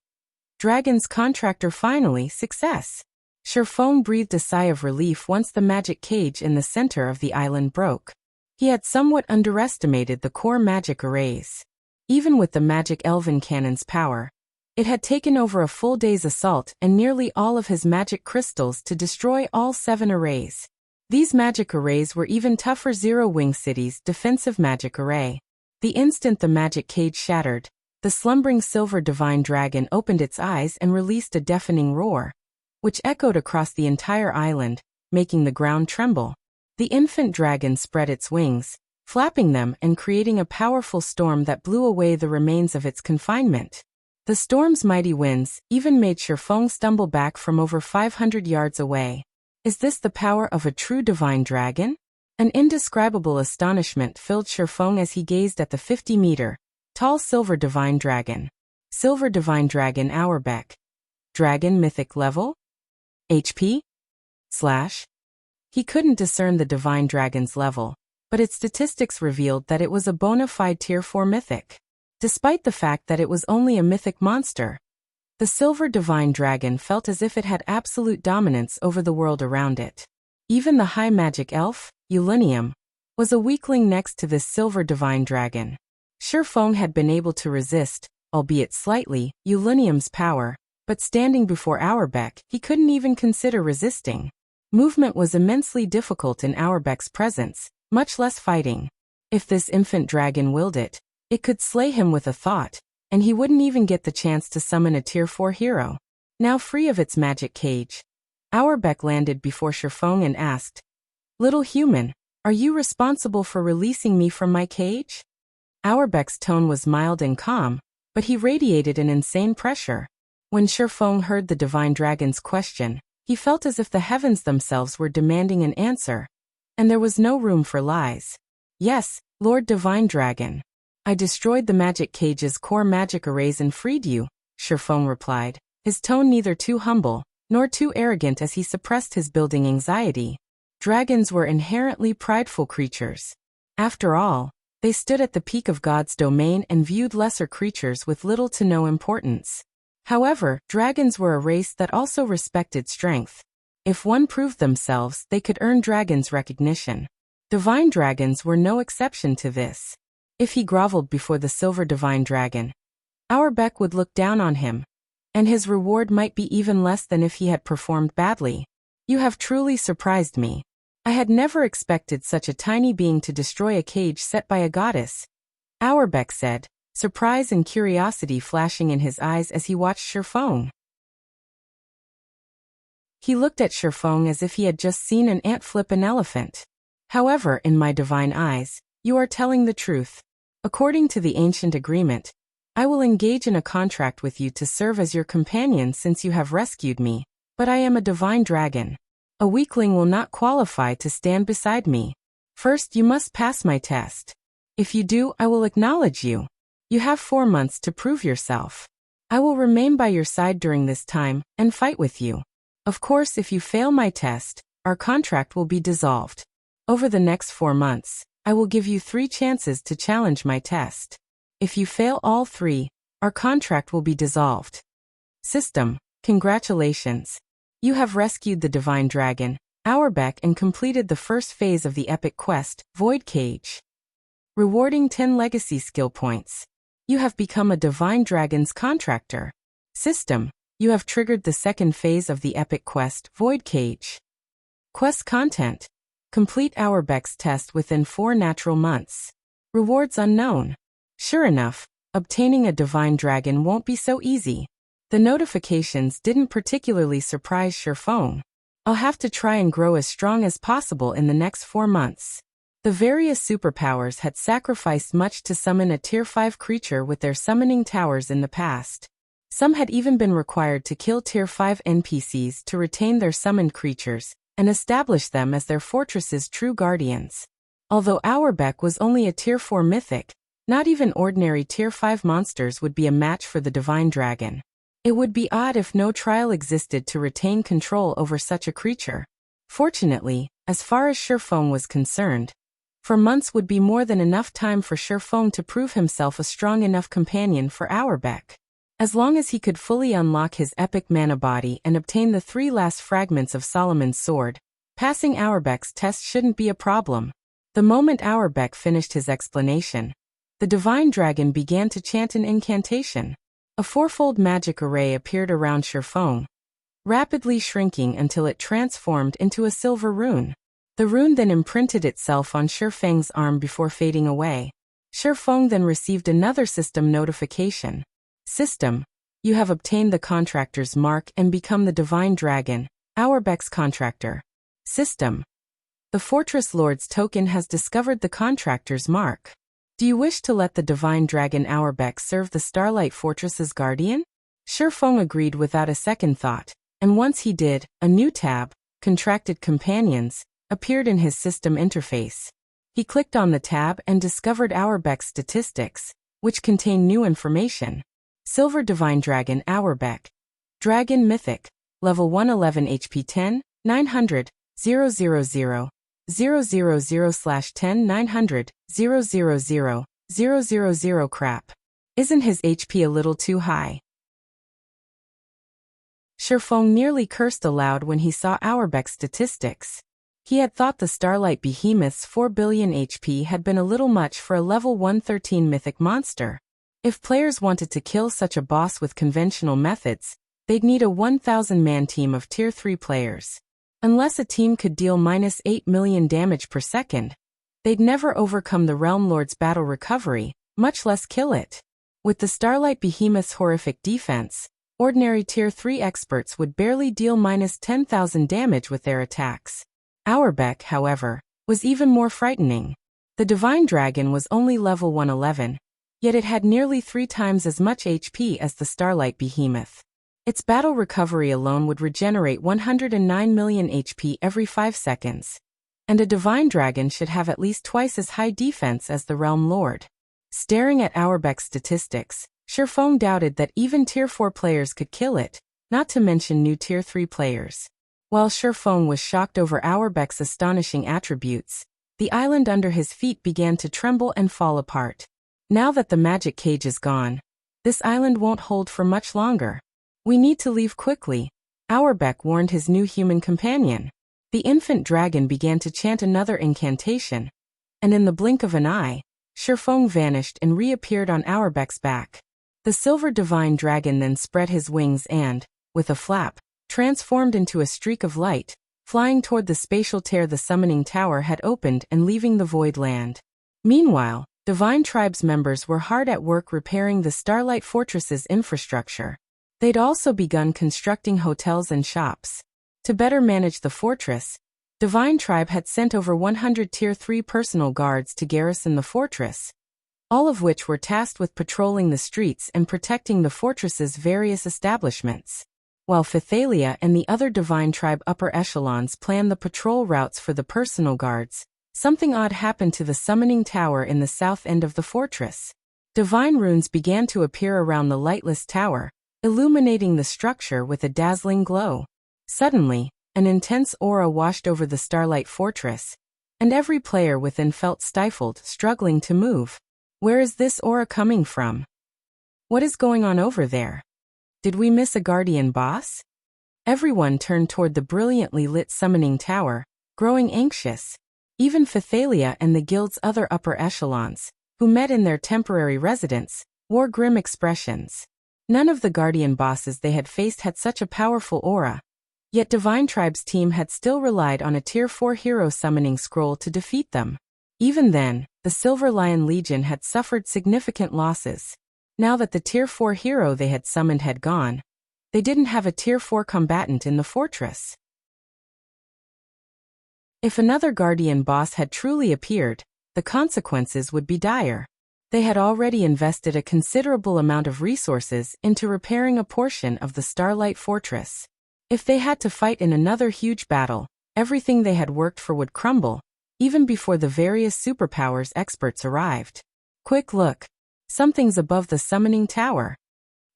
Dragon's Contractor finally success. Shi Feng breathed a sigh of relief once the magic cage in the center of the island broke. He had somewhat underestimated the core magic arrays. Even with the magic elven cannon's power, it had taken over a full day's assault and nearly all of his magic crystals to destroy all 7 arrays. These magic arrays were even tougher Zero-Wing City's defensive magic array. The instant the magic cage shattered, the slumbering silver divine dragon opened its eyes and released a deafening roar, which echoed across the entire island, making the ground tremble. The infant dragon spread its wings, flapping them and creating a powerful storm that blew away the remains of its confinement. The storm's mighty winds even made Shi Feng stumble back from over 500 yards away. Is this the power of a true divine dragon? An indescribable astonishment filled Shi Feng as he gazed at the 50-meter tall silver divine dragon. Silver divine dragon Auerbeck. Dragon mythic level? HP? / He couldn't discern the divine dragon's level, but its statistics revealed that it was a bona fide tier 4 mythic. Despite the fact that it was only a mythic monster, the silver divine dragon felt as if it had absolute dominance over the world around it. Even the high magic elf, Ulinium, was a weakling next to this silver divine dragon. Shi Feng had been able to resist, albeit slightly, Ulinium's power, but standing before Auerbeck, he couldn't even consider resisting. Movement was immensely difficult in Auerbeck's presence, much less fighting. If this infant dragon willed it, it could slay him with a thought, and he wouldn't even get the chance to summon a tier 4 hero. Now free of its magic cage, Auerbeck landed before Shi Feng and asked, "Little human, are you responsible for releasing me from my cage?" Auerbeck's tone was mild and calm, but he radiated an insane pressure. When Shi Feng heard the divine dragon's question, he felt as if the heavens themselves were demanding an answer, and there was no room for lies. "Yes, Lord Divine Dragon. I destroyed the magic cage's core magic arrays and freed you," Shi Feng replied, his tone neither too humble nor too arrogant as he suppressed his building anxiety. Dragons were inherently prideful creatures. After all, they stood at the peak of God's domain and viewed lesser creatures with little to no importance. However, dragons were a race that also respected strength. If one proved themselves, they could earn dragons' recognition. Divine dragons were no exception to this. If he groveled before the silver divine dragon, Auerbeck would look down on him, and his reward might be even less than if he had performed badly. "You have truly surprised me. I had never expected such a tiny being to destroy a cage set by a goddess," Auerbeck said, surprise and curiosity flashing in his eyes as he watched Shi Feng. He looked at Shi Feng as if he had just seen an ant flip an elephant. "However, in my divine eyes, you are telling the truth. According to the ancient agreement, I will engage in a contract with you to serve as your companion since you have rescued me, but I am a divine dragon. A weakling will not qualify to stand beside me. First, you must pass my test. If you do, I will acknowledge you. You have 4 months to prove yourself. I will remain by your side during this time and fight with you. Of course, if you fail my test, our contract will be dissolved. Over the next 4 months, I will give you 3 chances to challenge my test. If you fail all 3, our contract will be dissolved. System, congratulations. You have rescued the Divine Dragon, Auerbeck, and completed the first phase of the epic quest, Void Cage. Rewarding 10 legacy skill points. You have become a Divine Dragon's Contractor. System, you have triggered the second phase of the epic quest, Void Cage. Quest content. Complete Auerbeck's test within 4 natural months. Rewards unknown. Sure enough, obtaining a Divine Dragon won't be so easy. The notifications didn't particularly surprise Shi Feng. I'll have to try and grow as strong as possible in the next 4 months. The various superpowers had sacrificed much to summon a Tier 5 creature with their summoning towers in the past. Some had even been required to kill Tier 5 NPCs to retain their summoned creatures and establish them as their fortress's true guardians. Although Auerbeck was only a Tier 4 mythic, not even ordinary Tier 5 monsters would be a match for the Divine Dragon. It would be odd if no trial existed to retain control over such a creature. Fortunately, as far as Shi Feng was concerned, 4 months would be more than enough time for Shi Feng to prove himself a strong enough companion for Auerbeck. As long as he could fully unlock his epic mana body and obtain the 3 last fragments of Solomon's sword, passing Auerbeck's test shouldn't be a problem. The moment Auerbeck finished his explanation, The divine dragon began to chant an incantation. A fourfold magic array appeared around Shi Feng, rapidly shrinking until it transformed into a silver rune. The rune then imprinted itself on Shi Feng's arm before fading away. Shi Feng then received another system notification. System, you have obtained the Contractor's mark and become the divine dragon, Auerbach's Contractor. System, the Fortress Lord's token has discovered the Contractor's mark. Do you wish to let the divine dragon Auerbach serve the Starlight Fortress's guardian? Shi Feng agreed without a second thought, and once he did, a new tab, Contracted Companions, appeared in his system interface. He clicked on the tab and discovered Auerbach's statistics, which contain new information. Silver Divine Dragon Auerbach. Dragon Mythic. Level 111 HP 10, 900, 000, 000/10 900, 000, 000 crap. Isn't his HP a little too high? Shi Feng nearly cursed aloud when he saw Auerbach's statistics. He had thought the Starlight Behemoth's 4 billion HP had been a little much for a level 113 mythic monster. If players wanted to kill such a boss with conventional methods, they'd need a 1,000-man team of Tier 3 players. Unless a team could deal -8 million damage per second, they'd never overcome the Realm Lord's battle recovery, much less kill it. With the Starlight Behemoth's horrific defense, ordinary Tier 3 experts would barely deal -10,000 damage with their attacks. Auerbach, however, was even more frightening. The Divine Dragon was only level 111, yet it had nearly 3 times as much HP as the Starlight Behemoth. Its battle recovery alone would regenerate 109 million HP every 5 seconds. And a Divine Dragon should have at least twice as high defense as the Realm Lord. Staring at Auerbach's statistics, Shi Feng doubted that even Tier 4 players could kill it, not to mention new Tier 3 players. While Shi Feng was shocked over Auerbach's astonishing attributes, the island under his feet began to tremble and fall apart. Now that the magic cage is gone, this island won't hold for much longer. We need to leave quickly, Auerbach warned his new human companion. The infant dragon began to chant another incantation, and in the blink of an eye, Shi Feng vanished and reappeared on Auerbach's back. The silver divine dragon then spread his wings and, with a flap, transformed into a streak of light, flying toward the spatial tear the summoning tower had opened and leaving the void land. Meanwhile, Divine Tribe's members were hard at work repairing the Starlight Fortress's infrastructure. They'd also begun constructing hotels and shops. To better manage the fortress, Divine Tribe had sent over 100 Tier 3 personal guards to garrison the fortress, all of which were tasked with patrolling the streets and protecting the fortress's various establishments. While Phythalia and the other Divine Tribe upper echelons planned the patrol routes for the personal guards, something odd happened to the summoning tower in the south end of the fortress. Divine runes began to appear around the lightless tower, illuminating the structure with a dazzling glow. Suddenly, an intense aura washed over the Starlight Fortress, and every player within felt stifled, struggling to move. Where is this aura coming from? What is going on over there? Did we miss a guardian boss? Everyone turned toward the brilliantly lit summoning tower, growing anxious. Even Phythalia and the guild's other upper echelons, who met in their temporary residence, wore grim expressions. None of the guardian bosses they had faced had such a powerful aura, yet Divine Tribe's team had still relied on a Tier 4 hero summoning scroll to defeat them. Even then, the Silver Lion Legion had suffered significant losses. Now that the Tier 4 hero they had summoned had gone, they didn't have a Tier 4 combatant in the fortress. If another guardian boss had truly appeared, the consequences would be dire. They had already invested a considerable amount of resources into repairing a portion of the Starlight Fortress. If they had to fight in another huge battle, everything they had worked for would crumble, even before the various superpowers experts arrived. Quick look. Something's above the summoning tower.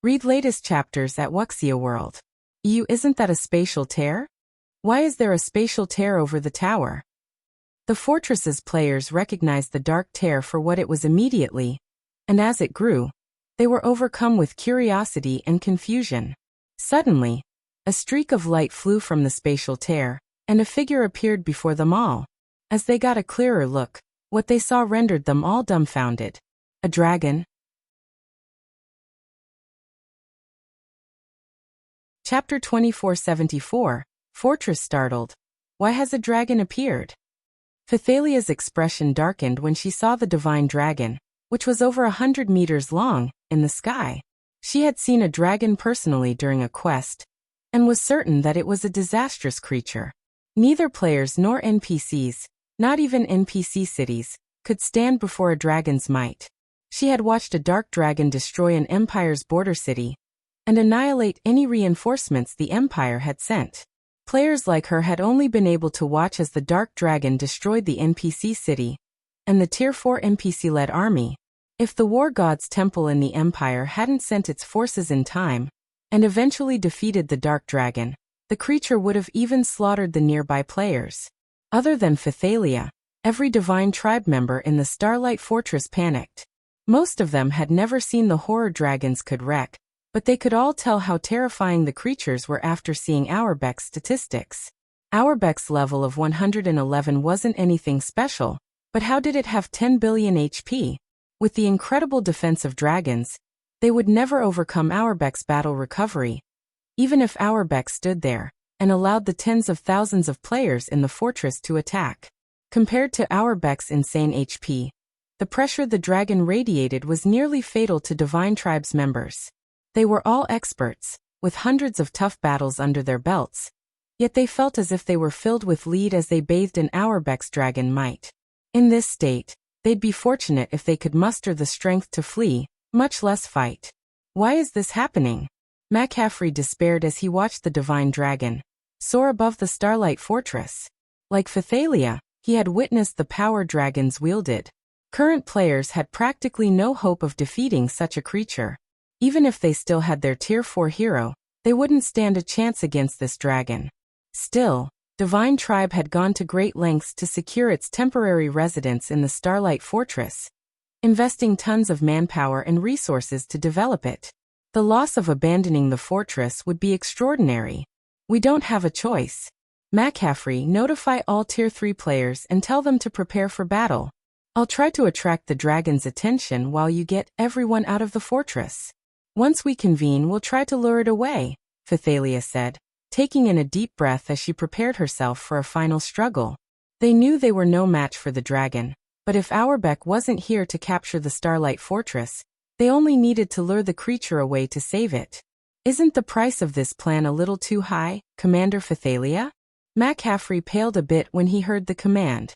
Read latest chapters at Wuxia World. Isn't that a spatial tear? Why is there a spatial tear over the tower? The fortress's players recognized the dark tear for what it was immediately, and as it grew, they were overcome with curiosity and confusion. Suddenly, a streak of light flew from the spatial tear, and a figure appeared before them all. As they got a clearer look, what they saw rendered them all dumbfounded. A dragon? Chapter 2474, Fortress Startled. Why has a dragon appeared? Phythalia's expression darkened when she saw the divine dragon, which was over 100 meters long, in the sky. She had seen a dragon personally during a quest, and was certain that it was a disastrous creature. Neither players nor NPCs, not even NPC cities, could stand before a dragon's might. She had watched a dark dragon destroy an empire's border city, and annihilate any reinforcements the empire had sent. Players like her had only been able to watch as the dark dragon destroyed the NPC city, and the Tier 4 NPC-led army. If the war god's temple in the empire hadn't sent its forces in time, and eventually defeated the dark dragon, the creature would have even slaughtered the nearby players. Other than Phythalia, every divine tribe member in the Starlight Fortress panicked. Most of them had never seen the horror dragons could wreak, but they could all tell how terrifying the creatures were after seeing Auerbach's statistics. Auerbach's level of 111 wasn't anything special, but how did it have 10 billion HP? With the incredible defense of dragons, they would never overcome Auerbach's battle recovery, even if Auerbach stood there and allowed the tens of thousands of players in the fortress to attack. Compared to Auerbach's insane HP, the pressure the dragon radiated was nearly fatal to Divine Tribe's members. They were all experts, with hundreds of tough battles under their belts, yet they felt as if they were filled with lead as they bathed in Auerbach's dragon might. In this state, they'd be fortunate if they could muster the strength to flee, much less fight. Why is this happening? McCaffrey despaired as he watched the divine dragon soar above the Starlight Fortress. Like Phythalia, he had witnessed the power dragons wielded. Current players had practically no hope of defeating such a creature. Even if they still had their Tier 4 hero, they wouldn't stand a chance against this dragon. Still, Divine Tribe had gone to great lengths to secure its temporary residence in the Starlight Fortress, investing tons of manpower and resources to develop it. The loss of abandoning the fortress would be extraordinary. We don't have a choice. McCaffrey, notify all Tier 3 players and tell them to prepare for battle. I'll try to attract the dragon's attention while you get everyone out of the fortress. Once we convene, we'll try to lure it away, Phythalia said, taking in a deep breath as she prepared herself for a final struggle. They knew they were no match for the dragon, but if Auerbach wasn't here to capture the Starlight Fortress, they only needed to lure the creature away to save it. Isn't the price of this plan a little too high, Commander Phythalia? McCaffrey paled a bit when he heard the command.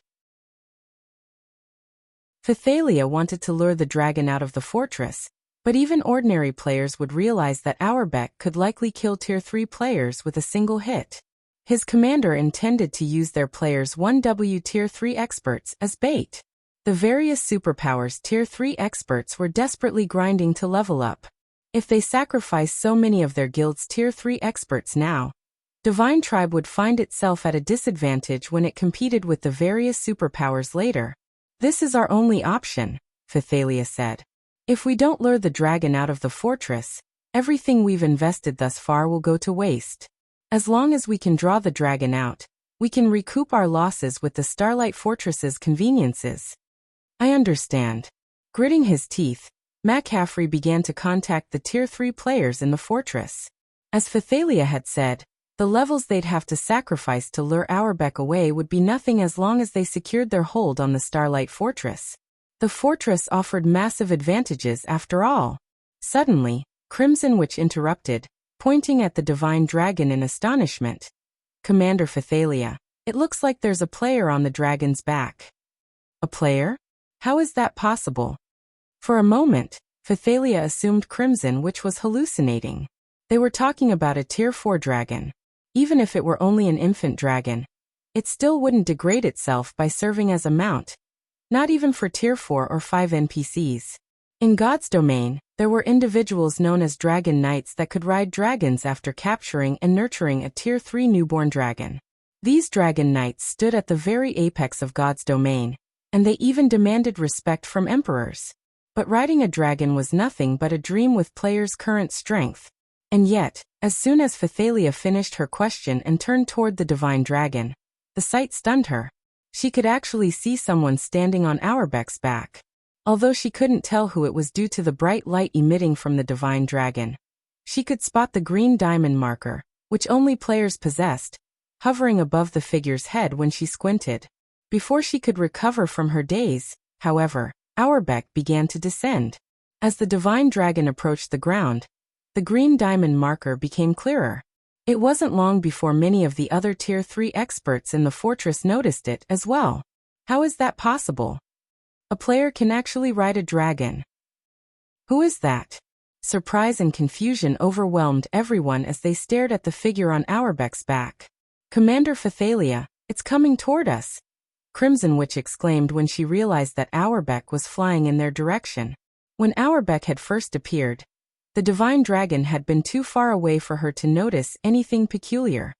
Phythalia wanted to lure the dragon out of the fortress, but even ordinary players would realize that Auerbach could likely kill Tier 3 players with a single hit. His commander intended to use their players' 1W Tier 3 experts as bait. The various superpowers Tier 3 experts were desperately grinding to level up. If they sacrificed so many of their guild's Tier 3 experts now, Divine Tribe would find itself at a disadvantage when it competed with the various superpowers later. This is our only option, Phythalia said. If we don't lure the dragon out of the fortress, everything we've invested thus far will go to waste. As long as we can draw the dragon out, we can recoup our losses with the Starlight Fortress's conveniences. I understand. Gritting his teeth, McCaffrey began to contact the Tier 3 players in the fortress. As Phythalia had said, the levels they'd have to sacrifice to lure Auerbach away would be nothing as long as they secured their hold on the Starlight Fortress. The fortress offered massive advantages after all. Suddenly, Crimson Witch interrupted, pointing at the divine dragon in astonishment. Commander Phythalia, it looks like there's a player on the dragon's back. A player? How is that possible? For a moment, Phythalia assumed Crimson Witch was hallucinating. They were talking about a Tier 4 dragon. Even if it were only an infant dragon, it still wouldn't degrade itself by serving as a mount. Not even for Tier 4 or 5 NPCs. In God's domain, there were individuals known as Dragon Knights that could ride dragons after capturing and nurturing a Tier 3 newborn dragon. These Dragon Knights stood at the very apex of God's domain, and they even demanded respect from emperors. But riding a dragon was nothing but a dream with players' current strength. And yet, as soon as Phythalia finished her question and turned toward the divine dragon, the sight stunned her. She could actually see someone standing on Auerbach's back. Although she couldn't tell who it was due to the bright light emitting from the divine dragon. She could spot the green diamond marker, which only players possessed, hovering above the figure's head when she squinted. Before she could recover from her daze, however, Auerbach began to descend. As the divine dragon approached the ground, the green diamond marker became clearer. It wasn't long before many of the other Tier 3 experts in the fortress noticed it as well. How is that possible? A player can actually ride a dragon. Who is that? Surprise and confusion overwhelmed everyone as they stared at the figure on Auerbach's back. Commander Phythalia, it's coming toward us, Crimson Witch exclaimed when she realized that Auerbach was flying in their direction. When Auerbach had first appeared, the divine dragon had been too far away for her to notice anything peculiar.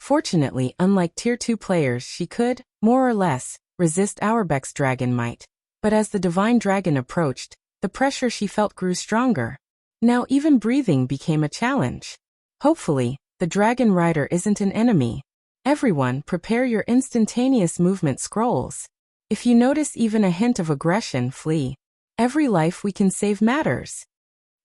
Fortunately, unlike Tier 2 players, she could, more or less, resist Auerbach's dragon might. But as the divine dragon approached, the pressure she felt grew stronger. Now even breathing became a challenge. Hopefully, the dragon rider isn't an enemy. Everyone, prepare your instantaneous movement scrolls. If you notice even a hint of aggression, flee. Every life we can save matters.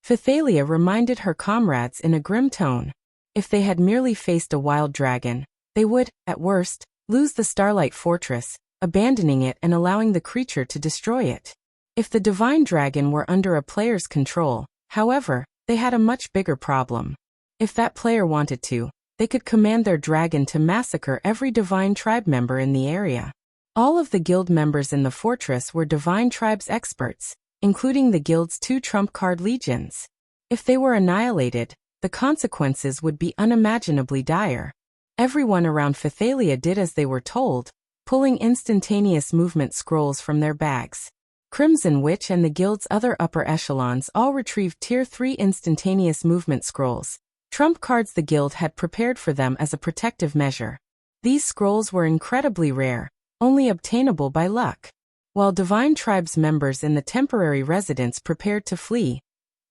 Phythalia reminded her comrades in a grim tone. If they had merely faced a wild dragon, they would, at worst, lose the Starlight Fortress, abandoning it and allowing the creature to destroy it. If the divine dragon were under a player's control, however, they had a much bigger problem. If that player wanted to, they could command their dragon to massacre every divine tribe member in the area. All of the guild members in the fortress were divine tribes experts, including the guild's 2 trump card legions. If they were annihilated, the consequences would be unimaginably dire. Everyone around Phythalia did as they were told, pulling instantaneous movement scrolls from their bags. Crimson Witch and the guild's other upper echelons all retrieved Tier 3 instantaneous movement scrolls, trump cards the guild had prepared for them as a protective measure. These scrolls were incredibly rare, only obtainable by luck. While divine tribes members in the temporary residence prepared to flee,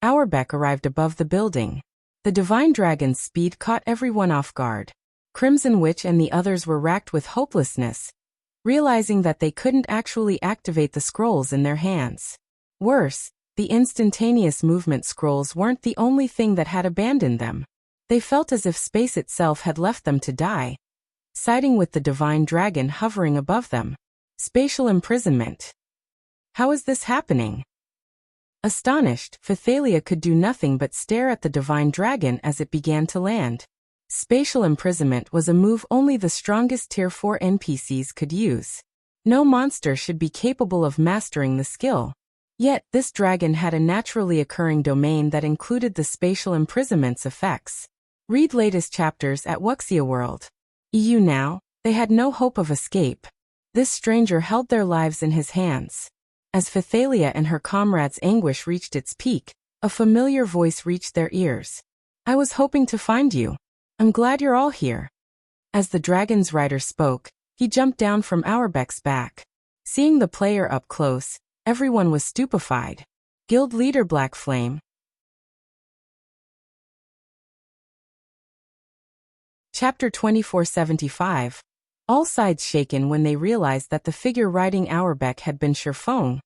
Auerbach arrived above the building. The divine dragon's speed caught everyone off guard. Crimson Witch and the others were racked with hopelessness, realizing that they couldn't actually activate the scrolls in their hands. Worse, the instantaneous movement scrolls weren't the only thing that had abandoned them. They felt as if space itself had left them to die, siding with the divine dragon hovering above them. Spatial imprisonment. How is this happening? Astonished, Phythalia could do nothing but stare at the divine dragon as it began to land. Spatial imprisonment was a move only the strongest Tier 4 NPCs could use. No monster should be capable of mastering the skill. Yet, this dragon had a naturally occurring domain that included the spatial imprisonment's effects. Read latest chapters at Wuxia World. EU now, they had no hope of escape. This stranger held their lives in his hands. As Phythalia and her comrades' anguish reached its peak, a familiar voice reached their ears. I was hoping to find you. I'm glad you're all here. As the dragon's rider spoke, he jumped down from Auerbach's back. Seeing the player up close, everyone was stupefied. Guild leader Black Flame. Chapter 2475. All sides shaken when they realized that the figure riding Auerbach had been Shi Feng.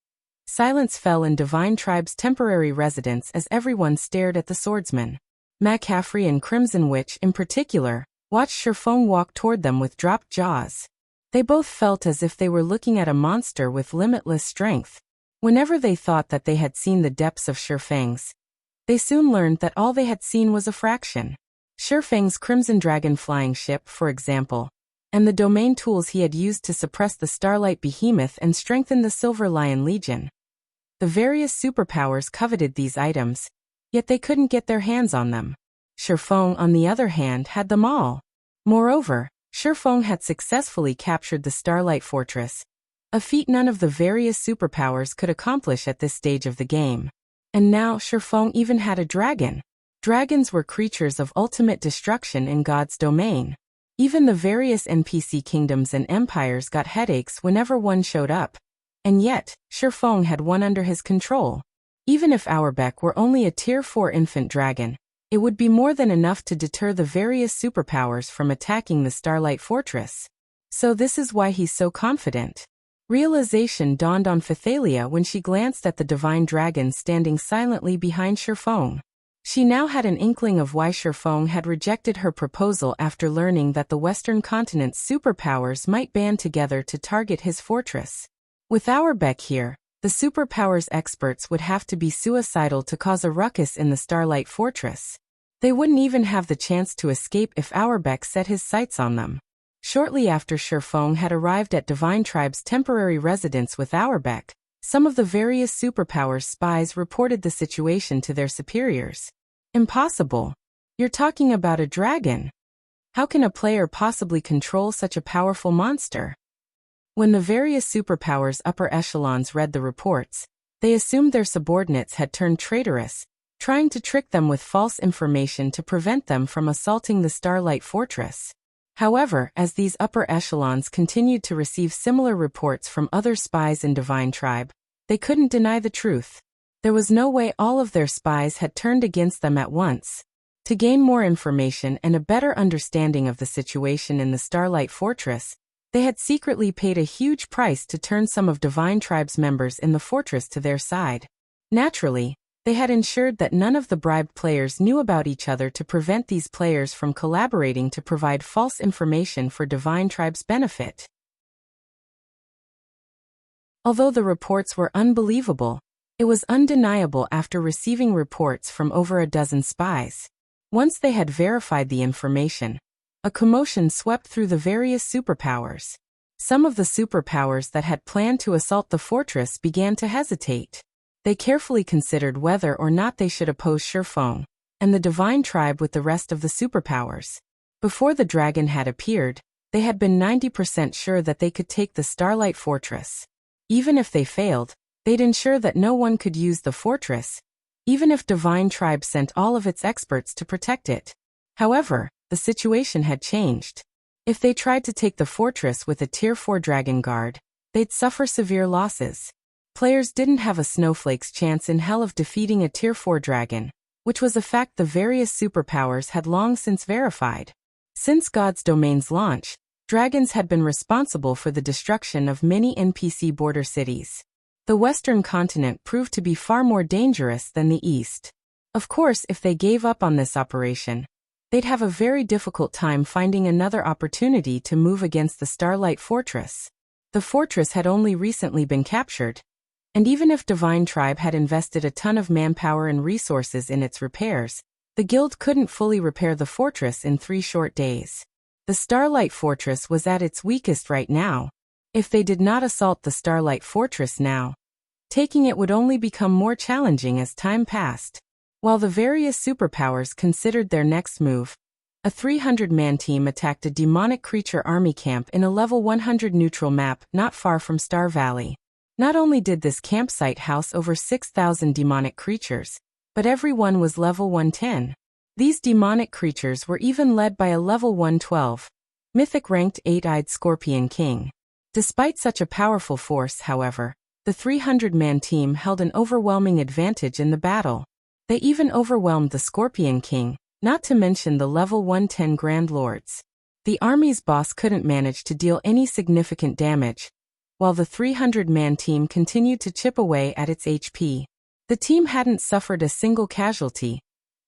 Silence fell in Divine Tribe's temporary residence as everyone stared at the swordsman. McCaffrey and Crimson Witch, in particular, watched Shi Feng walk toward them with dropped jaws. They both felt as if they were looking at a monster with limitless strength. Whenever they thought that they had seen the depths of Shi Feng's, they soon learned that all they had seen was a fraction. Shi Feng's Crimson Dragon flying ship, for example, and the domain tools he had used to suppress the Starlight Behemoth and strengthen the Silver Lion Legion. The various superpowers coveted these items, yet they couldn't get their hands on them. Shi Feng, on the other hand, had them all. Moreover, Shi Feng had successfully captured the Starlight Fortress, a feat none of the various superpowers could accomplish at this stage of the game. And now Shi Feng even had a dragon. Dragons were creatures of ultimate destruction in God's domain. Even the various NPC kingdoms and empires got headaches whenever one showed up. And yet, Shi Feng had one under his control. Even if Auerbach were only a Tier 4 infant dragon, it would be more than enough to deter the various superpowers from attacking the Starlight Fortress. So this is why he's so confident. Realization dawned on Phythalia when she glanced at the divine dragon standing silently behind Shi Feng. She now had an inkling of why Shi Feng had rejected her proposal after learning that the Western continent's superpowers might band together to target his fortress. With Auerbach here, the superpowers experts would have to be suicidal to cause a ruckus in the Starlight Fortress. They wouldn't even have the chance to escape if Auerbach set his sights on them. Shortly after Shi Feng had arrived at Divine Tribe's temporary residence with Auerbach, some of the various superpowers spies reported the situation to their superiors. Impossible. You're talking about a dragon. How can a player possibly control such a powerful monster? When the various superpowers upper echelons read the reports, they assumed their subordinates had turned traitorous, trying to trick them with false information to prevent them from assaulting the Starlight Fortress. However, as these upper echelons continued to receive similar reports from other spies in Divine Tribe, they couldn't deny the truth. There was no way all of their spies had turned against them at once. To gain more information and a better understanding of the situation in the Starlight Fortress, they had secretly paid a huge price to turn some of Divine Tribe's members in the fortress to their side. Naturally, they had ensured that none of the bribed players knew about each other to prevent these players from collaborating to provide false information for Divine Tribe's benefit. Although the reports were unbelievable, it was undeniable after receiving reports from over a dozen spies. Once they had verified the information, a commotion swept through the various superpowers. Some of the superpowers that had planned to assault the fortress began to hesitate. They carefully considered whether or not they should oppose Shi Feng and the Divine Tribe with the rest of the superpowers. Before the dragon had appeared, they had been 90% sure that they could take the Starlight Fortress. Even if they failed, they'd ensure that no one could use the fortress, even if Divine Tribe sent all of its experts to protect it. However, the situation had changed. If they tried to take the fortress with a Tier 4 Dragon Guard, they'd suffer severe losses. Players didn't have a snowflake's chance in hell of defeating a Tier 4 dragon, which was a fact the various superpowers had long since verified. Since God's Domain's launch, dragons had been responsible for the destruction of many NPC border cities. The Western continent proved to be far more dangerous than the East. Of course, if they gave up on this operation, they'd have a very difficult time finding another opportunity to move against the Starlight Fortress. The fortress had only recently been captured, and even if Divine Tribe had invested a ton of manpower and resources in its repairs, the guild couldn't fully repair the fortress in 3 short days. The Starlight Fortress was at its weakest right now. If they did not assault the Starlight Fortress now, taking it would only become more challenging as time passed. While the various superpowers considered their next move, a 300-man team attacked a demonic creature army camp in a level 100 neutral map not far from Star Valley. Not only did this campsite house over 6,000 demonic creatures, but every one was level 110. These demonic creatures were even led by a level 112, mythic-ranked 8-eyed Scorpion King. Despite such a powerful force, however, the 300-man team held an overwhelming advantage in the battle. They even overwhelmed the Scorpion King, not to mention the level 110 Grand Lords. The army's boss couldn't manage to deal any significant damage, while the 300-man team continued to chip away at its HP. The team hadn't suffered a single casualty,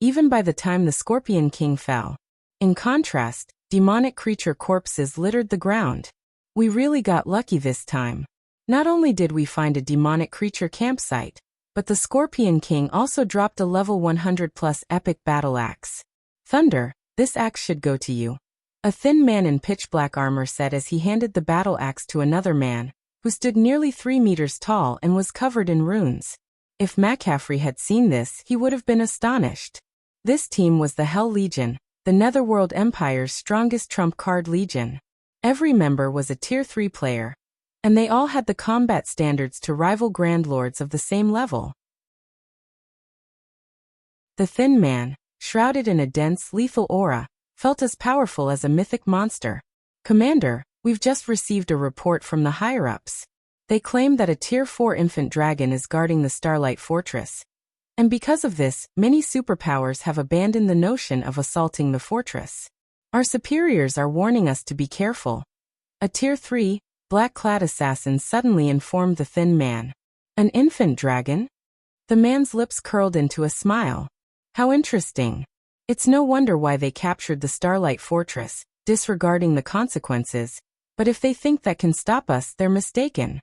even by the time the Scorpion King fell. In contrast, demonic creature corpses littered the ground. We really got lucky this time. Not only did we find a demonic creature campsite, but the Scorpion King also dropped a level 100+ epic battle axe. Thunder, this axe should go to you. A thin man in pitch-black armor said as he handed the battle axe to another man, who stood nearly 3 meters tall and was covered in runes. If McCaffrey had seen this, he would have been astonished. This team was the Hell Legion, the Netherworld Empire's strongest trump card legion. Every member was a Tier 3 player, and they all had the combat standards to rival Grand Lords of the same level. The thin man, shrouded in a dense, lethal aura, felt as powerful as a mythic monster. Commander, we've just received a report from the higher-ups. They claim that a Tier 4 infant dragon is guarding the Starlight Fortress. And because of this, many superpowers have abandoned the notion of assaulting the fortress. Our superiors are warning us to be careful. A Tier 3, black-clad assassin suddenly informed the thin man. An infant dragon? The man's lips curled into a smile. How interesting. It's no wonder why they captured the Starlight Fortress, disregarding the consequences, but if they think that can stop us, they're mistaken.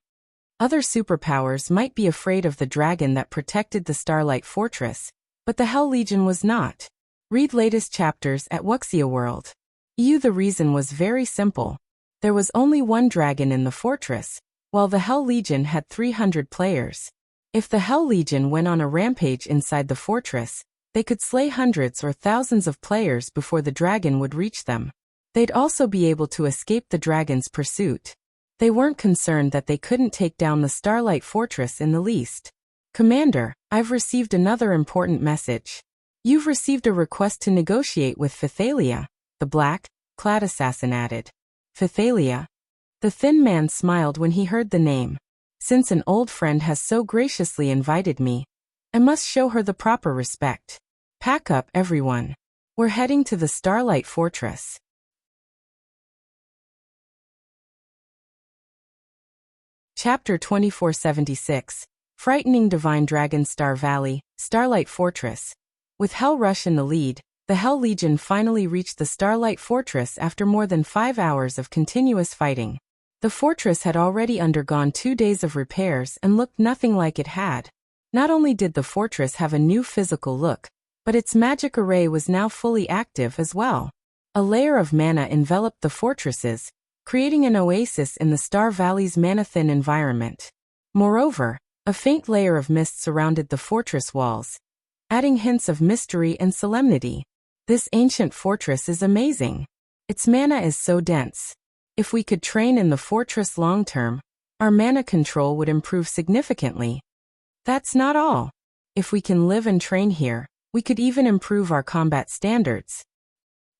Other superpowers might be afraid of the dragon that protected the Starlight Fortress, but the Hell Legion was not. Read latest chapters at Wuxia World. The reason was very simple. There was only one dragon in the fortress, while the Hell Legion had 300 players. If the Hell Legion went on a rampage inside the fortress, they could slay hundreds or thousands of players before the dragon would reach them. They'd also be able to escape the dragon's pursuit. They weren't concerned that they couldn't take down the Starlight Fortress in the least. Commander, I've received another important message. You've received a request to negotiate with Phythalia, the black-clad assassin added. Phythalia? The thin man smiled when he heard the name. Since an old friend has so graciously invited me, I must show her the proper respect. Pack up, everyone. We're heading to the Starlight Fortress. Chapter 2476. Frightening Divine Dragon. Star Valley, Starlight Fortress. With Hell Rush in the lead, the Hell Legion finally reached the Starlight Fortress after more than 5 hours of continuous fighting. The fortress had already undergone 2 days of repairs and looked nothing like it had. Not only did the fortress have a new physical look, but its magic array was now fully active as well. A layer of mana enveloped the fortresses, creating an oasis in the Star Valley's mana-thin environment. Moreover, a faint layer of mist surrounded the fortress walls, adding hints of mystery and solemnity. This ancient fortress is amazing. Its mana is so dense. If we could train in the fortress long-term, our mana control would improve significantly. That's not all. If we can live and train here, we could even improve our combat standards.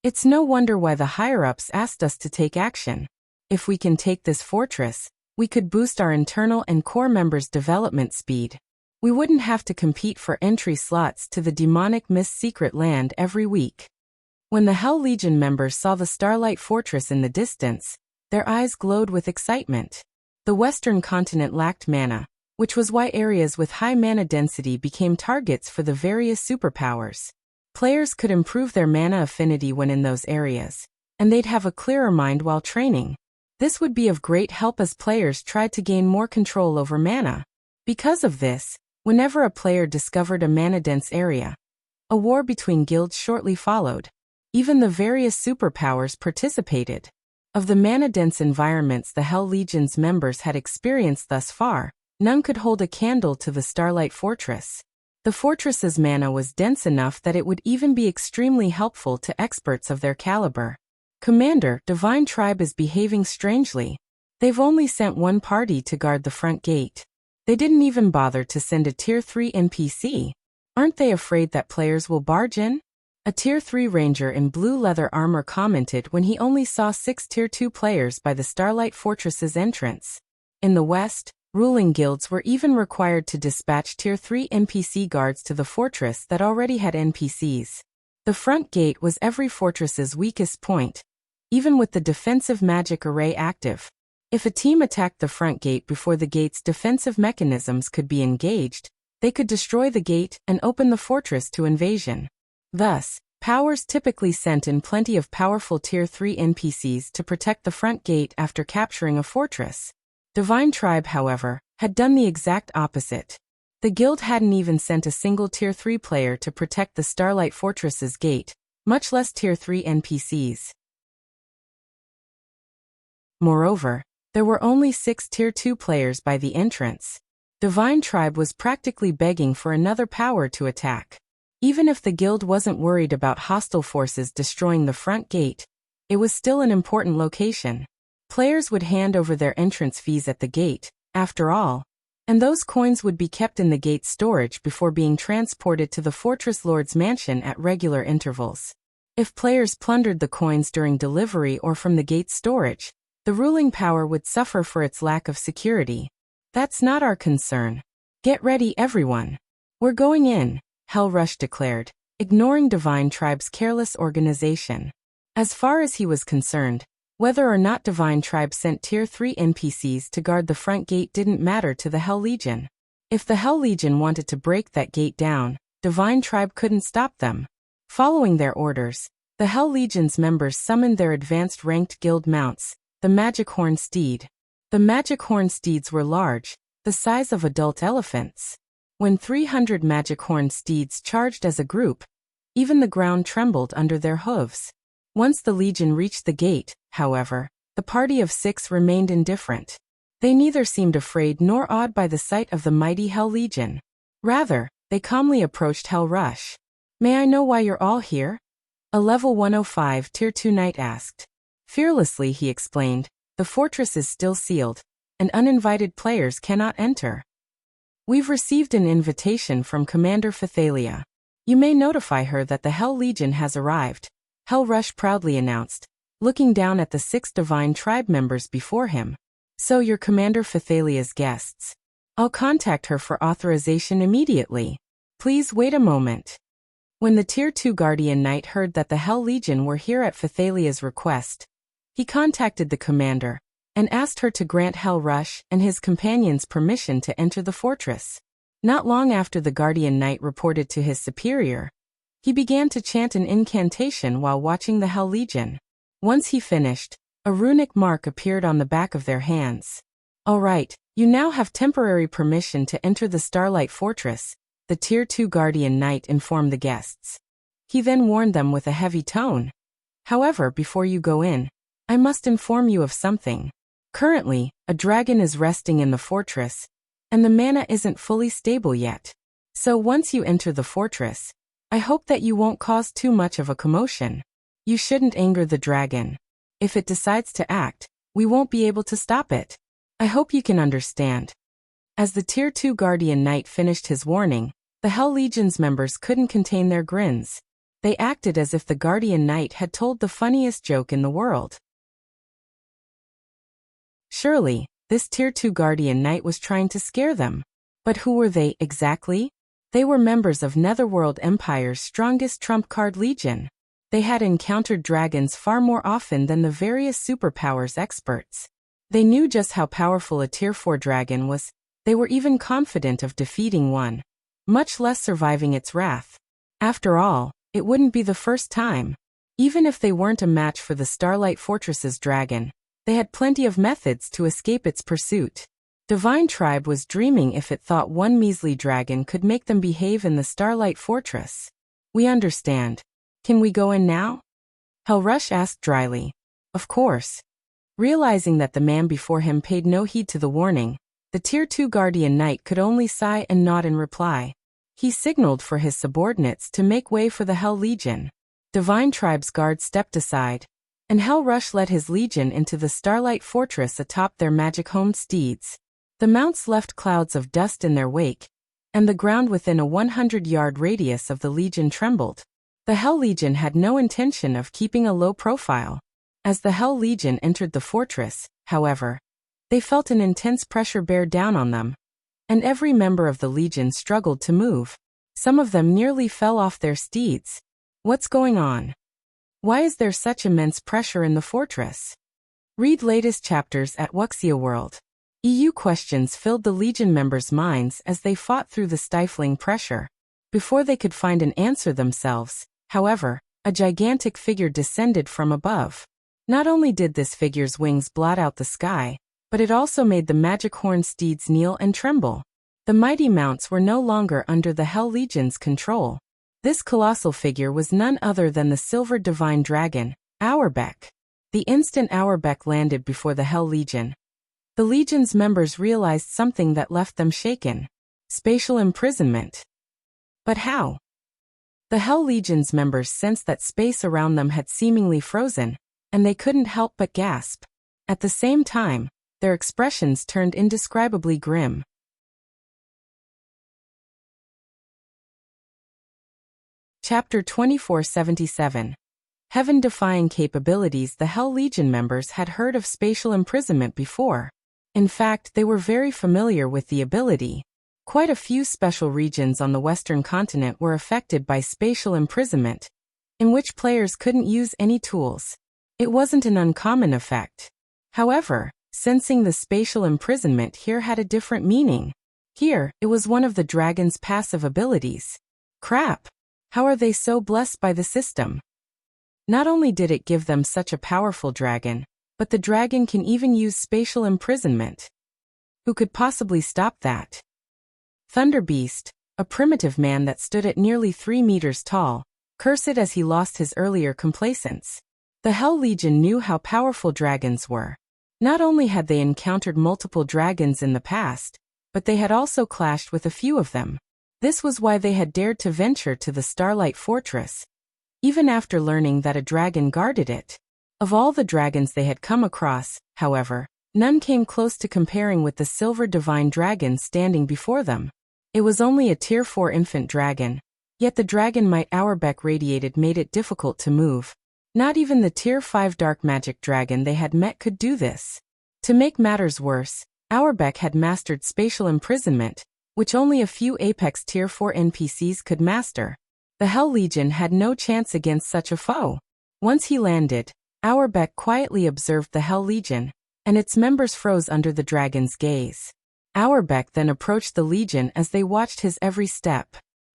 It's no wonder why the higher-ups asked us to take action. If we can take this fortress, we could boost our internal and core members' development speed. We wouldn't have to compete for entry slots to the demonic Mist secret land every week. When the Hell Legion members saw the Starlight Fortress in the distance, their eyes glowed with excitement. The western continent lacked mana, which was why areas with high mana density became targets for the various superpowers. Players could improve their mana affinity when in those areas, and they'd have a clearer mind while training. This would be of great help as players tried to gain more control over mana. Because of this, whenever a player discovered a mana-dense area, a war between guilds shortly followed. Even the various superpowers participated. Of the mana-dense environments the Hell Legion's members had experienced thus far, none could hold a candle to the Starlight Fortress. The fortress's mana was dense enough that it would even be extremely helpful to experts of their caliber. Commander, Divine Tribe is behaving strangely. They've only sent one party to guard the front gate. They didn't even bother to send a Tier 3 NPC. Aren't they afraid that players will barge in? A Tier 3 ranger in blue leather armor commented when he only saw 6 Tier 2 players by the Starlight Fortress's entrance. In the west, ruling guilds were even required to dispatch Tier 3 NPC guards to the fortress that already had NPCs. The front gate was every fortress's weakest point, even with the defensive magic array active. If a team attacked the front gate before the gate's defensive mechanisms could be engaged, they could destroy the gate and open the fortress to invasion. Thus, powers typically sent in plenty of powerful Tier 3 NPCs to protect the front gate after capturing a fortress. Divine Tribe, however, had done the exact opposite. The guild hadn't even sent a single Tier 3 player to protect the Starlight Fortress's gate, much less Tier 3 NPCs. Moreover, there were only 6 Tier 2 players by the entrance. Divine Tribe was practically begging for another power to attack. Even if the guild wasn't worried about hostile forces destroying the front gate, it was still an important location. Players would hand over their entrance fees at the gate, after all, and those coins would be kept in the gate's storage before being transported to the Fortress Lord's mansion at regular intervals. If players plundered the coins during delivery or from the gate's storage, the ruling power would suffer for its lack of security. That's not our concern. Get ready, everyone. We're going in, Hell Rush declared, ignoring Divine Tribe's careless organization. As far as he was concerned, Whether or not Divine Tribe sent Tier 3 NPCs to guard the front gate didn't matter to the Hell Legion. If the Hell Legion wanted to break that gate down, Divine Tribe couldn't stop them. Following their orders, the Hell Legion's members summoned their advanced ranked guild mounts, the Magic Horn Steed. The Magic Horn Steeds were large, the size of adult elephants. When 300 Magic Horn Steeds charged as a group, even the ground trembled under their hooves. Once the Legion reached the gate, however, the party of 6 remained indifferent. They neither seemed afraid nor awed by the sight of the mighty Hell Legion. Rather, they calmly approached Hell Rush. "May I know why you're all here?" A level 105 Tier 2 knight asked. Fearlessly, he explained, "The fortress is still sealed, and uninvited players cannot enter. We've received an invitation from Commander Phythalia. You may notify her that the Hell Legion has arrived," Hell Rush proudly announced, looking down at the 6 Divine Tribe members before him. "So you're Commander Phythalia's guests. I'll contact her for authorization immediately. Please wait a moment." When the Tier 2 Guardian Knight heard that the Hell Legion were here at Phythalia's request, he contacted the commander and asked her to grant Hell Rush and his companions permission to enter the fortress. Not long after the Guardian Knight reported to his superior, he began to chant an incantation while watching the Hell Legion. Once he finished, a runic mark appeared on the back of their hands. "All right, you now have temporary permission to enter the Starlight Fortress," the Tier 2 Guardian Knight informed the guests. He then warned them with a heavy tone. "However, before you go in, I must inform you of something. Currently, a dragon is resting in the fortress, and the mana isn't fully stable yet. So once you enter the fortress, I hope that you won't cause too much of a commotion. You shouldn't anger the dragon. If it decides to act, we won't be able to stop it. I hope you can understand." As the Tier 2 Guardian Knight finished his warning, the Hell Legion's members couldn't contain their grins. They acted as if the Guardian Knight had told the funniest joke in the world. Surely, this Tier 2 Guardian Knight was trying to scare them. But who were they, exactly? They were members of Netherworld Empire's strongest trump card legion. They had encountered dragons far more often than the various superpowers experts. They knew just how powerful a Tier 4 dragon was. They were even confident of defeating one, much less surviving its wrath. After all, it wouldn't be the first time. Even if they weren't a match for the Starlight Fortress's dragon, they had plenty of methods to escape its pursuit. Divine Tribe was dreaming if it thought one measly dragon could make them behave in the Starlight Fortress. "We understand. Can we go in now?" Hell Rush asked dryly. "Of course." Realizing that the man before him paid no heed to the warning, the Tier 2 Guardian Knight could only sigh and nod in reply. He signaled for his subordinates to make way for the Hell Legion. Divine Tribe's guard stepped aside, and Hell Rush led his legion into the Starlight Fortress atop their magic-honed steeds. The mounts left clouds of dust in their wake, and the ground within a 100-yard radius of the legion trembled. The Hell Legion had no intention of keeping a low profile. As the Hell Legion entered the fortress, however, they felt an intense pressure bear down on them, and every member of the Legion struggled to move. Some of them nearly fell off their steeds. What's going on? Why is there such immense pressure in the fortress? Read latest chapters at Wuxia World. EU questions filled the Legion members' minds as they fought through the stifling pressure. Before they could find an answer themselves, however, a gigantic figure descended from above. Not only did this figure's wings blot out the sky, but it also made the magic horn steeds kneel and tremble. The mighty mounts were no longer under the Hell Legion's control. This colossal figure was none other than the silver divine dragon, Auerbeck. The instant Auerbeck landed before the Hell Legion, the Legion's members realized something that left them shaken: spatial imprisonment. But how? The Hell Legion's members sensed that space around them had seemingly frozen, and they couldn't help but gasp. At the same time, their expressions turned indescribably grim. Chapter 2477. Heaven-defying capabilities. The Hell Legion members had heard of spatial imprisonment before. In fact, they were very familiar with the ability. Quite a few special regions on the Western continent were affected by spatial imprisonment, in which players couldn't use any tools. It wasn't an uncommon effect. However, sensing the spatial imprisonment here had a different meaning. Here, it was one of the dragon's passive abilities. Crap! How are they so blessed by the system? Not only did it give them such a powerful dragon, but the dragon can even use spatial imprisonment. Who could possibly stop that? Thunder Beast, a primitive man that stood at nearly 3 meters tall, cursed as he lost his earlier complacence. The Hell Legion knew how powerful dragons were. Not only had they encountered multiple dragons in the past, but they had also clashed with a few of them. This was why they had dared to venture to the Starlight Fortress, even after learning that a dragon guarded it. Of all the dragons they had come across, however, none came close to comparing with the silver divine dragon standing before them. It was only a Tier 4 infant dragon, yet the dragon might Auerbach radiated made it difficult to move. Not even the Tier 5 dark magic dragon they had met could do this. To make matters worse, Auerbach had mastered spatial imprisonment, which only a few Apex Tier 4 NPCs could master. The Hell Legion had no chance against such a foe. Once he landed, Auerbach quietly observed the Hell Legion, and its members froze under the dragon's gaze. Auerbach then approached the Legion as they watched his every step.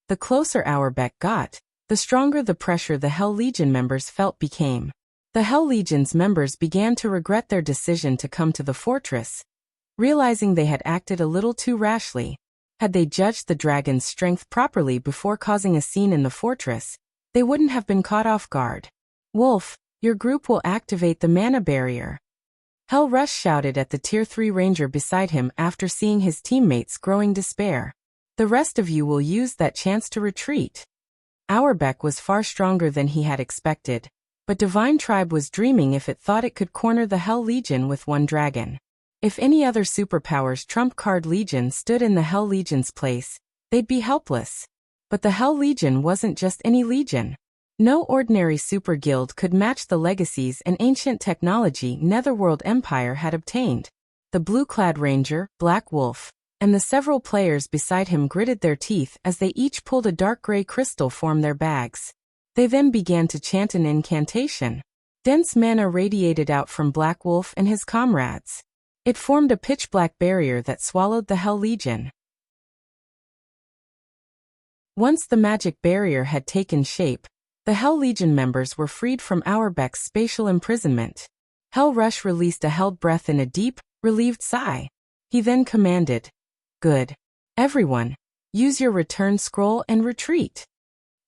The closer Auerbach got, the stronger the pressure the Hell Legion members felt became. The Hell Legion's members began to regret their decision to come to the fortress, realizing they had acted a little too rashly. Had they judged the dragon's strength properly before causing a scene in the fortress, they wouldn't have been caught off guard. Wolf, your group will activate the mana barrier. Hell Rush shouted at the Tier 3 ranger beside him after seeing his teammates' growing despair. The rest of you will use that chance to retreat. Auerbach was far stronger than he had expected, but Divine Tribe was dreaming if it thought it could corner the Hell Legion with one dragon. If any other superpowers trump card Legion stood in the Hell Legion's place, they'd be helpless. But the Hell Legion wasn't just any legion. No ordinary super guild could match the legacies and ancient technology Netherworld Empire had obtained. The blue-clad ranger, Black Wolf, and the several players beside him gritted their teeth as they each pulled a dark gray crystal from their bags. They then began to chant an incantation. Dense mana radiated out from Black Wolf and his comrades. It formed a pitch-black barrier that swallowed the Hell Legion. Once the magic barrier had taken shape, the Hell Legion members were freed from Auerbach's spatial imprisonment. Hell Rush released a held breath in a deep, relieved sigh. He then commanded, "Good. Everyone, use your return scroll and retreat."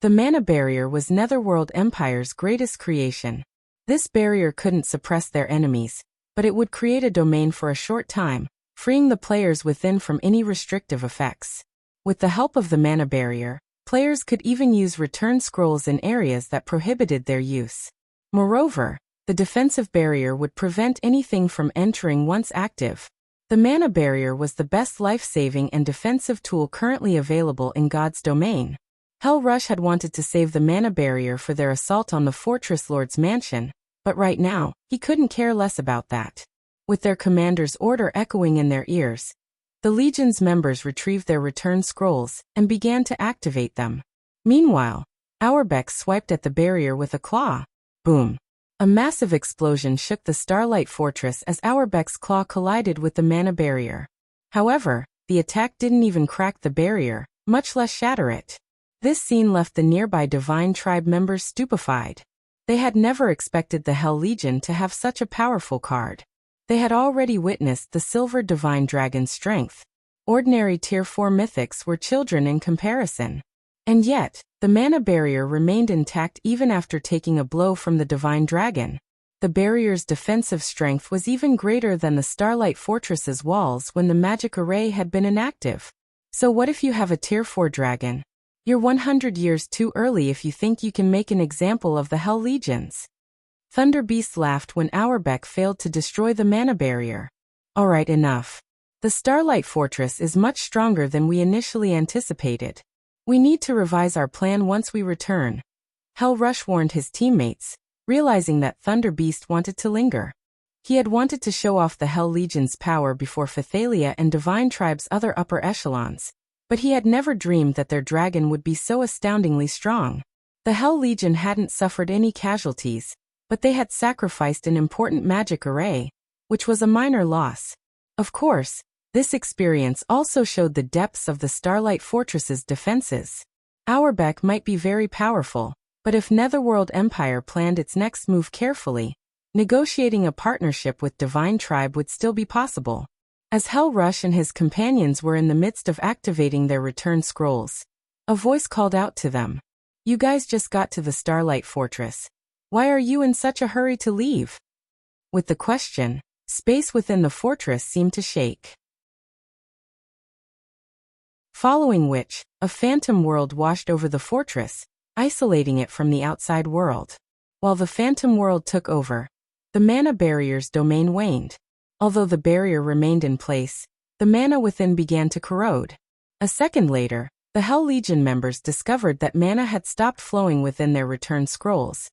The mana barrier was Netherworld Empire's greatest creation. This barrier couldn't suppress their enemies, but it would create a domain for a short time, freeing the players within from any restrictive effects. With the help of the mana barrier, players could even use return scrolls in areas that prohibited their use. Moreover, the defensive barrier would prevent anything from entering once active. The mana barrier was the best life-saving and defensive tool currently available in God's domain. Hell Rush had wanted to save the mana barrier for their assault on the Fortress Lord's mansion, but right now, he couldn't care less about that. With their commander's order echoing in their ears, the Legion's members retrieved their return scrolls and began to activate them. Meanwhile, Auerbach swiped at the barrier with a claw. Boom! A massive explosion shook the Starlight Fortress as Auerbach's claw collided with the mana barrier. However, the attack didn't even crack the barrier, much less shatter it. This scene left the nearby Divine Tribe members stupefied. They had never expected the Hell Legion to have such a powerful card. They had already witnessed the Silver Divine Dragon's strength. Ordinary Tier 4 mythics were children in comparison. And yet, the mana barrier remained intact even after taking a blow from the Divine Dragon. The barrier's defensive strength was even greater than the Starlight Fortress's walls when the magic array had been inactive. So what if you have a Tier 4 dragon? You're 100 years too early if you think you can make an example of the Hell Legions. Thunder Beast laughed when Auerbach failed to destroy the mana barrier. Alright, enough. The Starlight Fortress is much stronger than we initially anticipated. We need to revise our plan once we return. Hell Rush warned his teammates, realizing that Thunder Beast wanted to linger. He had wanted to show off the Hell Legion's power before Phythalia and Divine Tribe's other upper echelons, but he had never dreamed that their dragon would be so astoundingly strong. The Hell Legion hadn't suffered any casualties, but they had sacrificed an important magic array, which was a minor loss. Of course, this experience also showed the depths of the Starlight Fortress's defenses. Auerbach might be very powerful, but if Netherworld Empire planned its next move carefully, negotiating a partnership with Divine Tribe would still be possible. As Hell Rush and his companions were in the midst of activating their return scrolls, a voice called out to them. "You guys just got to the Starlight Fortress. Why are you in such a hurry to leave?" With the question, space within the fortress seemed to shake. Following which, a phantom world washed over the fortress, isolating it from the outside world. While the phantom world took over, the mana barrier's domain waned. Although the barrier remained in place, the mana within began to corrode. A second later, the Hell Legion members discovered that mana had stopped flowing within their return scrolls.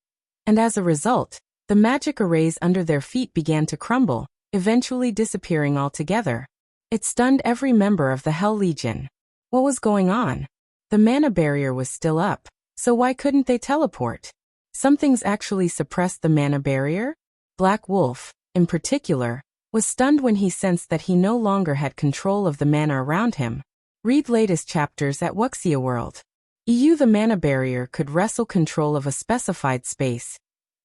And as a result, the magic arrays under their feet began to crumble, eventually disappearing altogether. It stunned every member of the Hell Legion. What was going on? The mana barrier was still up, so why couldn't they teleport? Something's actually suppressed the mana barrier? Black Wolf, in particular, was stunned when he sensed that he no longer had control of the mana around him. Read latest chapters at Wuxia World. The mana barrier could wrestle control of a specified space,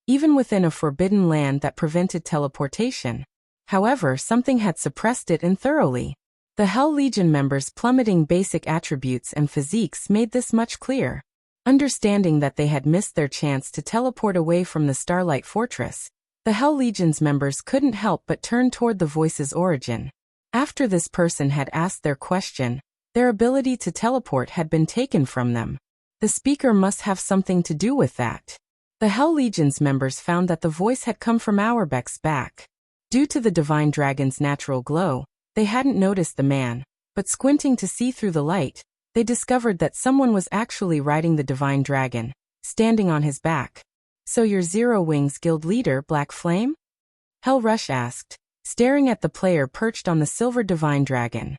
even within a forbidden land that prevented teleportation. However, something had suppressed it thoroughly. The Hell Legion members' plummeting basic attributes and physiques made this much clear. Understanding that they had missed their chance to teleport away from the Starlight Fortress, the Hell Legion's members couldn't help but turn toward the voice's origin. After this person had asked their question, their ability to teleport had been taken from them. The speaker must have something to do with that. The Hell Legion's members found that the voice had come from Auerbach's back. Due to the Divine Dragon's natural glow, they hadn't noticed the man, but squinting to see through the light, they discovered that someone was actually riding the Divine Dragon, standing on his back. "So you're Zero Wings Guild leader, Black Flame?" Hell Rush asked, staring at the player perched on the silver Divine Dragon.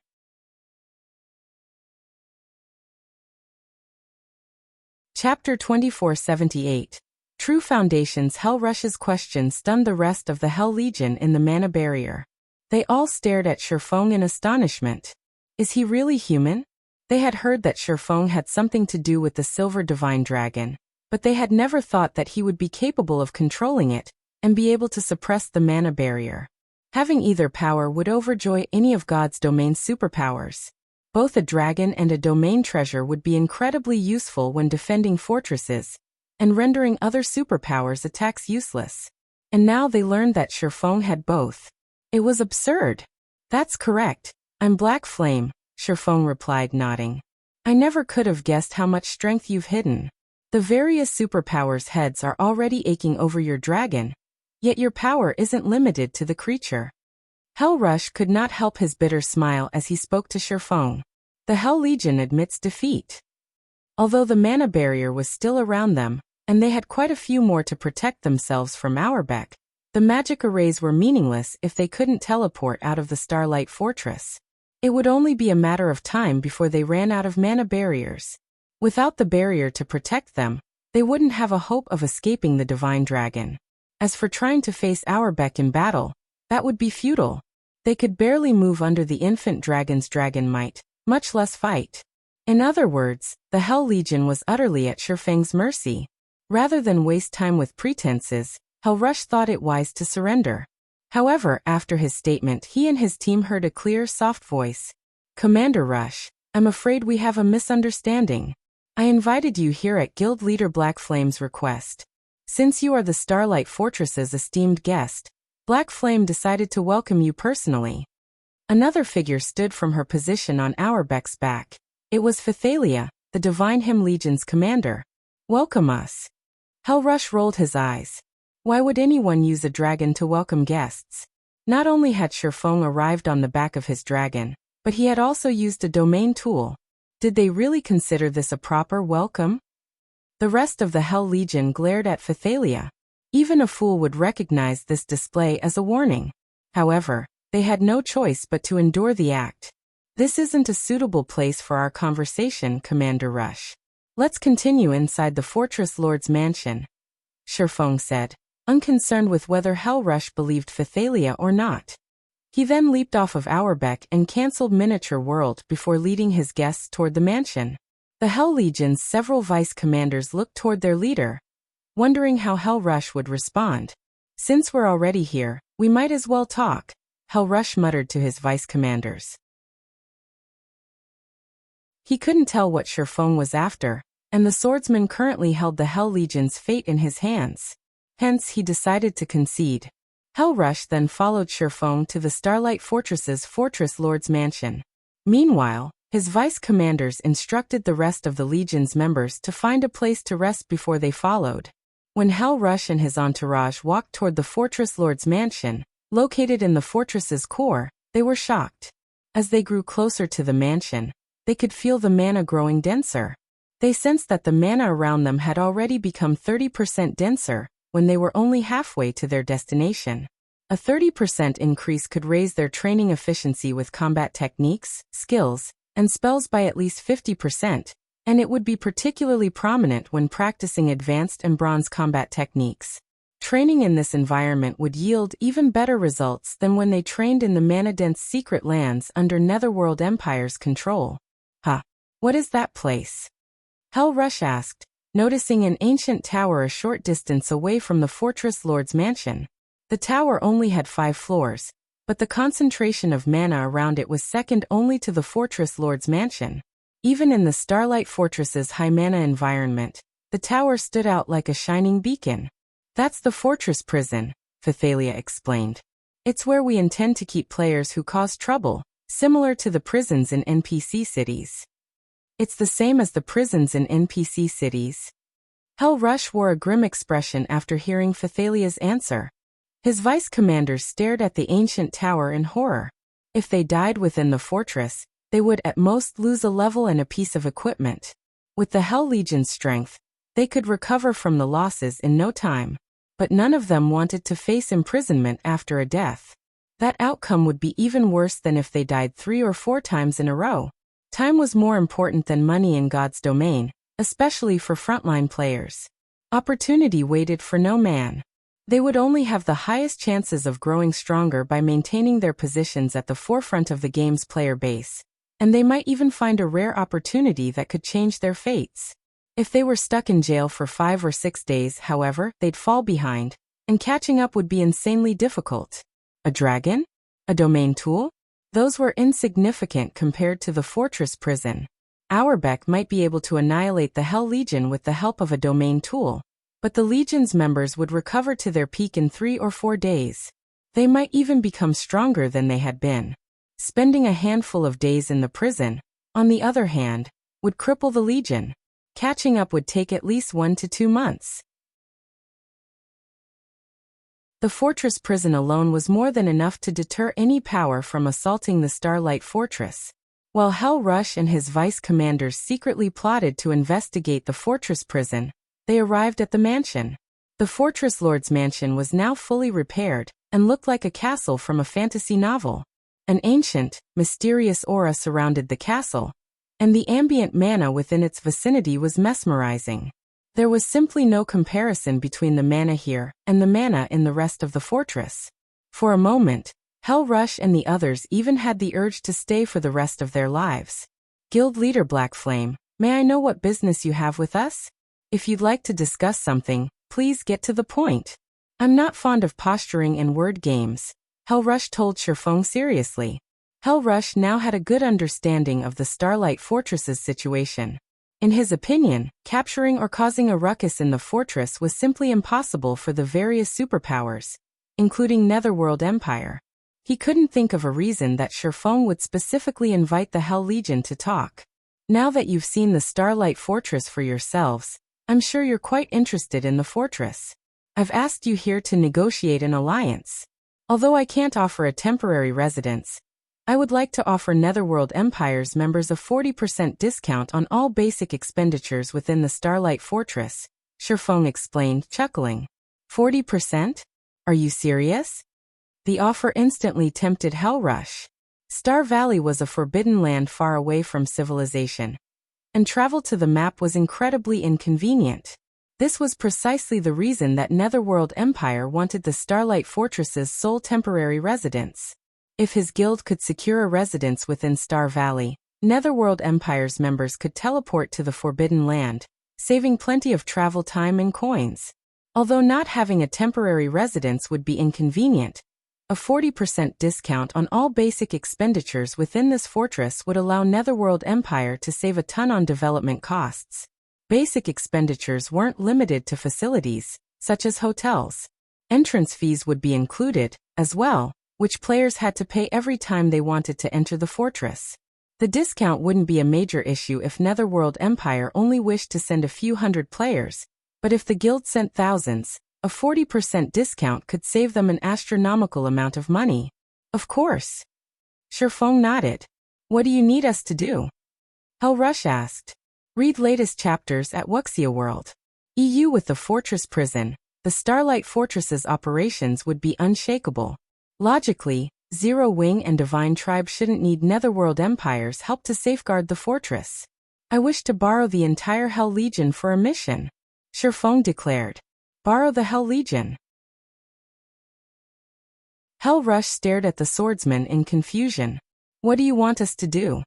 Chapter 2478. True Foundations. Hell Rush's question stunned the rest of the Hell Legion in the mana barrier. They all stared at Shi Feng in astonishment. Is he really human? They had heard that Shi Feng had something to do with the silver Divine Dragon, but they had never thought that he would be capable of controlling it and be able to suppress the mana barrier. Having either power would overjoy any of God's domain superpowers. Both a dragon and a domain treasure would be incredibly useful when defending fortresses and rendering other superpowers' attacks useless. And now they learned that Shi Feng had both. It was absurd. "That's correct. I'm Black Flame," Shi Feng replied, nodding. "I never could have guessed how much strength you've hidden. The various superpowers' heads are already aching over your dragon, yet your power isn't limited to the creature." Hell Rush could not help his bitter smile as he spoke to Shi Feng. The Hell Legion admits defeat. Although the mana barrier was still around them, and they had quite a few more to protect themselves from Auerbach, the magic arrays were meaningless if they couldn't teleport out of the Starlight Fortress. It would only be a matter of time before they ran out of mana barriers. Without the barrier to protect them, they wouldn't have a hope of escaping the Divine Dragon. As for trying to face Auerbach in battle, that would be futile. They could barely move under the infant dragon's dragon might, much less fight. In other words, the Hell Legion was utterly at Shi Feng's mercy. Rather than waste time with pretenses, Hell Rush thought it wise to surrender. However, after his statement, he and his team heard a clear, soft voice. "Commander Rush, I'm afraid we have a misunderstanding. I invited you here at Guild Leader Black Flame's request. Since you are the Starlight Fortress's esteemed guest, Black Flame decided to welcome you personally." Another figure stood from her position on Auerbach's back. It was Phythalia, the Divine Hymn Legion's commander. "Welcome us." Hell Rush rolled his eyes. Why would anyone use a dragon to welcome guests? Not only had Shi Feng arrived on the back of his dragon, but he had also used a domain tool. Did they really consider this a proper welcome? The rest of the Hell Legion glared at Phythalia. Even a fool would recognize this display as a warning. However, they had no choice but to endure the act. "This isn't a suitable place for our conversation, Commander Rush. Let's continue inside the Fortress Lord's mansion," Shi Feng said. unconcerned with whether Hellrush believed Phythalia or not. He then leaped off of Auerbeck and cancelled Miniature World before leading his guests toward the mansion. The Hell Legion's several vice commanders looked toward their leader, wondering how Hellrush would respond. Since we're already here, we might as well talk, Hellrush muttered to his vice commanders. He couldn't tell what Shi Feng was after, and the swordsman currently held the Hell Legion's fate in his hands. Hence he decided to concede. Hellrush then followed Shi Feng to the Starlight Fortress's Fortress Lord's mansion. Meanwhile, his vice commanders instructed the rest of the Legion's members to find a place to rest before they followed. When Hellrush and his entourage walked toward the Fortress Lord's mansion, located in the fortress's core, they were shocked. As they grew closer to the mansion, they could feel the mana growing denser. They sensed that the mana around them had already become 30% denser when they were only halfway to their destination. A 30% increase could raise their training efficiency with combat techniques, skills, and spells by at least 50%, and it would be particularly prominent when practicing advanced and bronze combat techniques. Training in this environment would yield even better results than when they trained in the mana-dense secret lands under Netherworld Empire's control. What is that place? Hellrush asked, noticing an ancient tower a short distance away from the Fortress Lord's mansion. The tower only had 5 floors, but the concentration of mana around it was second only to the Fortress Lord's mansion. Even in the Starlight Fortress's high mana environment, the tower stood out like a shining beacon. That's the fortress prison, Phythalia explained. It's where we intend to keep players who cause trouble, similar to the prisons in NPC cities. It's the same as the prisons in NPC cities. Hellrush wore a grim expression after hearing Phythalia's answer. His vice commanders stared at the ancient tower in horror. If they died within the fortress, they would at most lose a level and a piece of equipment. With the Hell Legion's strength, they could recover from the losses in no time. But none of them wanted to face imprisonment after a death. That outcome would be even worse than if they died 3 or 4 times in a row. Time was more important than money in God's domain, especially for frontline players. Opportunity waited for no man. They would only have the highest chances of growing stronger by maintaining their positions at the forefront of the game's player base, and they might even find a rare opportunity that could change their fates. If they were stuck in jail for 5 or 6 days, however, they'd fall behind, and catching up would be insanely difficult. A dragon? A domain tool? Those were insignificant compared to the fortress prison. Auerbeck might be able to annihilate the Hell Legion with the help of a domain tool, but the Legion's members would recover to their peak in 3 or 4 days. They might even become stronger than they had been. Spending a handful of days in the prison, on the other hand, would cripple the Legion. Catching up would take at least 1 to 2 months. The fortress prison alone was more than enough to deter any power from assaulting the Starlight Fortress. While Hellrush and his vice commanders secretly plotted to investigate the fortress prison, they arrived at the mansion. The Fortress Lord's mansion was now fully repaired and looked like a castle from a fantasy novel. An ancient, mysterious aura surrounded the castle, and the ambient mana within its vicinity was mesmerizing. There was simply no comparison between the mana here and the mana in the rest of the fortress. For a moment, Hellrush and the others even had the urge to stay for the rest of their lives. Guild Leader Blackflame, may I know what business you have with us? If you'd like to discuss something, please get to the point. I'm not fond of posturing and word games, Hellrush told Shi Feng seriously. Hellrush now had a good understanding of the Starlight Fortress's situation. In his opinion, capturing or causing a ruckus in the fortress was simply impossible for the various superpowers, including Netherworld Empire. He couldn't think of a reason that Shi Feng would specifically invite the Hell Legion to talk. Now that you've seen the Starlight Fortress for yourselves, I'm sure you're quite interested in the fortress. I've asked you here to negotiate an alliance. Although I can't offer a temporary residence, I would like to offer Netherworld Empire's members a 40% discount on all basic expenditures within the Starlight Fortress, Shi Feng explained, chuckling. 40%? Are you serious? The offer instantly tempted Hellrush. Star Valley was a forbidden land far away from civilization, and travel to the map was incredibly inconvenient. This was precisely the reason that Netherworld Empire wanted the Starlight Fortress's sole temporary residence. If his guild could secure a residence within Star Valley, Netherworld Empire's members could teleport to the Forbidden Land, saving plenty of travel time and coins. Although not having a temporary residence would be inconvenient, a 40% discount on all basic expenditures within this fortress would allow Netherworld Empire to save a ton on development costs. Basic expenditures weren't limited to facilities, such as hotels. Entrance fees would be included, as well, which players had to pay every time they wanted to enter the fortress. The discount wouldn't be a major issue if Netherworld Empire only wished to send a few hundred players, but if the guild sent thousands, a 40% discount could save them an astronomical amount of money. Of course. Shi Feng nodded. What do you need us to do? Hellrush asked. Read latest chapters at Wuxia World. EU with the fortress prison, the Starlight Fortress's operations would be unshakable. Logically, Zero Wing and Divine Tribe shouldn't need Netherworld Empire's help to safeguard the fortress. I wish to borrow the entire Hell Legion for a mission, Shi Feng declared. Borrow the Hell Legion. Hellrush stared at the swordsman in confusion. What do you want us to do?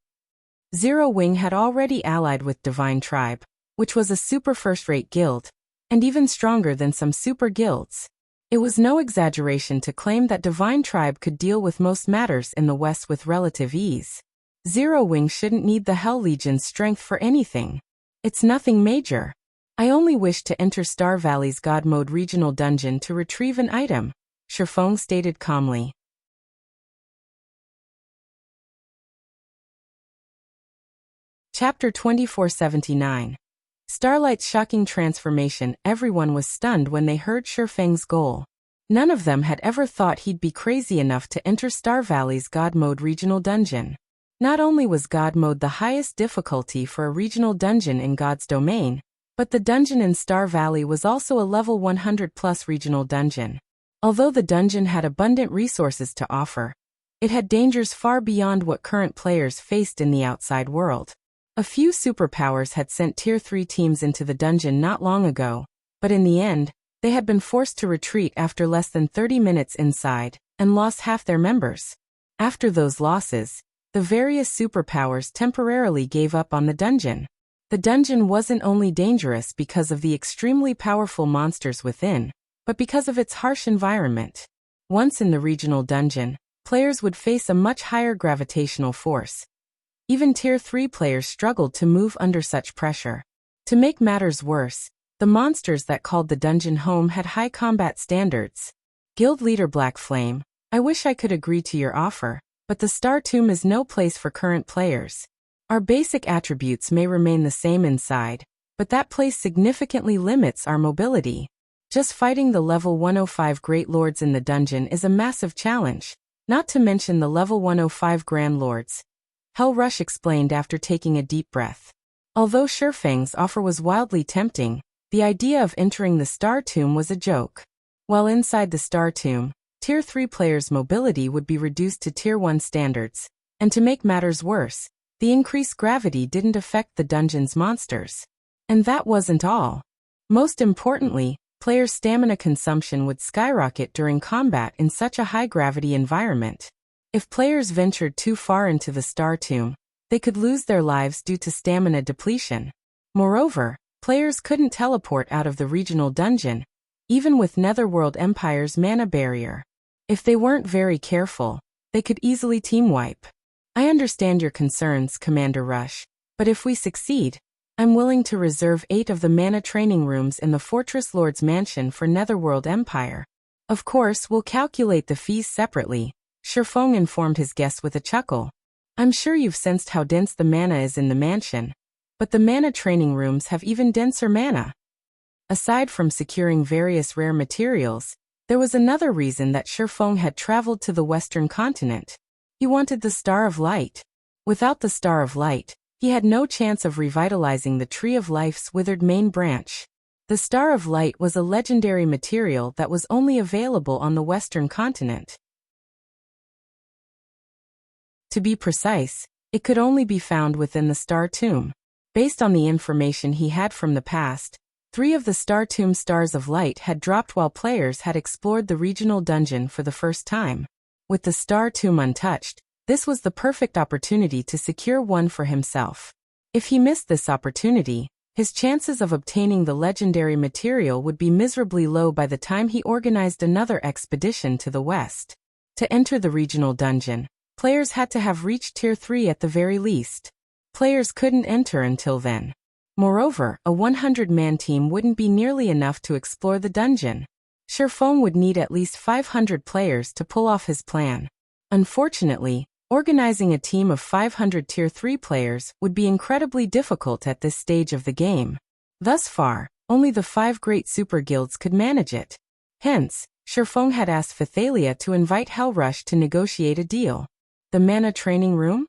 Zero Wing had already allied with Divine Tribe, which was a super first-rate guild, and even stronger than some super guilds. It was no exaggeration to claim that Divine Tribe could deal with most matters in the West with relative ease. Zero Wing shouldn't need the Hell Legion's strength for anything. It's nothing major. I only wish to enter Star Valley's God Mode regional dungeon to retrieve an item, Shi Feng stated calmly. Chapter 2479. Starlight's shocking transformation. Everyone was stunned when they heard Shi Feng's goal. None of them had ever thought he'd be crazy enough to enter Star Valley's God Mode regional dungeon. Not only was God Mode the highest difficulty for a regional dungeon in God's domain, but the dungeon in Star Valley was also a level 100+ regional dungeon. Although the dungeon had abundant resources to offer, it had dangers far beyond what current players faced in the outside world. A few superpowers had sent Tier 3 teams into the dungeon not long ago, but in the end, they had been forced to retreat after less than 30 minutes inside, and lost half their members. After those losses, the various superpowers temporarily gave up on the dungeon. The dungeon wasn't only dangerous because of the extremely powerful monsters within, but because of its harsh environment. Once in the regional dungeon, players would face a much higher gravitational force. Even Tier 3 players struggled to move under such pressure. To make matters worse, the monsters that called the dungeon home had high combat standards. Guild leader Black Flame, I wish I could agree to your offer, but the Star Tomb is no place for current players. Our basic attributes may remain the same inside, but that place significantly limits our mobility. Just fighting the level 105 Great Lords in the dungeon is a massive challenge, not to mention the level 105 Grand Lords. Hellrush explained after taking a deep breath. Although Shi Feng's offer was wildly tempting, the idea of entering the Star Tomb was a joke. While inside the Star Tomb, Tier 3 players' mobility would be reduced to Tier 1 standards, and to make matters worse, the increased gravity didn't affect the dungeon's monsters. And that wasn't all. Most importantly, players' stamina consumption would skyrocket during combat in such a high-gravity environment. If players ventured too far into the Star Tomb, they could lose their lives due to stamina depletion. Moreover, players couldn't teleport out of the regional dungeon, even with Netherworld Empire's mana barrier. If they weren't very careful, they could easily team wipe. I understand your concerns, Commander Rush, but if we succeed, I'm willing to reserve 8 of the mana training rooms in the Fortress Lord's Mansion for Netherworld Empire. Of course, we'll calculate the fees separately, Shi Feng informed his guests with a chuckle. I'm sure you've sensed how dense the mana is in the mansion, but the mana training rooms have even denser mana. Aside from securing various rare materials, there was another reason that Shi Feng had traveled to the Western continent. He wanted the Star of Light. Without the Star of Light, he had no chance of revitalizing the Tree of Life's withered main branch. The Star of Light was a legendary material that was only available on the Western continent. To be precise, it could only be found within the Star Tomb. Based on the information he had from the past, 3 of the Star Tomb Stars of Light had dropped while players had explored the regional dungeon for the first time. With the Star Tomb untouched, this was the perfect opportunity to secure one for himself. If he missed this opportunity, his chances of obtaining the legendary material would be miserably low by the time he organized another expedition to the west. To enter the regional dungeon, players had to have reached Tier 3 at the very least. Players couldn't enter until then. Moreover, a 100-man team wouldn't be nearly enough to explore the dungeon. Shi Feng would need at least 500 players to pull off his plan. Unfortunately, organizing a team of 500 Tier 3 players would be incredibly difficult at this stage of the game. Thus far, only the 5 great super guilds could manage it. Hence, Shi Feng had asked Phythalia to invite Hellrush to negotiate a deal. The mana training room?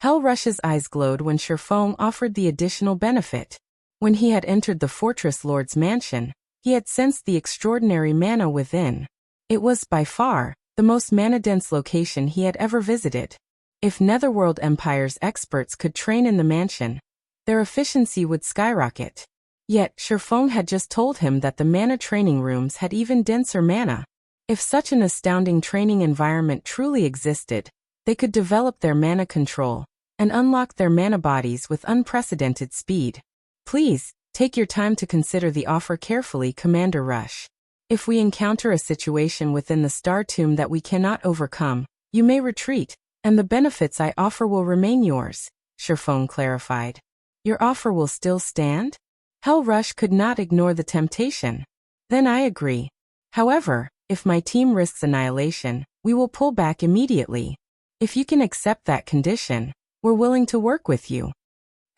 Hellrush's eyes glowed when Shi Feng offered the additional benefit. When he had entered the Fortress Lord's mansion, he had sensed the extraordinary mana within. It was, by far, the most mana-dense location he had ever visited. If Netherworld Empire's experts could train in the mansion, their efficiency would skyrocket. Yet, Shi Feng had just told him that the mana training rooms had even denser mana. If such an astounding training environment truly existed, they could develop their mana control and unlock their mana bodies with unprecedented speed. Please, take your time to consider the offer carefully, Commander Rush. If we encounter a situation within the Star Tomb that we cannot overcome, you may retreat, and the benefits I offer will remain yours, Shi Feng clarified. Your offer will still stand? Hellrush could not ignore the temptation. Then I agree. However, if my team risks annihilation, we will pull back immediately. If you can accept that condition, we're willing to work with you.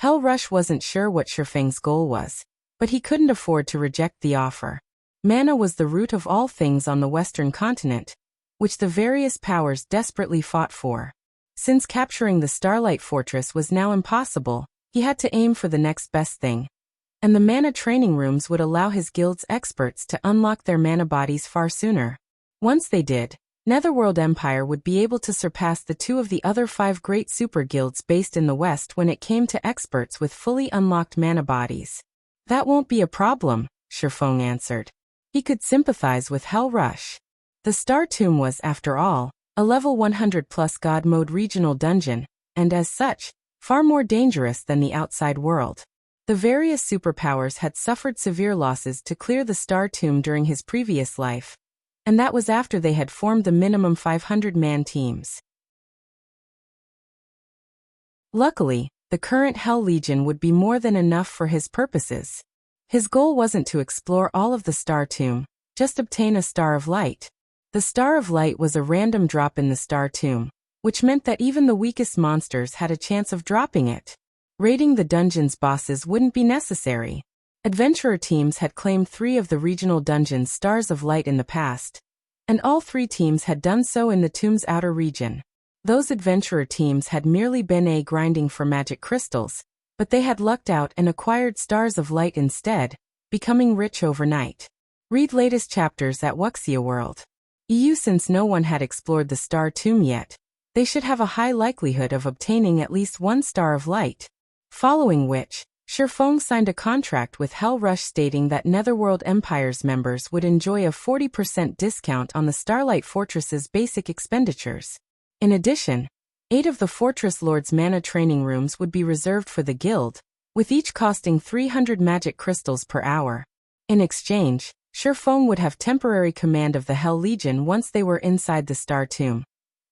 Hellrush wasn't sure what Shi Feng's goal was, but he couldn't afford to reject the offer. Mana was the root of all things on the Western continent, which the various powers desperately fought for. Since capturing the Starlight Fortress was now impossible, he had to aim for the next best thing. And the mana training rooms would allow his guild's experts to unlock their mana bodies far sooner. Once they did, Netherworld Empire would be able to surpass the 2 of the other 5 great super guilds based in the West when it came to experts with fully unlocked mana bodies. That won't be a problem, Shi Feng answered. He could sympathize with Hellrush. The Star Tomb was, after all, a level 100+ God mode regional dungeon, and as such, far more dangerous than the outside world. The various superpowers had suffered severe losses to clear the Star Tomb during his previous life, and that was after they had formed the minimum 500-man teams. Luckily, the current Hell Legion would be more than enough for his purposes. His goal wasn't to explore all of the Star Tomb, just obtain a Star of Light. The Star of Light was a random drop in the Star Tomb, which meant that even the weakest monsters had a chance of dropping it. Raiding the dungeon's bosses wouldn't be necessary. Adventurer teams had claimed 3 of the regional dungeon's Stars of Light in the past, and all 3 teams had done so in the tomb's outer region. Those adventurer teams had merely been grinding for magic crystals, but they had lucked out and acquired Stars of Light instead, becoming rich overnight. Read latest chapters at Wuxia World. Since no one had explored the Star Tomb yet, they should have a high likelihood of obtaining at least 1 Star of Light. Following which, Shi Feng signed a contract with Hellrush stating that Netherworld Empire's members would enjoy a 40% discount on the Starlight Fortress's basic expenditures. In addition, 8 of the Fortress Lord's mana training rooms would be reserved for the guild, with each costing 300 magic crystals per hour. In exchange, Shi Feng would have temporary command of the Hell Legion once they were inside the Star Tomb.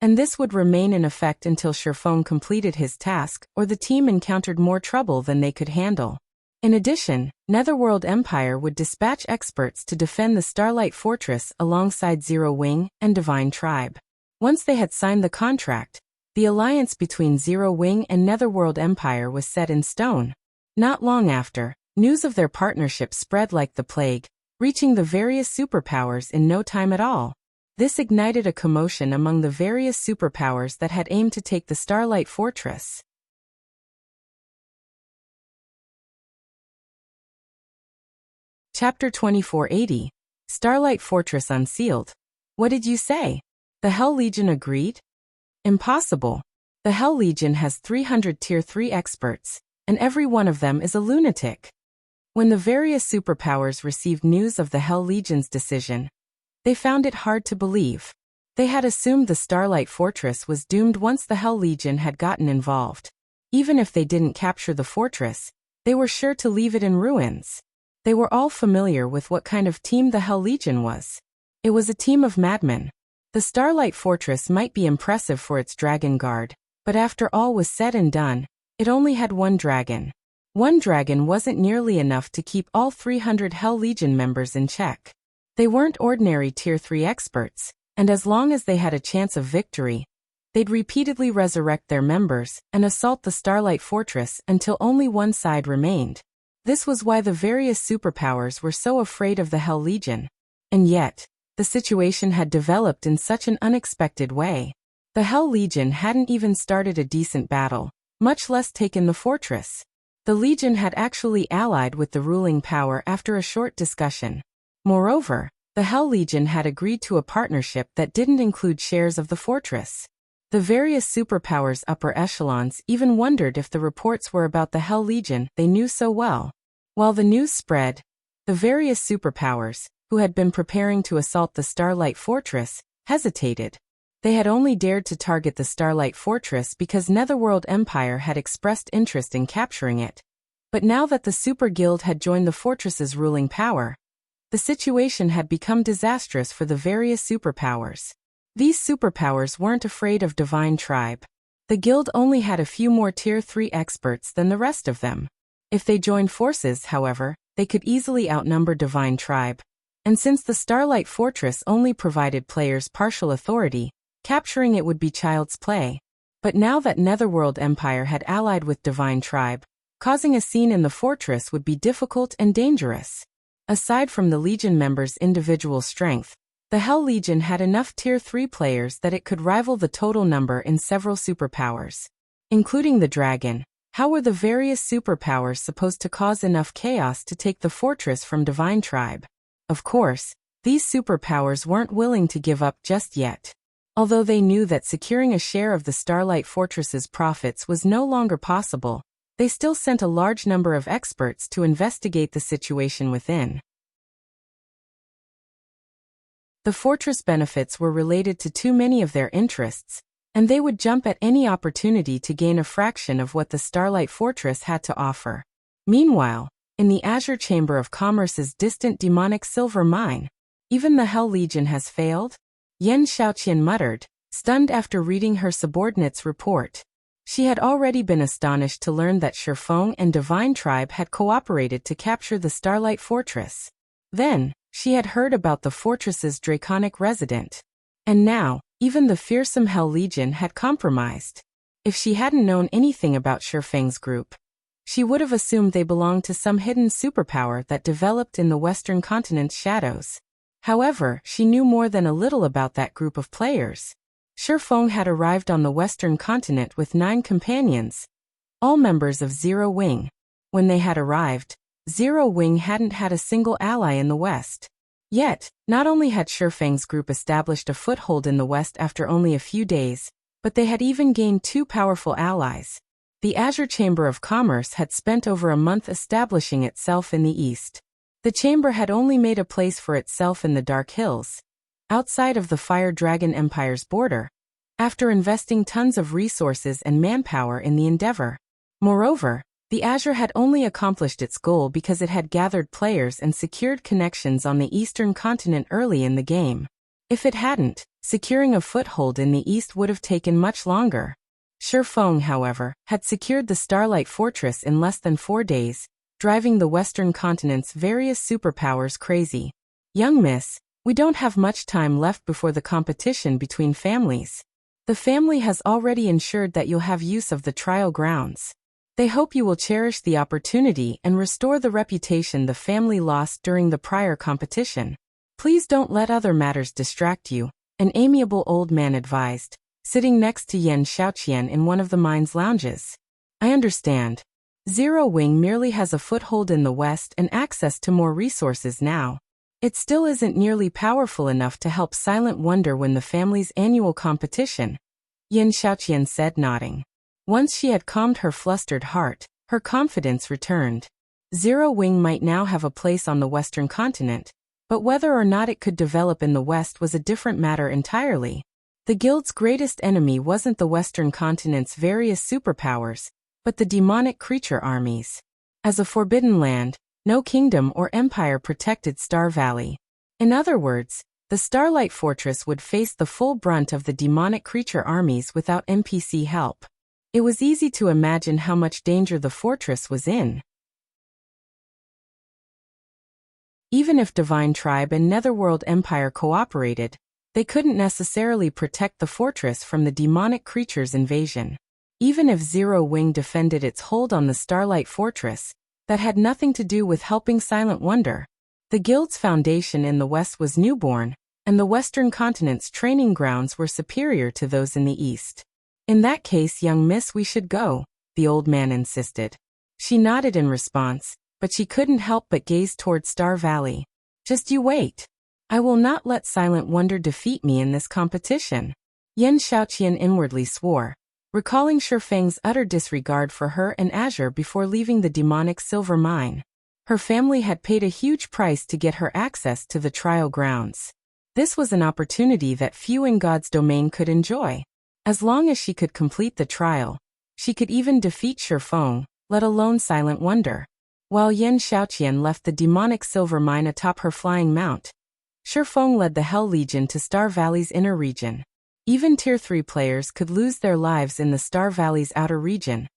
And this would remain in effect until Shi Feng completed his task or the team encountered more trouble than they could handle. In addition, Netherworld Empire would dispatch experts to defend the Starlight Fortress alongside Zero Wing and Divine Tribe. Once they had signed the contract, the alliance between Zero Wing and Netherworld Empire was set in stone. Not long after, news of their partnership spread like the plague, reaching the various superpowers in no time at all. This ignited a commotion among the various superpowers that had aimed to take the Starlight Fortress. Chapter 2480, Starlight Fortress Unsealed. What did you say? The Hell Legion agreed? Impossible. The Hell Legion has 300 Tier 3 experts, and every one of them is a lunatic. When the various superpowers received news of the Hell Legion's decision, they found it hard to believe. They had assumed the Starlight Fortress was doomed once the Hell Legion had gotten involved. Even if they didn't capture the fortress, they were sure to leave it in ruins. They were all familiar with what kind of team the Hell Legion was. It was a team of madmen. The Starlight Fortress might be impressive for its dragon guard, but after all was said and done, it only had one dragon. One dragon wasn't nearly enough to keep all 300 Hell Legion members in check. They weren't ordinary Tier 3 experts, and as long as they had a chance of victory, they'd repeatedly resurrect their members and assault the Starlight Fortress until only one side remained. This was why the various superpowers were so afraid of the Hell Legion. And yet, the situation had developed in such an unexpected way. The Hell Legion hadn't even started a decent battle, much less taken the fortress. The Legion had actually allied with the ruling power after a short discussion. Moreover, the Hell Legion had agreed to a partnership that didn't include shares of the fortress. The various superpowers' upper echelons even wondered if the reports were about the Hell Legion they knew so well. While the news spread, the various superpowers, who had been preparing to assault the Starlight Fortress, hesitated. They had only dared to target the Starlight Fortress because Netherworld Empire had expressed interest in capturing it. But now that the Super Guild had joined the fortress's ruling power, the situation had become disastrous for the various superpowers. These superpowers weren't afraid of Divine Tribe. The guild only had a few more Tier 3 experts than the rest of them. If they joined forces, however, they could easily outnumber Divine Tribe. And since the Starlight Fortress only provided players partial authority, capturing it would be child's play. But now that Netherworld Empire had allied with Divine Tribe, causing a scene in the fortress would be difficult and dangerous. Aside from the Legion members' individual strength, the Hell Legion had enough Tier 3 players that it could rival the total number in several superpowers. Including the dragon, how were the various superpowers supposed to cause enough chaos to take the fortress from Divine Tribe? Of course, these superpowers weren't willing to give up just yet. Although they knew that securing a share of the Starlight Fortress's profits was no longer possible, they still sent a large number of experts to investigate the situation within. The fortress benefits were related to too many of their interests, and they would jump at any opportunity to gain a fraction of what the Starlight Fortress had to offer. Meanwhile, in the Azure Chamber of Commerce's distant demonic silver mine, even the Hell Legion has failed? Yan Xiaoqian muttered, stunned after reading her subordinate's report. She had already been astonished to learn that Shi Feng and Divine Tribe had cooperated to capture the Starlight Fortress. Then, she had heard about the fortress's draconic resident. And now, even the fearsome Hell Legion had compromised. If she hadn't known anything about Shi Feng's group, she would have assumed they belonged to some hidden superpower that developed in the Western continent's shadows. However, she knew more than a little about that group of players. Shi Feng had arrived on the Western continent with 9 companions, all members of Zero Wing. When they had arrived, Zero Wing hadn't had a single ally in the West. Yet, not only had Shi Feng's group established a foothold in the West after only a few days, but they had even gained 2 powerful allies. The Azure Chamber of Commerce had spent over a month establishing itself in the East. The chamber had only made a place for itself in the Dark Hills, outside of the Fire Dragon Empire's border, after investing tons of resources and manpower in the endeavor. Moreover, the Azure had only accomplished its goal because it had gathered players and secured connections on the Eastern continent early in the game. If it hadn't, securing a foothold in the East would have taken much longer. Shi Feng, however, had secured the Starlight Fortress in less than 4 days, driving the Western continent's various superpowers crazy. Young miss, we don't have much time left before the competition between families. The family has already ensured that you'll have use of the trial grounds. They hope you will cherish the opportunity and restore the reputation the family lost during the prior competition. Please don't let other matters distract you, an amiable old man advised, sitting next to Yan Xiaoqian in one of the mine's lounges. I understand. Zero Wing merely has a foothold in the West and access to more resources now. It still isn't nearly powerful enough to help Silent Wonder win the family's annual competition, Yan Xiaoqian said, nodding. Once she had calmed her flustered heart, her confidence returned. Zero Wing might now have a place on the Western continent, but whether or not it could develop in the West was a different matter entirely. The Guild's greatest enemy wasn't the Western continent's various superpowers, but the demonic creature armies. As a forbidden land, no kingdom or empire protected Star Valley. In other words, the Starlight Fortress would face the full brunt of the demonic creature armies without NPC help. It was easy to imagine how much danger the fortress was in. Even if Divine Tribe and Netherworld Empire cooperated, they couldn't necessarily protect the fortress from the demonic creature's invasion. Even if Zero Wing defended its hold on the Starlight Fortress, that had nothing to do with helping Silent Wonder. The Guild's foundation in the West was newborn, and the Western continent's training grounds were superior to those in the East. In that case, young miss, we should go, the old man insisted. She nodded in response, but she couldn't help but gaze toward Star Valley. Just you wait. I will not let Silent Wonder defeat me in this competition. Yan Shaoqian inwardly swore, recalling Shi Feng's utter disregard for her and Azure before leaving the demonic silver mine. Her family had paid a huge price to get her access to the trial grounds. This was an opportunity that few in God's domain could enjoy. As long as she could complete the trial, she could even defeat Shi Feng, let alone Silent Wonder. While Yan Shaoqian left the demonic silver mine atop her flying mount, Shi Feng led the Hell Legion to Star Valley's inner region. Even Tier 3 players could lose their lives in the Star Valley's outer region,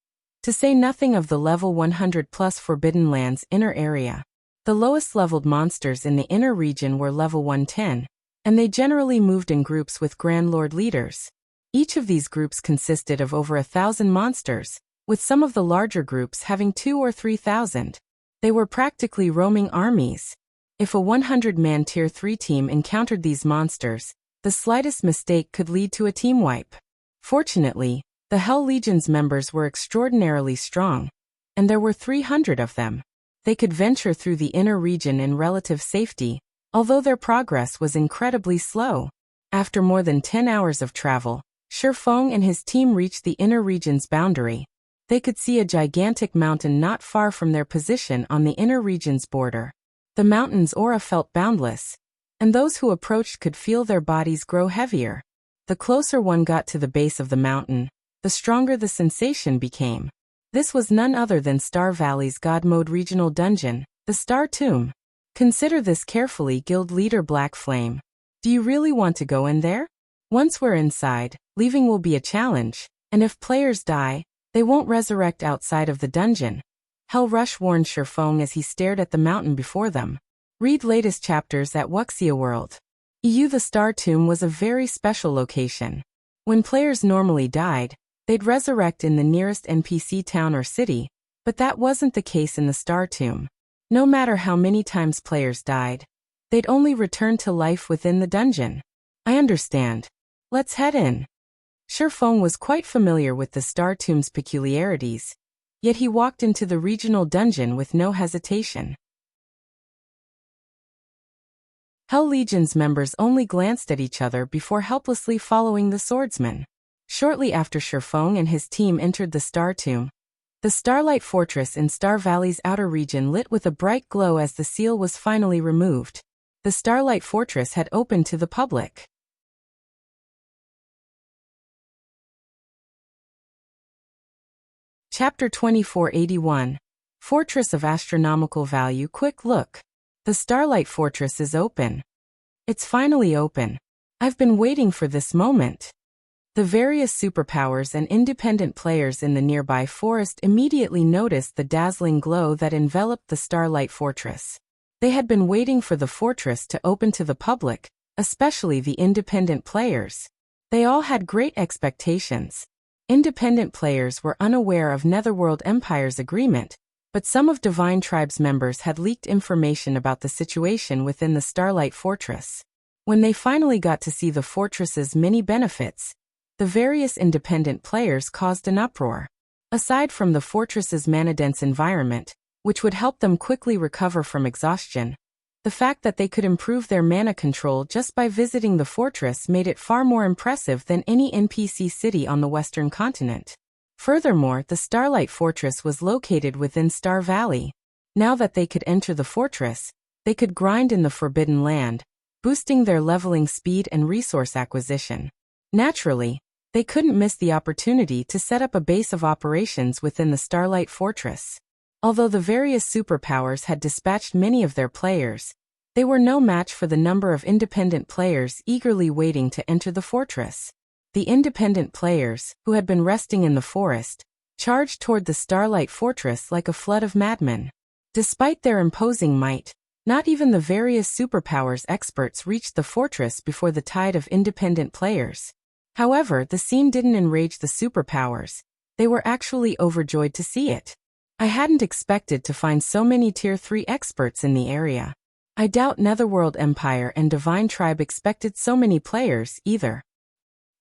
to say nothing of the level 100+ Forbidden Lands inner area. The lowest leveled monsters in the inner region were level 110, and they generally moved in groups with Grand Lord leaders. Each of these groups consisted of over 1,000 monsters, with some of the larger groups having 2,000 or 3,000. They were practically roaming armies. If a 100-man Tier 3 team encountered these monsters, the slightest mistake could lead to a team wipe. Fortunately, the Hell Legion's members were extraordinarily strong, and there were 300 of them. They could venture through the inner region in relative safety, although their progress was incredibly slow. After more than 10 hours of travel, Shi Feng and his team reached the inner region's boundary. They could see a gigantic mountain not far from their position on the inner region's border. The mountain's aura felt boundless, and those who approached could feel their bodies grow heavier. The closer one got to the base of the mountain, the stronger the sensation became. This was none other than Star Valley's God Mode regional dungeon, the Star Tomb. Consider this carefully, Guild Leader Black Flame. Do you really want to go in there? Once we're inside, leaving will be a challenge, and if players die, they won't resurrect outside of the dungeon. Hell Rush warned Shi Feng as he stared at the mountain before them. Read latest chapters at Wuxia World. The Star Tomb was a very special location. When players normally died, they'd resurrect in the nearest NPC town or city, but that wasn't the case in the Star Tomb. No matter how many times players died, they'd only return to life within the dungeon. I understand. Let's head in. Shi Feng was quite familiar with the Star Tomb's peculiarities, yet he walked into the regional dungeon with no hesitation. Hell Legion's members only glanced at each other before helplessly following the swordsman. Shortly after Shi Feng and his team entered the Star Tomb, the Starlight Fortress in Star Valley's outer region lit with a bright glow as the seal was finally removed. The Starlight Fortress had opened to the public. Chapter 2481. Fortress of Astronomical Value. Quick look. The Starlight Fortress is open. It's finally open. I've been waiting for this moment. The various superpowers and independent players in the nearby forest immediately noticed the dazzling glow that enveloped the Starlight Fortress. They had been waiting for the fortress to open to the public, especially the independent players. They all had great expectations. Independent players were unaware of Netherworld Empire's agreement, but some of Divine Tribe's members had leaked information about the situation within the Starlight Fortress. When they finally got to see the fortress's many benefits, the various independent players caused an uproar. Aside from the fortress's mana-dense environment, which would help them quickly recover from exhaustion, the fact that they could improve their mana control just by visiting the fortress made it far more impressive than any NPC city on the Western continent. Furthermore, the Starlight Fortress was located within Star Valley. Now that they could enter the fortress, they could grind in the Forbidden Land, boosting their leveling speed and resource acquisition. Naturally, they couldn't miss the opportunity to set up a base of operations within the Starlight Fortress. Although the various superpowers had dispatched many of their players, they were no match for the number of independent players eagerly waiting to enter the fortress. The independent players, who had been resting in the forest, charged toward the Starlight Fortress like a flood of madmen. Despite their imposing might, not even the various superpowers experts reached the fortress before the tide of independent players. However, the scene didn't enrage the superpowers. They were actually overjoyed to see it. I hadn't expected to find so many Tier 3 experts in the area. I doubt Netherworld Empire and Divine Tribe expected so many players, either.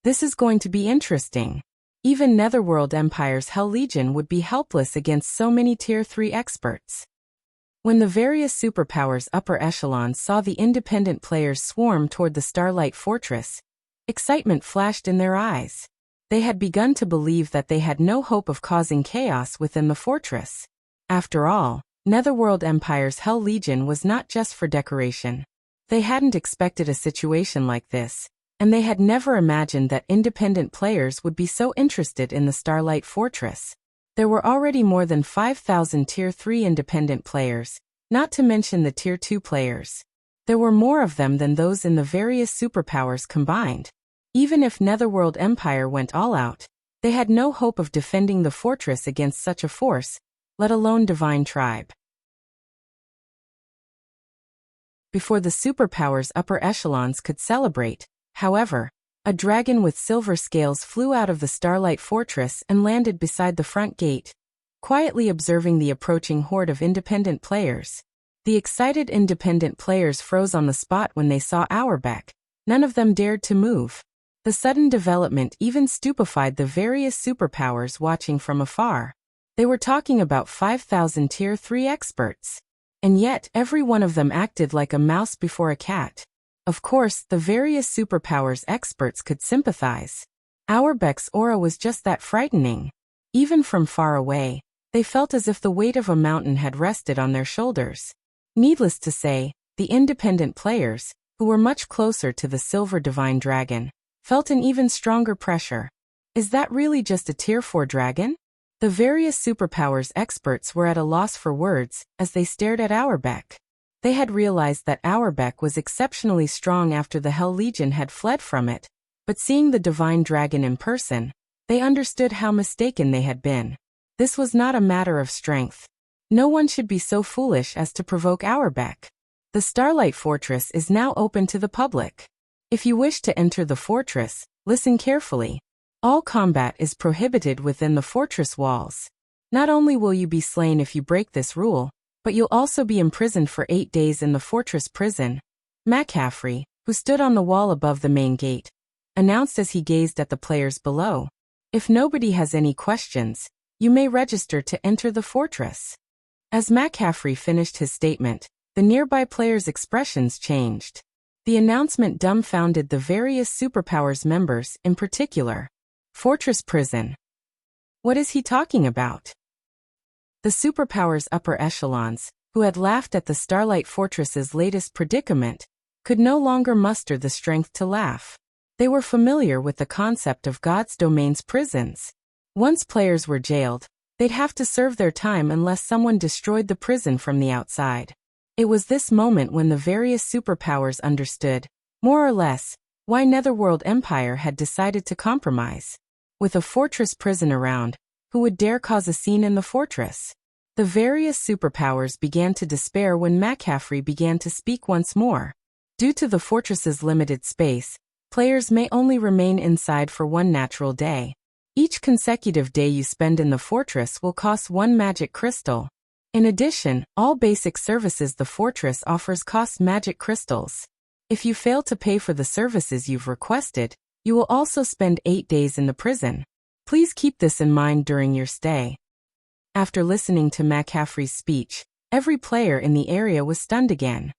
This is going to be interesting. Even Netherworld Empire's Hell Legion would be helpless against so many Tier 3 experts. When the various superpowers' upper echelons saw the independent players swarm toward the Starlight Fortress, excitement flashed in their eyes. They had begun to believe that they had no hope of causing chaos within the fortress. After all, Netherworld Empire's Hell Legion was not just for decoration. They hadn't expected a situation like this, and they had never imagined that independent players would be so interested in the Starlight Fortress. There were already more than 5,000 Tier 3 independent players, not to mention the Tier 2 players. There were more of them than those in the various superpowers combined. Even if Netherworld Empire went all out, they had no hope of defending the fortress against such a force, let alone Divine Tribe. Before the superpowers' upper echelons could celebrate, however, a dragon with silver scales flew out of the Starlight Fortress and landed beside the front gate, quietly observing the approaching horde of independent players. The excited independent players froze on the spot when they saw Auerbach. None of them dared to move. The sudden development even stupefied the various superpowers watching from afar. They were talking about 5,000 Tier 3 experts. And yet, every one of them acted like a mouse before a cat. Of course, the various superpowers experts could sympathize. Auerbach's aura was just that frightening. Even from far away, they felt as if the weight of a mountain had rested on their shoulders. Needless to say, the independent players, who were much closer to the Silver Divine Dragon, felt an even stronger pressure. Is that really just a Tier 4 dragon? The various superpowers experts were at a loss for words as they stared at Auerbach. They had realized that Auerbach was exceptionally strong after the Hell Legion had fled from it, but seeing the Divine Dragon in person, they understood how mistaken they had been. This was not a matter of strength. No one should be so foolish as to provoke Auerbach. The Starlight Fortress is now open to the public. If you wish to enter the fortress, listen carefully. All combat is prohibited within the fortress walls. Not only will you be slain if you break this rule, but you'll also be imprisoned for 8 days in the fortress prison. McCaffrey, who stood on the wall above the main gate, announced as he gazed at the players below. If nobody has any questions, you may register to enter the fortress. As McCaffrey finished his statement, the nearby players' expressions changed. The announcement dumbfounded the various superpowers members in particular. Fortress prison. What is he talking about? The superpowers' upper echelons, who had laughed at the Starlight Fortress's latest predicament, could no longer muster the strength to laugh. They were familiar with the concept of God's domain's prisons. Once players were jailed, they'd have to serve their time unless someone destroyed the prison from the outside. It was this moment when the various superpowers understood, more or less, why Netherworld Empire had decided to compromise. With a fortress prison around, who would dare cause a scene in the fortress? The various superpowers began to despair when McCaffrey began to speak once more. Due to the fortress's limited space, players may only remain inside for 1 natural day. Each consecutive day you spend in the fortress will cost 1 magic crystal. In addition, all basic services the fortress offers cost magic crystals. If you fail to pay for the services you've requested, you will also spend 8 days in the prison. Please keep this in mind during your stay. After listening to McCaffrey's speech, every player in the area was stunned again.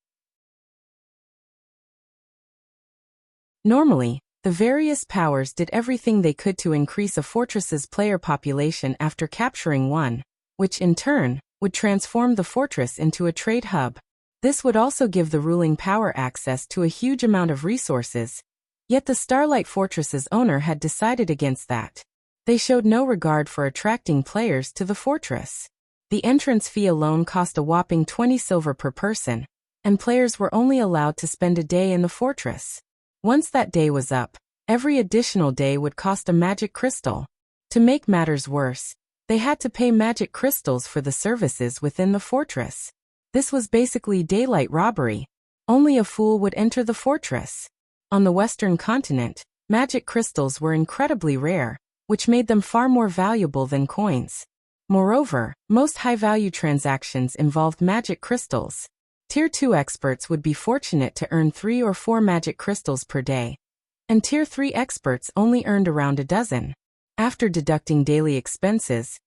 Normally, the various powers did everything they could to increase a fortress's player population after capturing one, which in turn would transform the fortress into a trade hub. This would also give the ruling power access to a huge amount of resources, yet the Starlight Fortress's owner had decided against that. They showed no regard for attracting players to the fortress. The entrance fee alone cost a whopping 20 silver per person, and players were only allowed to spend a day in the fortress. Once that day was up, every additional day would cost a magic crystal. To make matters worse, they had to pay magic crystals for the services within the fortress. This was basically daylight robbery. Only a fool would enter the fortress. On the Western continent, magic crystals were incredibly rare, which made them far more valuable than coins. Moreover, most high-value transactions involved magic crystals. Tier 2 experts would be fortunate to earn 3 or 4 magic crystals per day, and Tier 3 experts only earned around a dozen. After deducting daily expenses,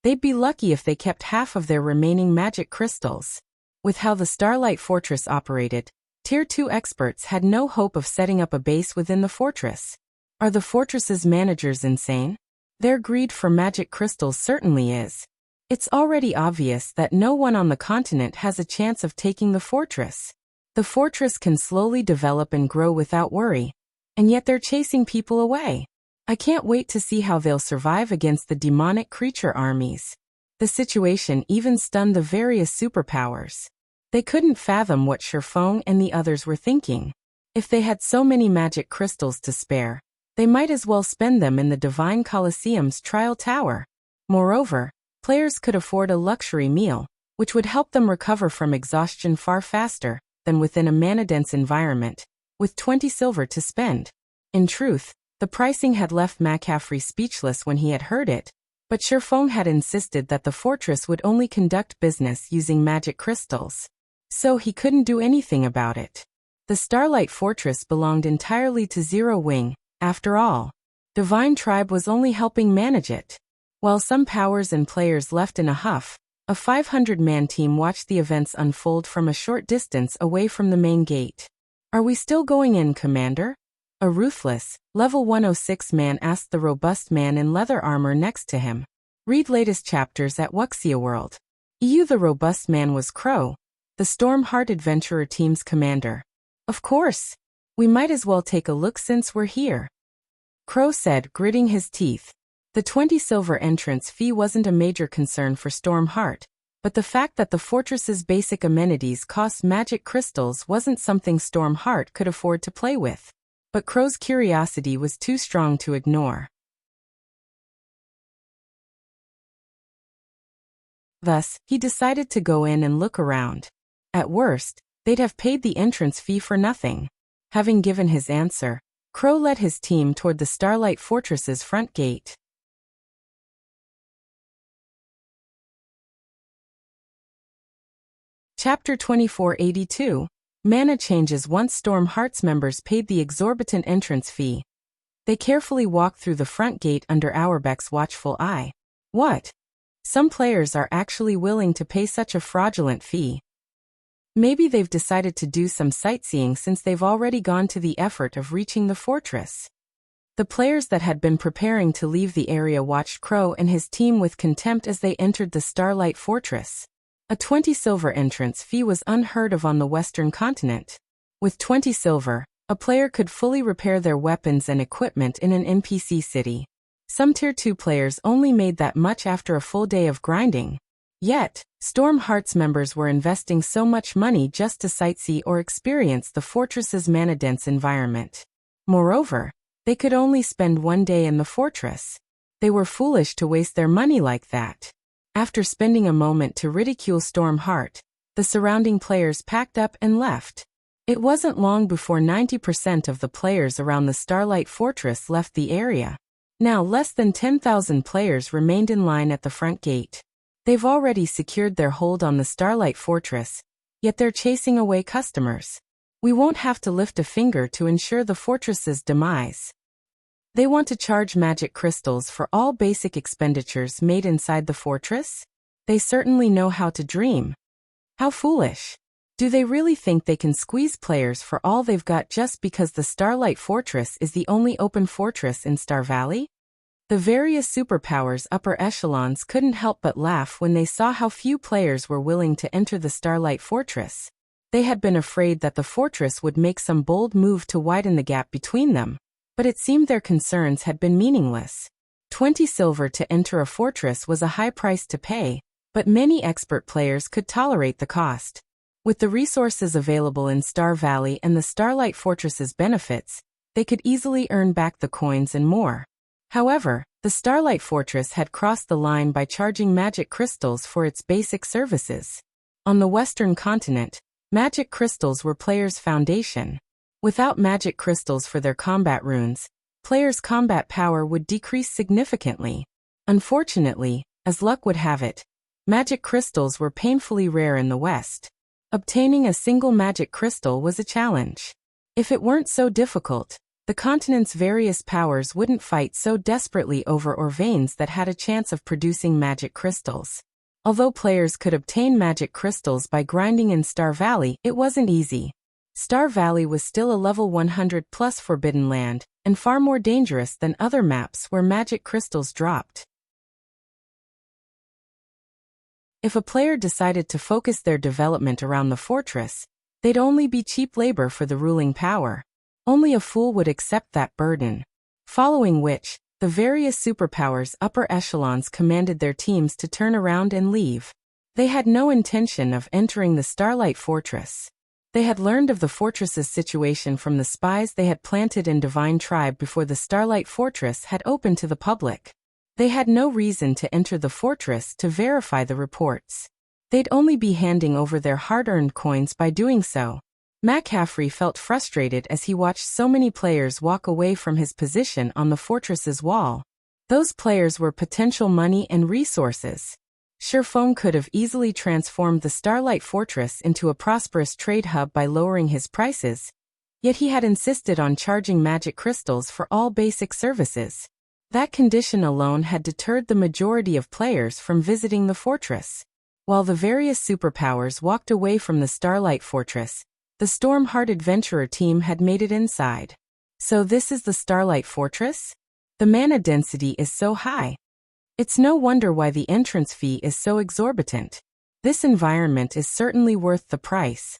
they'd be lucky if they kept half of their remaining magic crystals. With how the Starlight Fortress operated, Tier 2 experts had no hope of setting up a base within the fortress. Are the fortress's managers insane? Their greed for magic crystals certainly is. It's already obvious that no one on the continent has a chance of taking the fortress. The fortress can slowly develop and grow without worry, and yet they're chasing people away. I can't wait to see how they'll survive against the demonic creature armies. The situation even stunned the various superpowers. They couldn't fathom what Shi Feng and the others were thinking. If they had so many magic crystals to spare, they might as well spend them in the Divine Colosseum's trial tower. Moreover, players could afford a luxury meal, which would help them recover from exhaustion far faster than within a mana-dense environment, with 20 silver to spend. In truth, the pricing had left McCaffrey speechless when he had heard it, but Shi Feng had insisted that the fortress would only conduct business using magic crystals. So he couldn't do anything about it. The Starlight Fortress belonged entirely to Zero Wing, after all. Divine Tribe was only helping manage it. While some powers and players left in a huff, a 500-man team watched the events unfold from a short distance away from the main gate. "Are we still going in, Commander?" A ruthless, level 106 man asked the robust man in leather armor next to him. Read latest chapters at Wuxia World. The robust man was Crow, the Stormheart Adventurer team's commander. "Of course. We might as well take a look since we're here," Crow said, gritting his teeth. The 20 silver entrance fee wasn't a major concern for Stormheart, but the fact that the fortress's basic amenities cost magic crystals wasn't something Stormheart could afford to play with. But Crow's curiosity was too strong to ignore. Thus, he decided to go in and look around. At worst, they'd have paid the entrance fee for nothing. Having given his answer, Crow led his team toward the Starlight Fortress's front gate. Chapter 2482. Mana changes. Once Stormheart's members paid the exorbitant entrance fee, they carefully walked through the front gate under Auerbeck's watchful eye. What? Some players are actually willing to pay such a fraudulent fee. Maybe they've decided to do some sightseeing since they've already gone to the effort of reaching the fortress. The players that had been preparing to leave the area watched Crow and his team with contempt as they entered the Starlight Fortress. A 20 silver entrance fee was unheard of on the Western continent. With 20 silver, a player could fully repair their weapons and equipment in an NPC city. Some Tier 2 players only made that much after a full day of grinding. Yet, Stormheart's members were investing so much money just to sightsee or experience the fortress's mana-dense environment. Moreover, they could only spend one day in the fortress. They were foolish to waste their money like that. After spending a moment to ridicule Stormheart, the surrounding players packed up and left. It wasn't long before 90% of the players around the Starlight Fortress left the area. Now less than 10,000 players remained in line at the front gate. They've already secured their hold on the Starlight Fortress, yet they're chasing away customers. We won't have to lift a finger to ensure the fortress's demise. They want to charge magic crystals for all basic expenditures made inside the fortress? They certainly know how to dream. How foolish. Do they really think they can squeeze players for all they've got just because the Starlight Fortress is the only open fortress in Star Valley? The various superpowers' upper echelons couldn't help but laugh when they saw how few players were willing to enter the Starlight Fortress. They had been afraid that the fortress would make some bold move to widen the gap between them, but it seemed their concerns had been meaningless. 20 silver to enter a fortress was a high price to pay, but many expert players could tolerate the cost. With the resources available in Star Valley and the Starlight Fortress's benefits, they could easily earn back the coins and more. However, the Starlight Fortress had crossed the line by charging magic crystals for its basic services. On the Western continent, magic crystals were players' foundation. Without magic crystals for their combat runes, players' combat power would decrease significantly. Unfortunately, as luck would have it, magic crystals were painfully rare in the West. Obtaining a single magic crystal was a challenge. If it weren't so difficult, the continent's various powers wouldn't fight so desperately over veins that had a chance of producing magic crystals. Although players could obtain magic crystals by grinding in Star Valley, it wasn't easy. Star Valley was still a level 100 plus forbidden land, and far more dangerous than other maps where magic crystals dropped. If a player decided to focus their development around the fortress, they'd only be cheap labor for the ruling power. Only a fool would accept that burden. Following which, the various superpowers' upper echelons commanded their teams to turn around and leave. They had no intention of entering the Starlight Fortress. They had learned of the fortress's situation from the spies they had planted in Divine Tribe before the Starlight Fortress had opened to the public. They had no reason to enter the fortress to verify the reports. They'd only be handing over their hard-earned coins by doing so. McCaffrey felt frustrated as he watched so many players walk away from his position on the fortress's wall. Those players were potential money and resources. Shi Feng could have easily transformed the Starlight Fortress into a prosperous trade hub by lowering his prices, yet he had insisted on charging magic crystals for all basic services. That condition alone had deterred the majority of players from visiting the fortress. While the various superpowers walked away from the Starlight Fortress, the Stormheart Adventurer team had made it inside. So this is the Starlight Fortress? The mana density is so high. It's no wonder why the entrance fee is so exorbitant. This environment is certainly worth the price.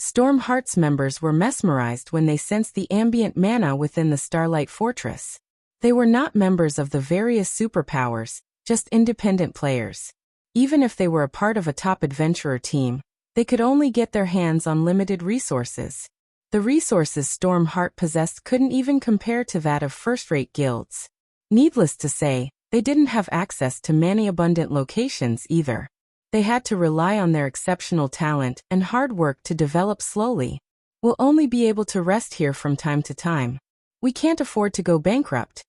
Stormheart's members were mesmerized when they sensed the ambient mana within the Starlight Fortress. They were not members of the various superpowers, just independent players. Even if they were a part of a top adventurer team, they could only get their hands on limited resources. The resources Stormheart possessed couldn't even compare to that of first-rate guilds. Needless to say, they didn't have access to many abundant locations either. They had to rely on their exceptional talent and hard work to develop slowly. We'll only be able to rest here from time to time. We can't afford to go bankrupt,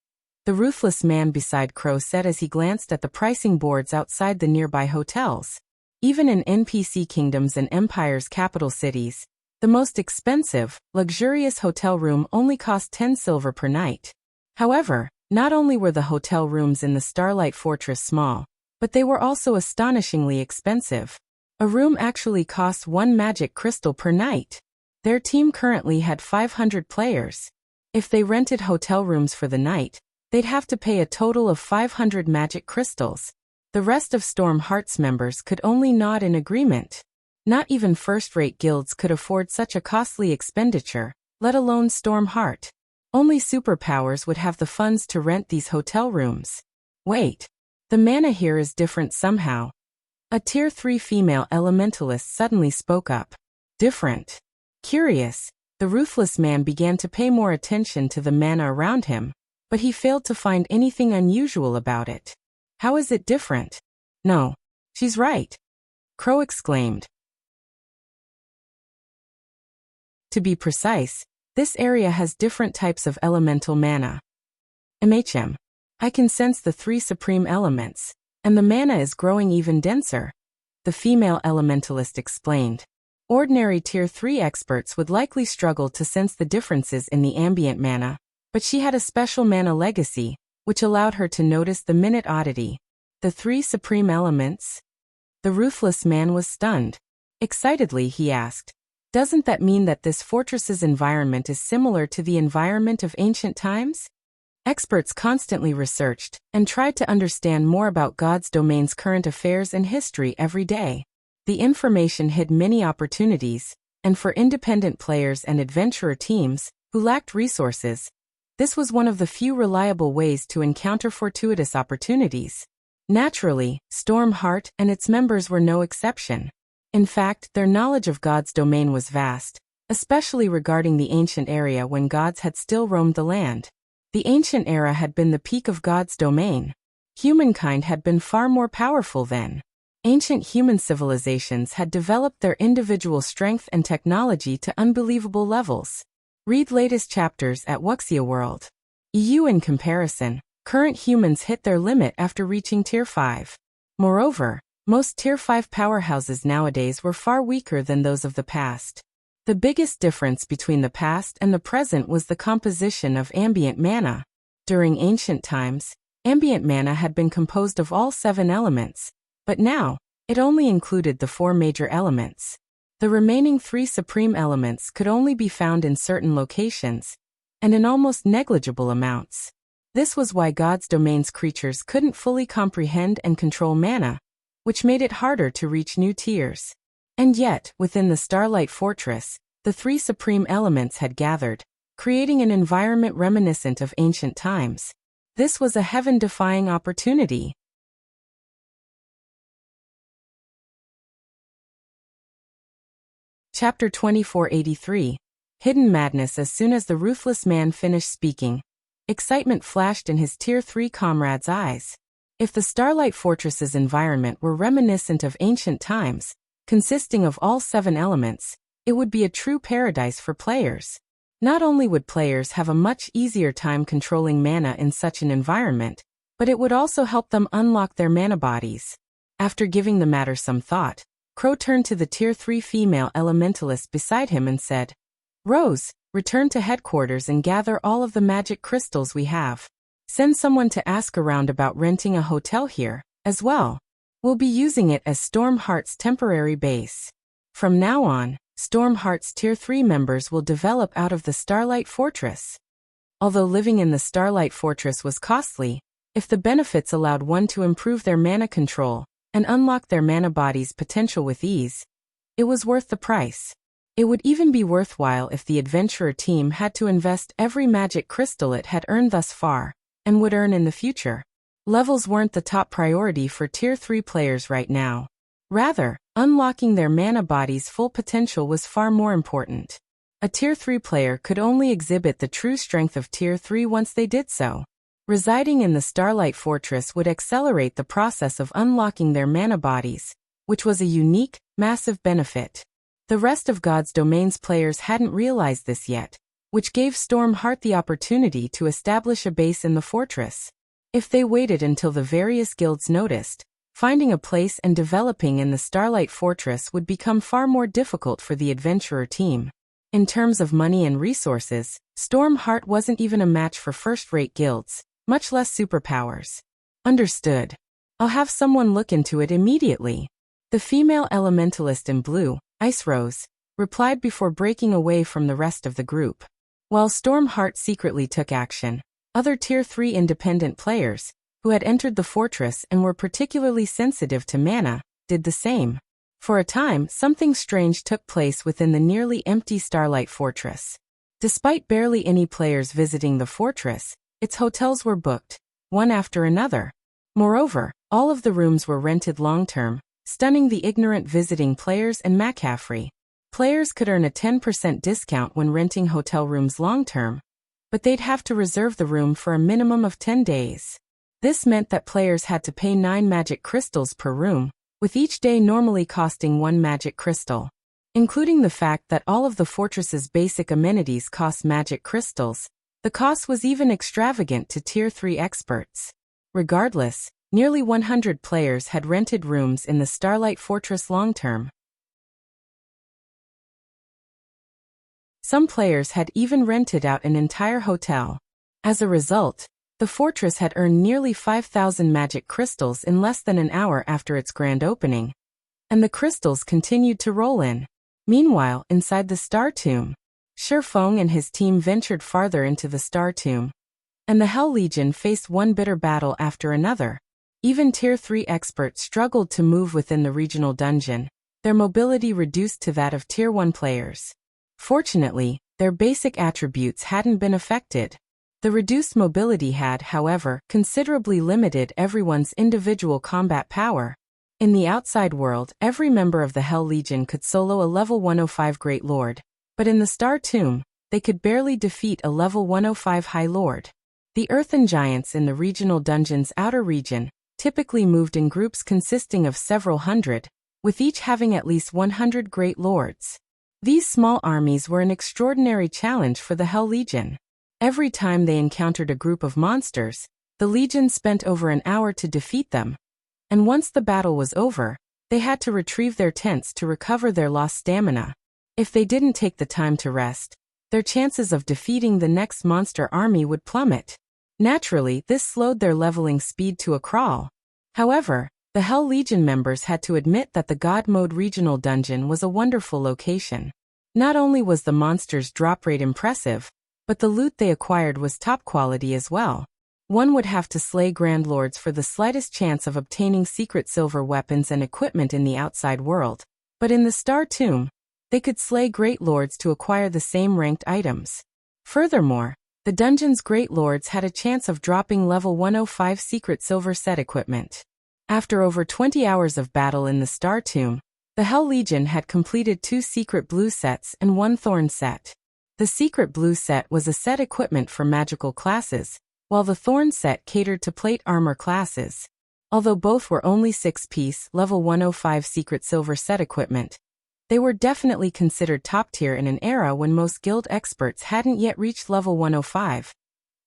the ruthless man beside Crow said as he glanced at the pricing boards outside the nearby hotels. Even in NPC kingdoms and empires' capital cities, the most expensive, luxurious hotel room only cost 10 silver per night. However, not only were the hotel rooms in the Starlight Fortress small, but they were also astonishingly expensive. A room actually cost 1 magic crystal per night. Their team currently had 500 players. If they rented hotel rooms for the night, they'd have to pay a total of 500 magic crystals. The rest of Stormheart's members could only nod in agreement. Not even first-rate guilds could afford such a costly expenditure, let alone Stormheart. Only superpowers would have the funds to rent these hotel rooms. Wait. The mana here is different somehow. A Tier 3 female elementalist suddenly spoke up. Different. Curious, the ruthless man began to pay more attention to the mana around him, but he failed to find anything unusual about it. How is it different? No. She's right. Crow exclaimed. To be precise, this area has different types of elemental mana. I can sense the 3 supreme elements, and the mana is growing even denser, the female elementalist explained. Ordinary Tier 3 experts would likely struggle to sense the differences in the ambient mana, but she had a special mana legacy, which allowed her to notice the minute oddity. The 3 supreme elements? The ruthless man was stunned. Excitedly, he asked, "Doesn't that mean that this fortress's environment is similar to the environment of ancient times?" Experts constantly researched and tried to understand more about God's domain's current affairs and history every day. The information hid many opportunities, and for independent players and adventurer teams who lacked resources, this was one of the few reliable ways to encounter fortuitous opportunities. Naturally, Stormheart and its members were no exception. In fact, their knowledge of God's domain was vast, especially regarding the ancient area when gods had still roamed the land. The ancient era had been the peak of God's domain. Humankind had been far more powerful then. Ancient human civilizations had developed their individual strength and technology to unbelievable levels. Read latest chapters at Wuxia World. EU in comparison, current humans hit their limit after reaching Tier 5. Moreover, most Tier 5 powerhouses nowadays were far weaker than those of the past. The biggest difference between the past and the present was the composition of ambient mana. During ancient times, ambient mana had been composed of all 7 elements, but now, it only included the 4 major elements. The remaining 3 supreme elements could only be found in certain locations, and in almost negligible amounts. This was why God's domain's creatures couldn't fully comprehend and control mana, which made it harder to reach new tiers. And yet, within the Starlight Fortress, the 3 supreme elements had gathered, creating an environment reminiscent of ancient times. This was a heaven-defying opportunity. Chapter 2483. Hidden Madness. As soon as the ruthless man finished speaking, excitement flashed in his Tier 3 comrade's eyes. If the Starlight Fortress's environment were reminiscent of ancient times, consisting of all 7 elements, it would be a true paradise for players. Not only would players have a much easier time controlling mana in such an environment, but it would also help them unlock their mana bodies. After giving the matter some thought, Crow turned to the Tier 3 female elementalist beside him and said, "Rose, return to headquarters and gather all of the magic crystals we have. Send someone to ask around about renting a hotel here, as well. We'll be using it as Stormheart's temporary base. From now on, Stormheart's Tier 3 members will develop out of the Starlight Fortress." Although living in the Starlight Fortress was costly, if the benefits allowed one to improve their mana control and unlock their mana body's potential with ease, it was worth the price. It would even be worthwhile if the adventurer team had to invest every magic crystal it had earned thus far, and would earn in the future. Levels weren't the top priority for Tier 3 players right now. Rather, unlocking their mana body's full potential was far more important. A Tier 3 player could only exhibit the true strength of Tier 3 once they did so. Residing in the Starlight Fortress would accelerate the process of unlocking their mana bodies, which was a unique, massive benefit. The rest of God's Domain's players hadn't realized this yet, which gave Stormheart the opportunity to establish a base in the fortress. If they waited until the various guilds noticed, finding a place and developing in the Starlight Fortress would become far more difficult for the adventurer team. In terms of money and resources, Stormheart wasn't even a match for first-rate guilds, much less superpowers. Understood. I'll have someone look into it immediately. The female elementalist in blue, Ice Rose, replied before breaking away from the rest of the group. While Stormheart secretly took action, other Tier 3 independent players, who had entered the fortress and were particularly sensitive to mana, did the same. For a time, something strange took place within the nearly empty Starlight Fortress. Despite barely any players visiting the fortress, its hotels were booked, one after another. Moreover, all of the rooms were rented long-term, stunning the ignorant visiting players and McCaffrey. Players could earn a 10% discount when renting hotel rooms long-term, but they'd have to reserve the room for a minimum of 10 days. This meant that players had to pay 9 magic crystals per room, with each day normally costing 1 magic crystal. Including the fact that all of the fortress's basic amenities cost magic crystals, the cost was even extravagant to Tier 3 experts. Regardless, nearly 100 players had rented rooms in the Starlight Fortress long-term. Some players had even rented out an entire hotel. As a result, the fortress had earned nearly 5,000 magic crystals in less than an hour after its grand opening. And the crystals continued to roll in. Meanwhile, inside the Star Tomb, Shi Feng and his team ventured farther into the Star Tomb. and the Hell Legion faced one bitter battle after another. Even Tier 3 experts struggled to move within the regional dungeon, their mobility reduced to that of Tier 1 players. Fortunately, their basic attributes hadn't been affected. The reduced mobility had, however, considerably limited everyone's individual combat power. In the outside world, every member of the Hell Legion could solo a level 105 Great Lord, but in the Star Tomb, they could barely defeat a level 105 High Lord. The Earthen Giants in the regional dungeon's outer region typically moved in groups consisting of several hundred, with each having at least 100 Great Lords. These small armies were an extraordinary challenge for the Hell Legion. Every time they encountered a group of monsters, the Legion spent over an hour to defeat them. And once the battle was over, they had to retrieve their tents to recover their lost stamina. If they didn't take the time to rest, their chances of defeating the next monster army would plummet. Naturally, this slowed their leveling speed to a crawl. However, the Hell Legion members had to admit that the God Mode regional dungeon was a wonderful location. Not only was the monsters' drop rate impressive, but the loot they acquired was top quality as well. One would have to slay Grand Lords for the slightest chance of obtaining secret silver weapons and equipment in the outside world, but in the Star Tomb, they could slay Great Lords to acquire the same ranked items. Furthermore, the dungeon's Great Lords had a chance of dropping level 105 secret silver set equipment. After over 20 hours of battle in the Star Tomb, the Hell Legion had completed 2 secret blue sets and 1 thorn set. The secret blue set was a set equipment for magical classes, while the thorn set catered to plate armor classes. Although both were only 6-piece, level 105 secret silver set equipment, they were definitely considered top tier in an era when most guild experts hadn't yet reached level 105.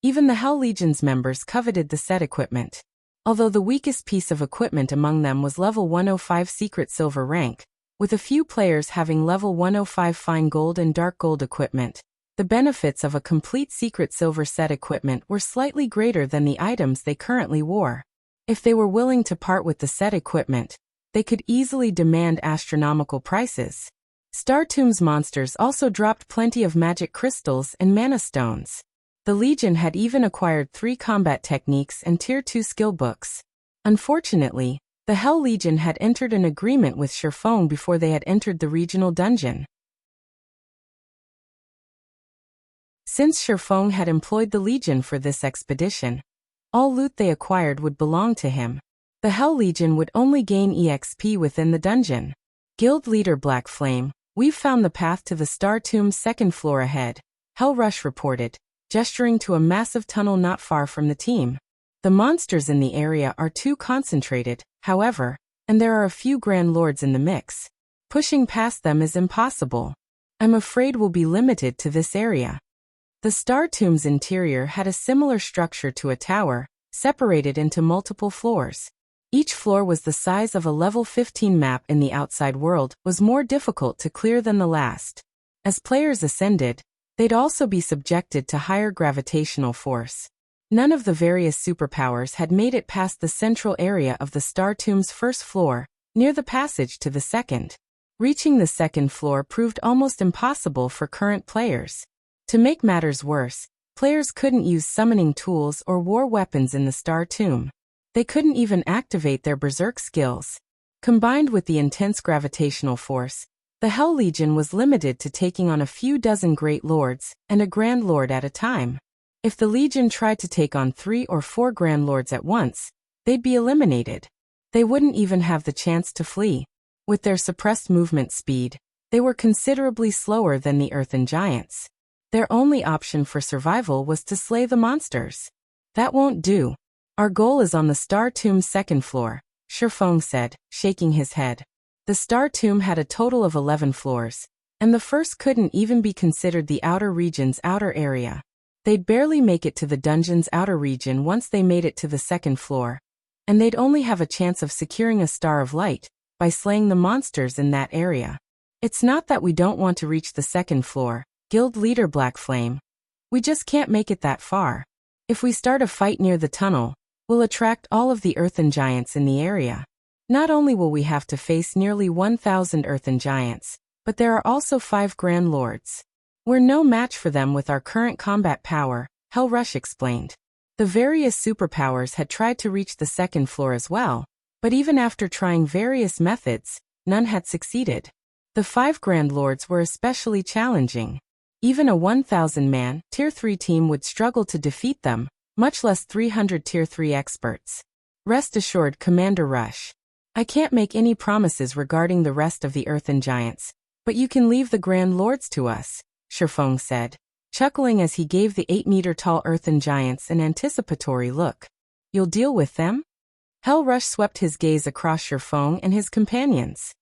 Even the Hell Legion's members coveted the set equipment. Although the weakest piece of equipment among them was level 105 secret silver rank, with a few players having level 105 fine gold and dark gold equipment, the benefits of a complete secret silver set equipment were slightly greater than the items they currently wore. If they were willing to part with the set equipment, they could easily demand astronomical prices. Star Tomb's monsters also dropped plenty of magic crystals and mana stones. The Legion had even acquired 3 combat techniques and Tier 2 skill books. Unfortunately, the Hell Legion had entered an agreement with Shi Feng before they had entered the regional dungeon. Since Shi Feng had employed the Legion for this expedition, all loot they acquired would belong to him. The Hell Legion would only gain EXP within the dungeon. Guild leader Black Flame, "We've found the path to the Star Tomb's second floor ahead," Hell Rush reported, gesturing to a massive tunnel not far from the team. The monsters in the area are too concentrated, however, and there are a few Grand Lords in the mix. Pushing past them is impossible. I'm afraid we'll be limited to this area. The Star Tomb's interior had a similar structure to a tower, separated into multiple floors. Each floor was the size of a level 15 map in the outside world, was more difficult to clear than the last. As players ascended, they'd also be subjected to higher gravitational force. None of the various superpowers had made it past the central area of the Star Tomb's first floor, near the passage to the second. Reaching the second floor proved almost impossible for current players. To make matters worse, players couldn't use summoning tools or war weapons in the Star Tomb. They couldn't even activate their berserk skills. Combined with the intense gravitational force, the Hell Legion was limited to taking on a few dozen Great Lords and a Grand Lord at a time. If the Legion tried to take on 3 or 4 Grand Lords at once, they'd be eliminated. They wouldn't even have the chance to flee. With their suppressed movement speed, they were considerably slower than the Earthen Giants. Their only option for survival was to slay the monsters. "That won't do. Our goal is on the Star Tomb's second floor," Shi Feng said, shaking his head. The Star Tomb had a total of 11 floors, and the first couldn't even be considered the outer region's outer area. They'd barely make it to the dungeon's outer region once they made it to the second floor, and they'd only have a chance of securing a Star of Light by slaying the monsters in that area. "It's not that we don't want to reach the second floor," Guild leader Black Flame. "We just can't make it that far. If we start a fight near the tunnel, we'll attract all of the Earthen Giants in the area. Not only will we have to face nearly 1,000 Earthen Giants, but there are also 5 Grand Lords. We're no match for them with our current combat power," Hell Rush explained. The various superpowers had tried to reach the second floor as well, but even after trying various methods, none had succeeded. The 5 Grand Lords were especially challenging. Even a 1,000-man, Tier 3 team would struggle to defeat them, much less 300 Tier 3 experts. Rest assured, Commander Rush. I can't make any promises regarding the rest of the Earthen Giants, but you can leave the Grand Lords to us, Shi Feng said, chuckling as he gave the 8-meter-tall Earthen Giants an anticipatory look. You'll deal with them? Hell Rush swept his gaze across Shi Feng and his companions.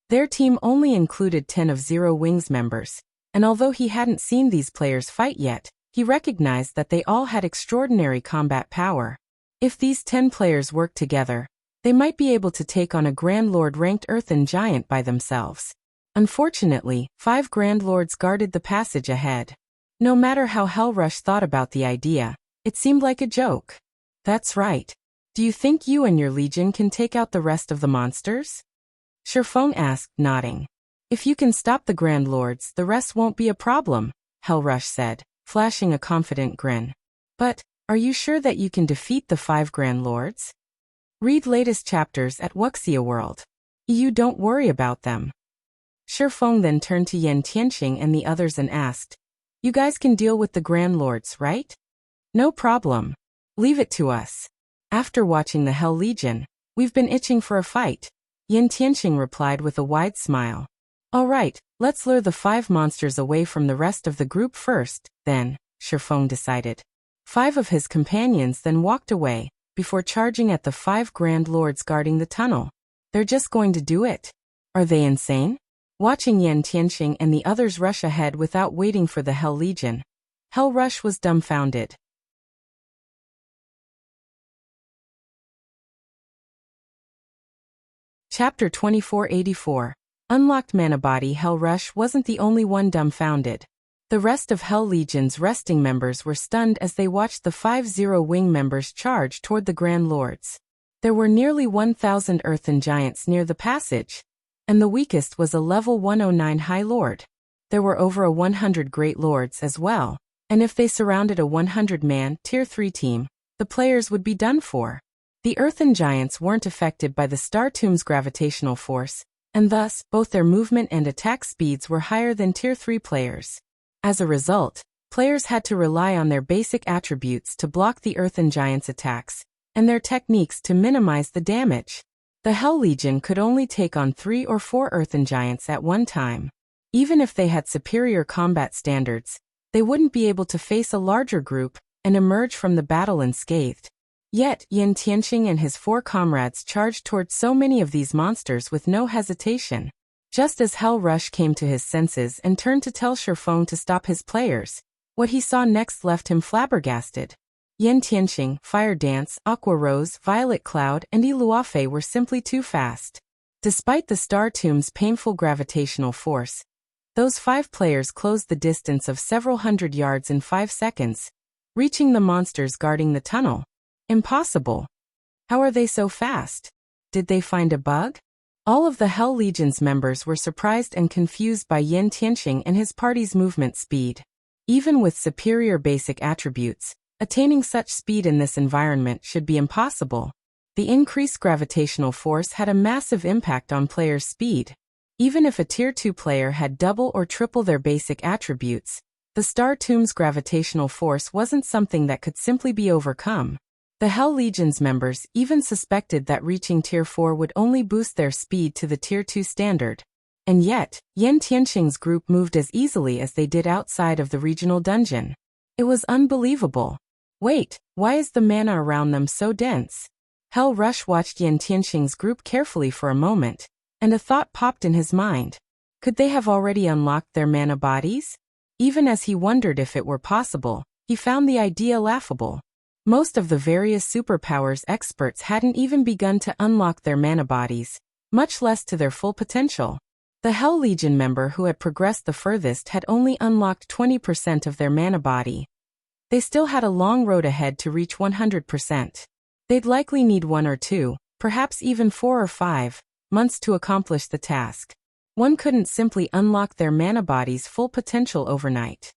Their team only included 10 of Zero Wings members, and although he hadn't seen these players fight yet, he recognized that they all had extraordinary combat power. If these 10 players worked together, they might be able to take on a Grand Lord-ranked Earthen Giant by themselves. Unfortunately, 5 Grand Lords guarded the passage ahead. No matter how Hell Rush thought about the idea, it seemed like a joke. That's right. Do you think you and your legion can take out the rest of the monsters? Shi Feng asked, nodding. If you can stop the Grand Lords, the rest won't be a problem, Hell Rush said, flashing a confident grin. But, are you sure that you can defeat the 5 Grand Lords? Read latest chapters at Wuxia World. You don't worry about them. Shi Feng then turned to Yan Tianqing and the others and asked, you guys can deal with the Grand Lords, right? No problem. Leave it to us. After watching the Hell Legion, we've been itching for a fight, Yan Tianqing replied with a wide smile. All right, let's lure the 5 monsters away from the rest of the group first, then, Shi Feng decided. 5 of his companions then walked away, before charging at the 5 Grand Lords guarding the tunnel. They're just going to do it. Are they insane? Watching Yan Tianqing and the others rush ahead without waiting for the Hell Legion, Hell Rush was dumbfounded. Chapter 2484. Unlocked Mana Body. Hell Rush wasn't the only one dumbfounded. The rest of Hell Legion's resting members were stunned as they watched the 5 Zero Wing members charge toward the Grand Lords. There were nearly 1,000 Earthen Giants near the passage, and the weakest was a level 109 High Lord. There were over 100 Great Lords as well, and if they surrounded a 100-man Tier 3 team, the players would be done for. The Earthen Giants weren't affected by the Star Tomb's gravitational force, and thus, both their movement and attack speeds were higher than Tier 3 players. As a result, players had to rely on their basic attributes to block the Earthen Giants' attacks, and their techniques to minimize the damage. The Hell Legion could only take on 3 or 4 Earthen Giants at one time. Even if they had superior combat standards, they wouldn't be able to face a larger group and emerge from the battle unscathed. Yet, Yan Tianqing and his 4 comrades charged toward so many of these monsters with no hesitation. Just as Hell Rush came to his senses and turned to tell Shi Feng to stop his players, what he saw next left him flabbergasted. Yan Tianqing, Fire Dance, Aqua Rose, Violet Cloud, and Iluafe were simply too fast. Despite the Star Tomb's painful gravitational force, those 5 players closed the distance of several hundred yards in 5 seconds, reaching the monsters guarding the tunnel. Impossible. How are they so fast? Did they find a bug? All of the Hell Legion's members were surprised and confused by Yan Tianqing and his party's movement speed. Even with superior basic attributes, attaining such speed in this environment should be impossible. The increased gravitational force had a massive impact on players' speed. Even if a Tier 2 player had double or triple their basic attributes, the Star Tomb's gravitational force wasn't something that could simply be overcome. The Hell Legion's members even suspected that reaching Tier 4 would only boost their speed to the Tier 2 standard. And yet, Yan Tianqing's group moved as easily as they did outside of the regional dungeon. It was unbelievable. Wait, why is the mana around them so dense? Hell Rush watched Yan Tianqing's group carefully for a moment, and a thought popped in his mind. Could they have already unlocked their mana bodies? Even as he wondered if it were possible, he found the idea laughable. Most of the various superpowers experts hadn't even begun to unlock their mana bodies, much less to their full potential. The Hell Legion member who had progressed the furthest had only unlocked 20% of their mana body. They still had a long road ahead to reach 100%. They'd likely need 1 or 2, perhaps even 4 or 5, months to accomplish the task. One couldn't simply unlock their mana body's full potential overnight.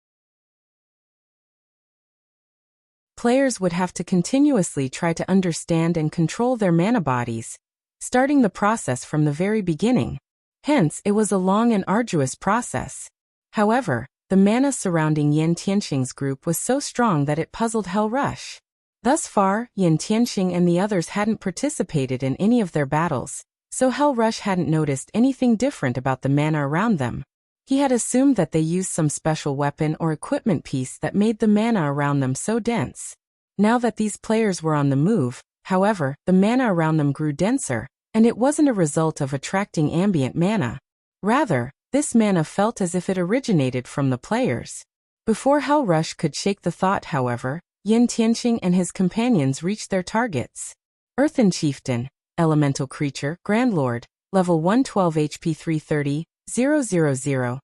Players would have to continuously try to understand and control their mana bodies, starting the process from the very beginning. Hence, it was a long and arduous process. However, the mana surrounding Yin Tianxing's group was so strong that it puzzled Hell Rush. Thus far, Yin Tianxing and the others hadn't participated in any of their battles, so Hell Rush hadn't noticed anything different about the mana around them. He had assumed that they used some special weapon or equipment piece that made the mana around them so dense. Now that these players were on the move, however, the mana around them grew denser, and it wasn't a result of attracting ambient mana. Rather, this mana felt as if it originated from the players. Before Hell Rush could shake the thought, however, Yin Tianxing and his companions reached their targets. Earthen Chieftain, Elemental Creature, Grand Lord, Level 112 HP 330, 000, 000/330,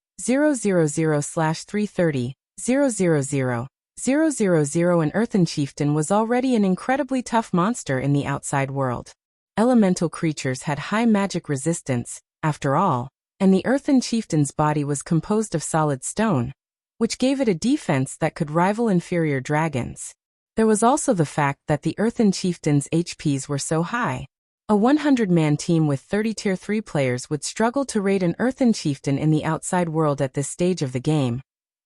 000, An Earthen Chieftain was already an incredibly tough monster in the outside world. Elemental creatures had high magic resistance, after all, and the Earthen Chieftain's body was composed of solid stone, which gave it a defense that could rival inferior dragons. There was also the fact that the Earthen Chieftain's HPs were so high. A 100-man team with 30 Tier 3 players would struggle to raid an Earthen Chieftain in the outside world at this stage of the game.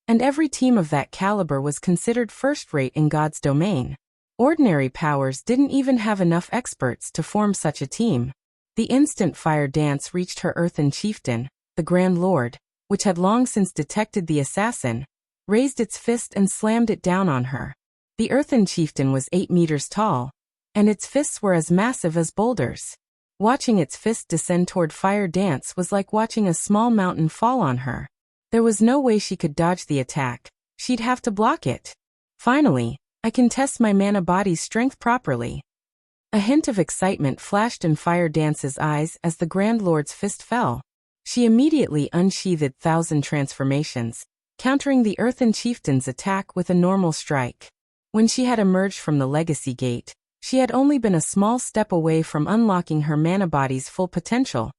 And every team of that caliber was considered first-rate in God's domain. Ordinary powers didn't even have enough experts to form such a team. The instant Fire Dance reached her Earthen Chieftain, the Grand Lord, which had long since detected the assassin, raised its fist and slammed it down on her. The Earthen Chieftain was 8 meters tall, and its fists were as massive as boulders. Watching its fist descend toward Fire Dance was like watching a small mountain fall on her. There was no way she could dodge the attack. She'd have to block it. Finally, I can test my mana body's strength properly. A hint of excitement flashed in Fire Dance's eyes as the Grand Lord's fist fell. She immediately unsheathed 1,000 transformations, countering the Earthen Chieftain's attack with a normal strike. When she had emerged from the Legacy Gate, she had only been a small step away from unlocking her mana body's full potential,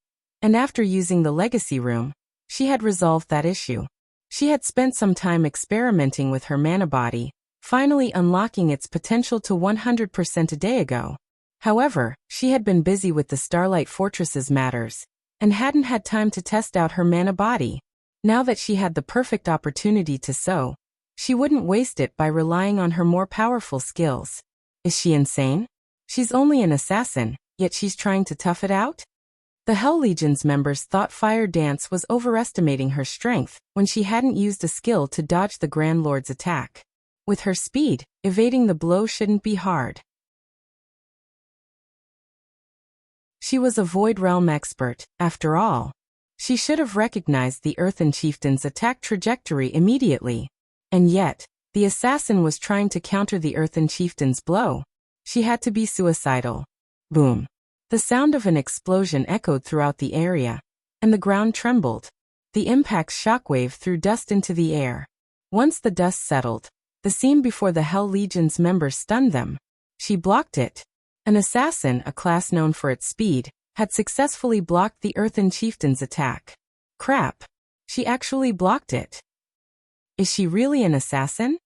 and after using the Legacy Room, she had resolved that issue. She had spent some time experimenting with her mana body, finally unlocking its potential to 100% a day ago. However, she had been busy with the Starlight Fortress's matters, and hadn't had time to test out her mana body. Now that she had the perfect opportunity to so, she wouldn't waste it by relying on her more powerful skills. Is she insane? She's only an assassin, yet she's trying to tough it out? The Hell Legion's members thought Fire Dance was overestimating her strength when she hadn't used a skill to dodge the Grand Lord's attack. With her speed, evading the blow shouldn't be hard. She was a Void Realm expert, after all. She should have recognized the Earthen Chieftain's attack trajectory immediately. And yet, the assassin was trying to counter the Earthen Chieftain's blow. She had to be suicidal. Boom. The sound of an explosion echoed throughout the area, and the ground trembled. The impact's shockwave threw dust into the air. Once the dust settled, the scene before the Hell Legion's members stunned them. She blocked it. An assassin, a class known for its speed, had successfully blocked the Earthen Chieftain's attack. Crap. She actually blocked it. Is she really an assassin?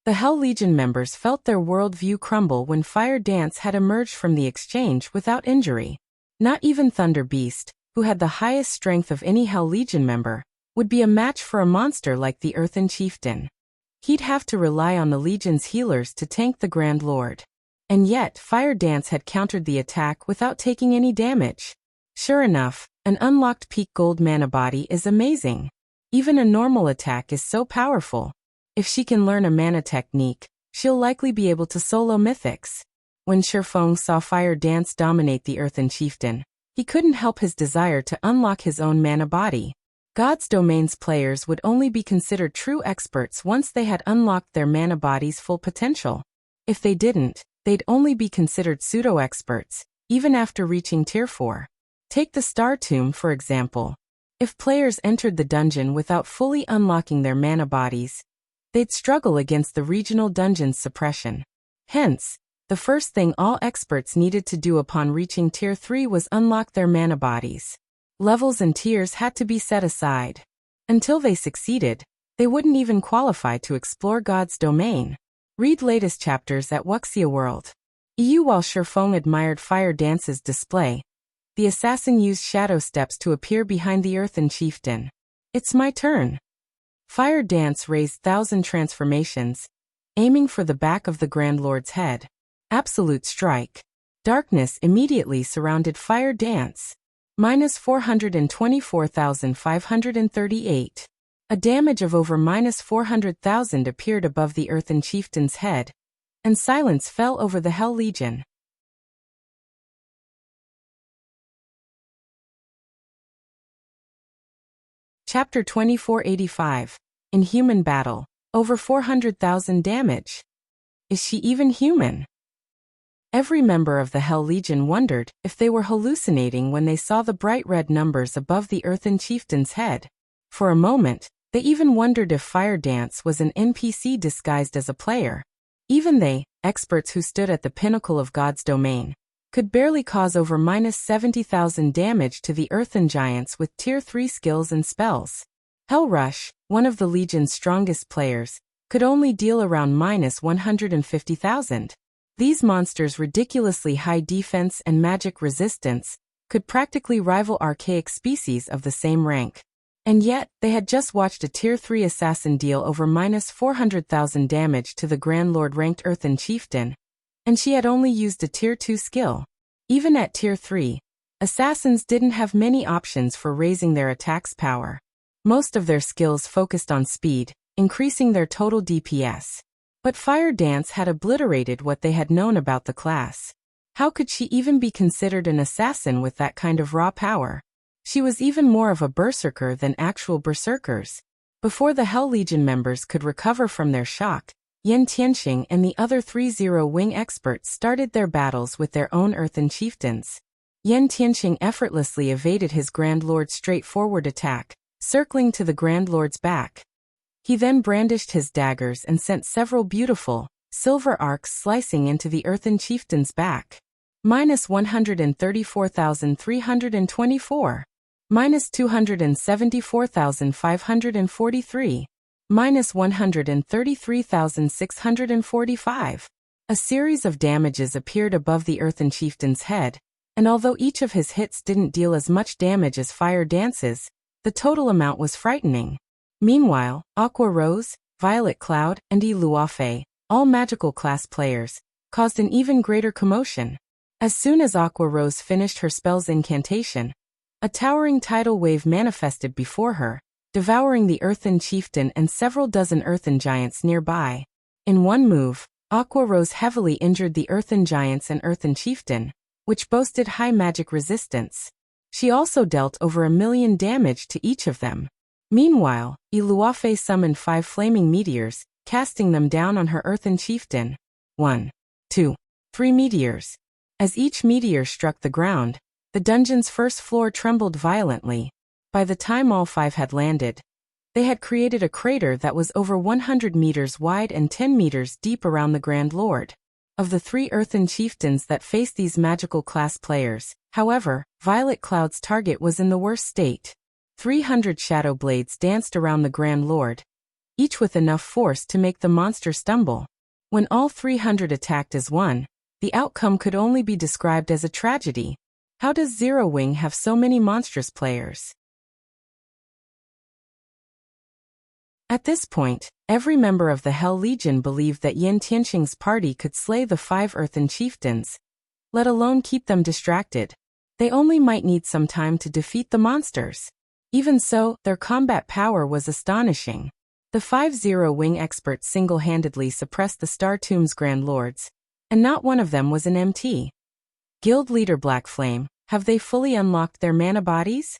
The Hell Legion members felt their worldview crumble when Fire Dance had emerged from the exchange without injury. Not even Thunder Beast, who had the highest strength of any Hell Legion member, would be a match for a monster like the Earthen Chieftain. He'd have to rely on the Legion's healers to tank the Grand Lord. And yet, Fire Dance had countered the attack without taking any damage. Sure enough, an unlocked peak gold mana body is amazing. Even a normal attack is so powerful. If she can learn a mana technique, she'll likely be able to solo mythics. When Shi Feng saw Fire Dance dominate the Earthen Chieftain, he couldn't help his desire to unlock his own mana body. God's Domain's players would only be considered true experts once they had unlocked their mana body's full potential. If they didn't, they'd only be considered pseudo-experts, even after reaching Tier 4. Take the Star Tomb, for example. If players entered the dungeon without fully unlocking their mana bodies, they'd struggle against the regional dungeon's suppression. Hence, the first thing all experts needed to do upon reaching Tier 3 was unlock their mana bodies. Levels and tiers had to be set aside. Until they succeeded, they wouldn't even qualify to explore God's domain. Read latest chapters at Wuxia World. EU. While Shi Feng admired Fire Dance's display, the assassin used shadow steps to appear behind the Earthen chieftain. It's my turn. Fire Dance raised 1,000 transformations, aiming for the back of the Grand Lord's head. Absolute strike. Darkness immediately surrounded Fire Dance. Minus 424,538. A damage of over minus 400,000 appeared above the Earthen chieftain's head, and silence fell over the Hell Legion. Chapter 2485. Inhuman Battle. Over 400,000 damage. Is she even human? Every member of the Hell Legion wondered if they were hallucinating when they saw the bright red numbers above the Earthen chieftain's head. For a moment, they even wondered if Fire Dance was an NPC disguised as a player. Even they, experts who stood at the pinnacle of God's domain, could barely cause over minus 70,000 damage to the Earthen giants with Tier 3 skills and spells. Hell Rush, one of the Legion's strongest players, could only deal around minus 150,000. These monsters' ridiculously high defense and magic resistance could practically rival archaic species of the same rank. And yet, they had just watched a Tier 3 assassin deal over minus 400,000 damage to the Grand Lord ranked Earthen chieftain, and she had only used a Tier 2 skill. Even at Tier 3, assassins didn't have many options for raising their attack's power. Most of their skills focused on speed, increasing their total DPS. But Fire Dance had obliterated what they had known about the class. How could she even be considered an assassin with that kind of raw power? She was even more of a berserker than actual berserkers. Before the Hell Legion members could recover from their shock, Yan Tianxing and the other 3-0 wing experts started their battles with their own Earthen chieftains. Yan Tianxing effortlessly evaded his Grand Lord's straightforward attack, circling to the Grand Lord's back. He then brandished his daggers and sent several beautiful, silver arcs slicing into the Earthen chieftain's back. Minus 134,324. Minus 274,543. Minus 133,645. A series of damages appeared above the Earthen chieftain's head, and although each of his hits didn't deal as much damage as Fire Dance's, the total amount was frightening. Meanwhile, Aqua Rose, Violet Cloud, and Yi Luofei, all magical class players, caused an even greater commotion. As soon as Aqua Rose finished her spell's incantation, a towering tidal wave manifested before her, devouring the Earthen chieftain and several dozen Earthen giants nearby. In one move, Aqua Rose heavily injured the Earthen giants and Earthen chieftain, which boasted high magic resistance. She also dealt over 1 million damage to each of them. Meanwhile, Yi Luofei summoned 5 flaming meteors, casting them down on her Earthen chieftain. 1, 2, 3 meteors. As each meteor struck the ground, the dungeon's first floor trembled violently. By the time all 5 had landed, they had created a crater that was over 100 meters wide and 10 meters deep around the Grand Lord. Of the 3 Earthen chieftains that faced these magical class players, however, Violet Cloud's target was in the worst state. 300 shadow blades danced around the Grand Lord, each with enough force to make the monster stumble. When all 300 attacked as one, the outcome could only be described as a tragedy. How does Zero Wing have so many monstrous players? At this point, every member of the Hell Legion believed that Yan Tianxing's party could slay the 5 Earthen chieftains, let alone keep them distracted. They only might need some time to defeat the monsters. Even so, their combat power was astonishing. The 5-0 wing experts single-handedly suppressed the Star Tomb's Grand Lords, and not one of them was an MT. Guild leader Black Flame, have they fully unlocked their mana bodies?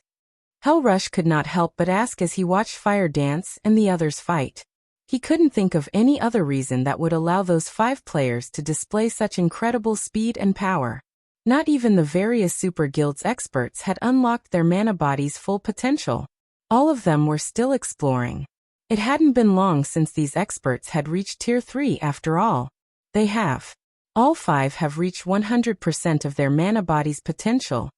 Hell Rush could not help but ask as he watched Fire Dance and the others fight. He couldn't think of any other reason that would allow those 5 players to display such incredible speed and power. Not even the various Super Guild's experts had unlocked their mana body's full potential. All of them were still exploring. It hadn't been long since these experts had reached Tier 3 after all. They have. All 5 have reached 100% of their mana body's potential.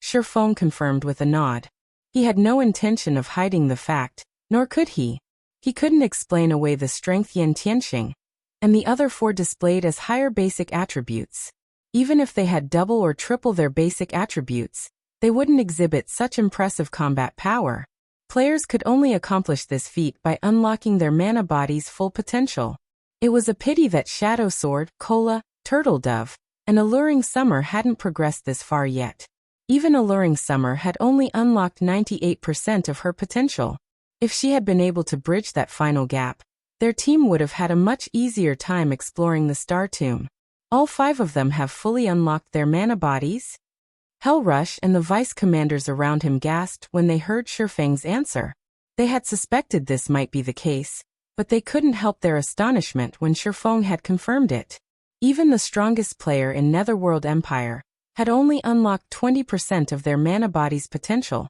Shi Feng confirmed with a nod. He had no intention of hiding the fact, nor could he. He couldn't explain away the strength Yan Tianxing, and the other 4 displayed as higher basic attributes. Even if they had double or triple their basic attributes, they wouldn't exhibit such impressive combat power. Players could only accomplish this feat by unlocking their mana body's full potential. It was a pity that Shadow Sword, Cola, Turtle Dove, and Alluring Summer hadn't progressed this far yet. Even Alluring Summer had only unlocked 98% of her potential. If she had been able to bridge that final gap, their team would have had a much easier time exploring the Star Tomb. All 5 of them have fully unlocked their mana bodies? Hellrush and the vice commanders around him gasped when they heard Shi Feng's answer. They had suspected this might be the case, but they couldn't help their astonishment when Shi Feng had confirmed it. Even the strongest player in Netherworld Empire had only unlocked 20% of their mana body's potential.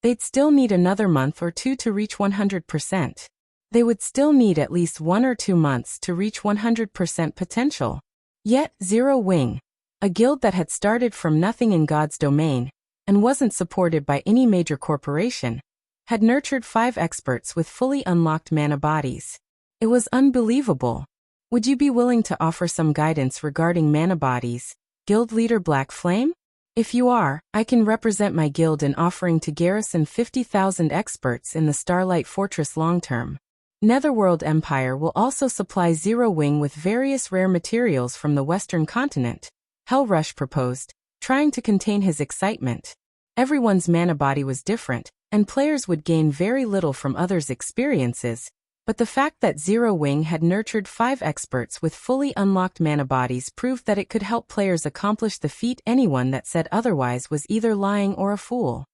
They'd still need another month or 2 to reach 100%. They would still need at least 1 or 2 months to reach 100% potential. Yet, Zero Wing, a guild that had started from nothing in God's domain and wasn't supported by any major corporation, had nurtured 5 experts with fully unlocked mana bodies. It was unbelievable. Would you be willing to offer some guidance regarding mana bodies, Guild Leader Black Flame? If you are, I can represent my guild in offering to garrison 50,000 experts in the Starlight Fortress long-term. Netherworld Empire will also supply Zero Wing with various rare materials from the Western continent, Hellrush proposed, trying to contain his excitement. Everyone's mana body was different, and players would gain very little from others' experiences, but the fact that Zero Wing had nurtured 5 experts with fully unlocked mana bodies proved that it could help players accomplish the feat. Anyone that said otherwise was either lying or a fool.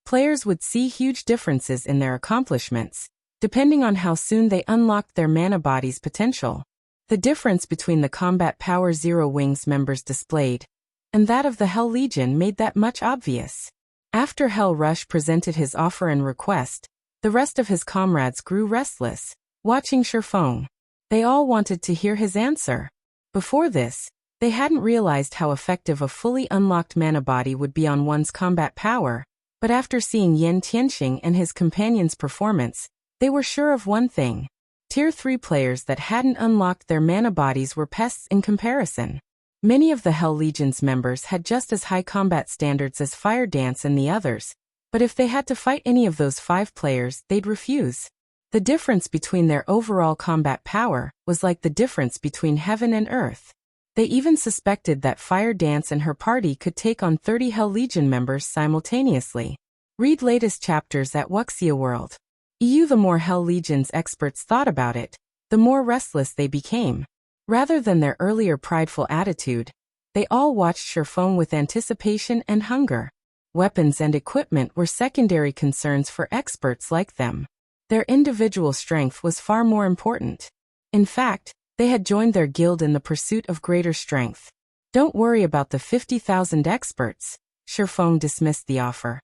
Players would see huge differences in their accomplishments, depending on how soon they unlocked their mana body's potential. The difference between the combat power Zero Wing's members displayed and that of the Hell Legion made that much obvious. After Hellrush presented his offer and request, the rest of his comrades grew restless, watching Shi Feng. They all wanted to hear his answer. Before this, they hadn't realized how effective a fully unlocked mana body would be on one's combat power, but after seeing Yen Tianxing and his companions' performance, they were sure of one thing. Tier 3 players that hadn't unlocked their mana bodies were pests in comparison. Many of the Hell Legion's members had just as high combat standards as Fire Dance and the others, but if they had to fight any of those 5 players, they'd refuse. The difference between their overall combat power was like the difference between heaven and earth. They even suspected that Fire Dance and her party could take on 30 Hell Legion members simultaneously. Read latest chapters at Wuxia World. The more Hell Legion's experts thought about it, the more restless they became. Rather than their earlier prideful attitude, they all watched Shi Feng with anticipation and hunger. Weapons and equipment were secondary concerns for experts like them. Their individual strength was far more important. In fact, they had joined their guild in the pursuit of greater strength. Don't worry about the 50,000 experts, Shi Feng dismissed the offer.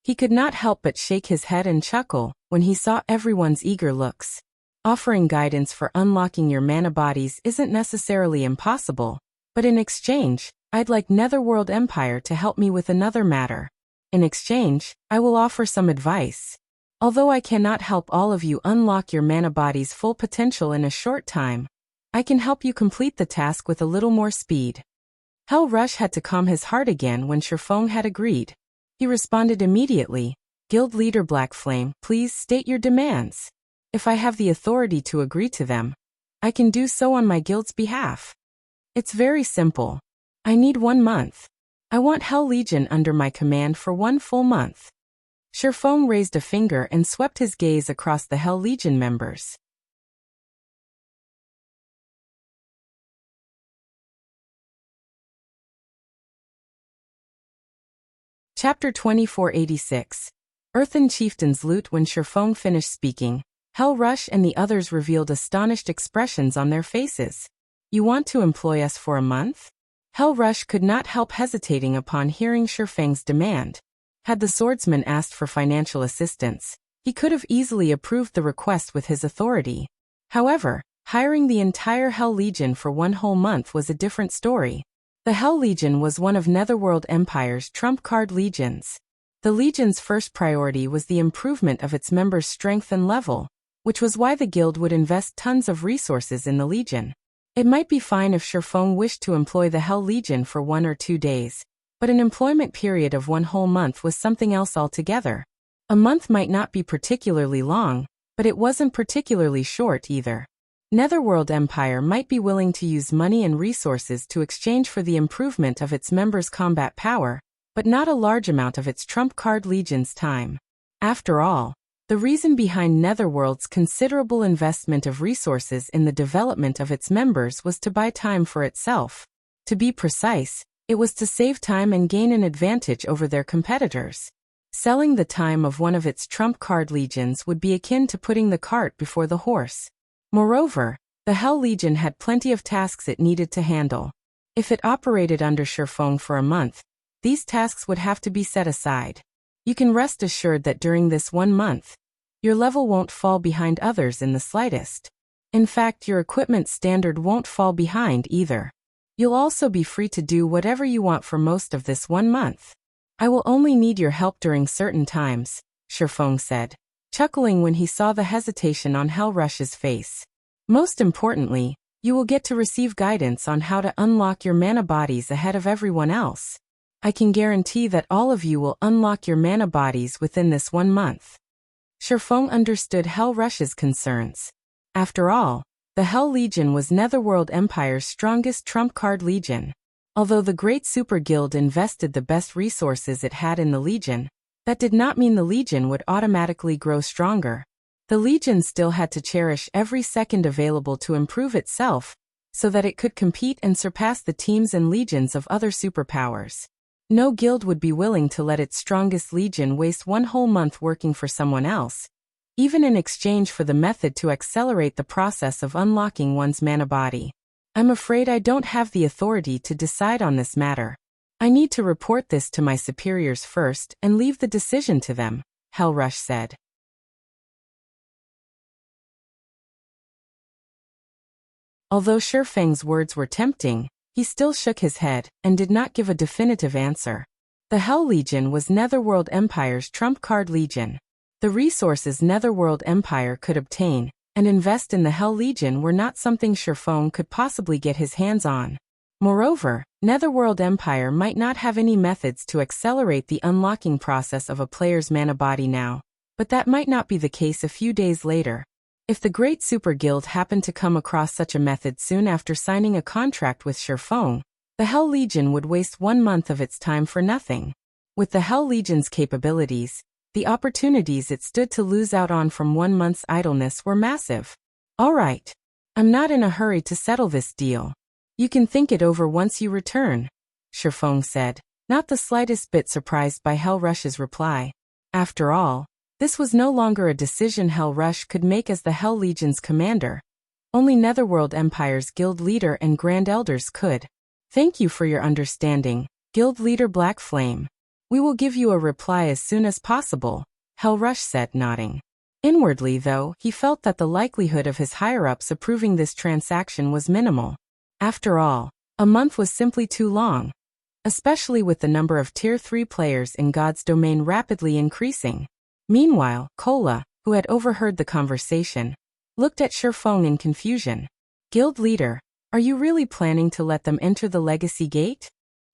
He could not help but shake his head and chuckle when he saw everyone's eager looks. Offering guidance for unlocking your mana bodies isn't necessarily impossible, but in exchange, I'd like Netherworld Empire to help me with another matter. In exchange, I will offer some advice. Although I cannot help all of you unlock your mana body's full potential in a short time, I can help you complete the task with a little more speed. Hellrush had to calm his heart again when Shi Feng had agreed. He responded immediately, Guild Leader Black Flame, please state your demands. If I have the authority to agree to them, I can do so on my guild's behalf. It's very simple. I need 1 month. I want Hell Legion under my command for 1 full month. Shi Feng raised a finger and swept his gaze across the Hell Legion members. Chapter 2486. Earthen Chieftains loot. When Shi Feng finished speaking, Hellrush and the others revealed astonished expressions on their faces. You want to employ us for a month? Hellrush could not help hesitating upon hearing Shi Feng's demand. Had the swordsman asked for financial assistance, he could have easily approved the request with his authority. However, hiring the entire Hell Legion for 1 whole month was a different story. The Hell Legion was one of Netherworld Empire's trump-card legions. The legion's first priority was the improvement of its members' strength and level, which was why the guild would invest tons of resources in the Legion. It might be fine if Shi Feng wished to employ the Hell Legion for 1 or 2 days, but an employment period of 1 whole month was something else altogether. A month might not be particularly long, but it wasn't particularly short either. Netherworld Empire might be willing to use money and resources to exchange for the improvement of its members' combat power, but not a large amount of its trump card Legion's time. After all, the reason behind Netherworld's considerable investment of resources in the development of its members was to buy time for itself. To be precise, it was to save time and gain an advantage over their competitors. Selling the time of one of its trump card legions would be akin to putting the cart before the horse. Moreover, the Hell Legion had plenty of tasks it needed to handle. If it operated under Shi Feng for a month, these tasks would have to be set aside. You can rest assured that during this 1 month, your level won't fall behind others in the slightest. In fact, your equipment standard won't fall behind either. You'll also be free to do whatever you want for most of this 1 month. I will only need your help during certain times, Shi Feng said, chuckling when he saw the hesitation on Hellrush's face. Most importantly, you will get to receive guidance on how to unlock your mana bodies ahead of everyone else. I can guarantee that all of you will unlock your mana bodies within this 1 month. Shi Feng understood Hellrush's concerns. After all, the Hell Legion was Netherworld Empire's strongest trump card legion. Although the Great Super Guild invested the best resources it had in the Legion, that did not mean the Legion would automatically grow stronger. The Legion still had to cherish every second available to improve itself, so that it could compete and surpass the teams and legions of other superpowers. No guild would be willing to let its strongest legion waste 1 whole month working for someone else, even in exchange for the method to accelerate the process of unlocking one's mana body. I'm afraid I don't have the authority to decide on this matter. I need to report this to my superiors first and leave the decision to them, Hellrush said. Although Shi Feng's words were tempting, he still shook his head and did not give a definitive answer. The Hell Legion was Netherworld Empire's trump card legion. The resources Netherworld Empire could obtain and invest in the Hell Legion were not something Shi Feng could possibly get his hands on. Moreover, Netherworld Empire might not have any methods to accelerate the unlocking process of a player's mana body now, but that might not be the case a few days later. If the Great Super Guild happened to come across such a method soon after signing a contract with Shi Feng, the Hell Legion would waste 1 month of its time for nothing. With the Hell Legion's capabilities, the opportunities it stood to lose out on from 1 month's idleness were massive. All right. I'm not in a hurry to settle this deal. You can think it over once you return, Shi Feng said, not the slightest bit surprised by Hellrush's reply. After all, this was no longer a decision Hellrush could make as the Hell Legion's commander. Only Netherworld Empire's guild leader and Grand Elders could. Thank you for your understanding, Guild Leader Black Flame. We will give you a reply as soon as possible, Hellrush said, nodding. Inwardly, though, he felt that the likelihood of his higher-ups approving this transaction was minimal. After all, a month was simply too long, especially with the number of Tier 3 players in God's domain rapidly increasing. Meanwhile, Kola, who had overheard the conversation, looked at Shi Feng in confusion. Guild leader, are you really planning to let them enter the Legacy Gate?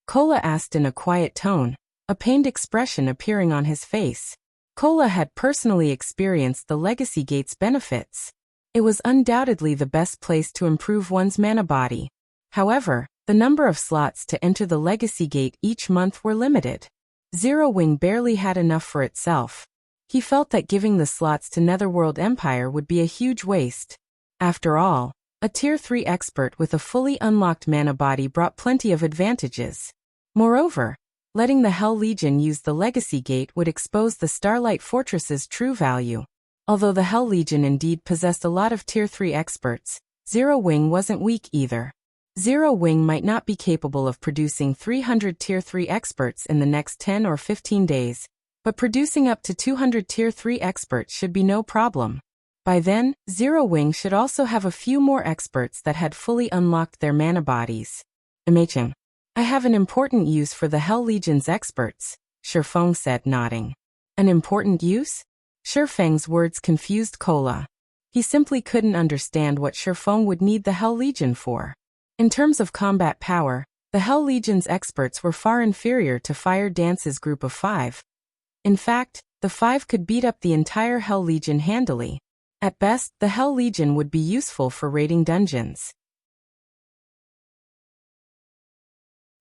Kola asked in a quiet tone, a pained expression appearing on his face. Kola had personally experienced the Legacy Gate's benefits. It was undoubtedly the best place to improve one's mana body. However, the number of slots to enter the Legacy Gate each month were limited. Zero Wing barely had enough for itself. He felt that giving the slots to Netherworld Empire would be a huge waste. After all, a Tier 3 expert with a fully unlocked mana body brought plenty of advantages. Moreover, letting the Hell Legion use the Legacy Gate would expose the Starlight Fortress's true value. Although the Hell Legion indeed possessed a lot of Tier 3 experts, Zero Wing wasn't weak either. Zero Wing might not be capable of producing 300 Tier 3 experts in the next 10 or 15 days, but producing up to 200 Tier 3 experts should be no problem. By then, Zero Wing should also have a few more experts that had fully unlocked their mana bodies. Imaging. I have an important use for the Hell Legion's experts, Shi Feng said, nodding. An important use? Shi Feng's words confused Kola. He simply couldn't understand what Shi Feng would need the Hell Legion for. In terms of combat power, the Hell Legion's experts were far inferior to Fire Dance's group of 5. In fact, the 5 could beat up the entire Hell Legion handily. At best, the Hell Legion would be useful for raiding dungeons.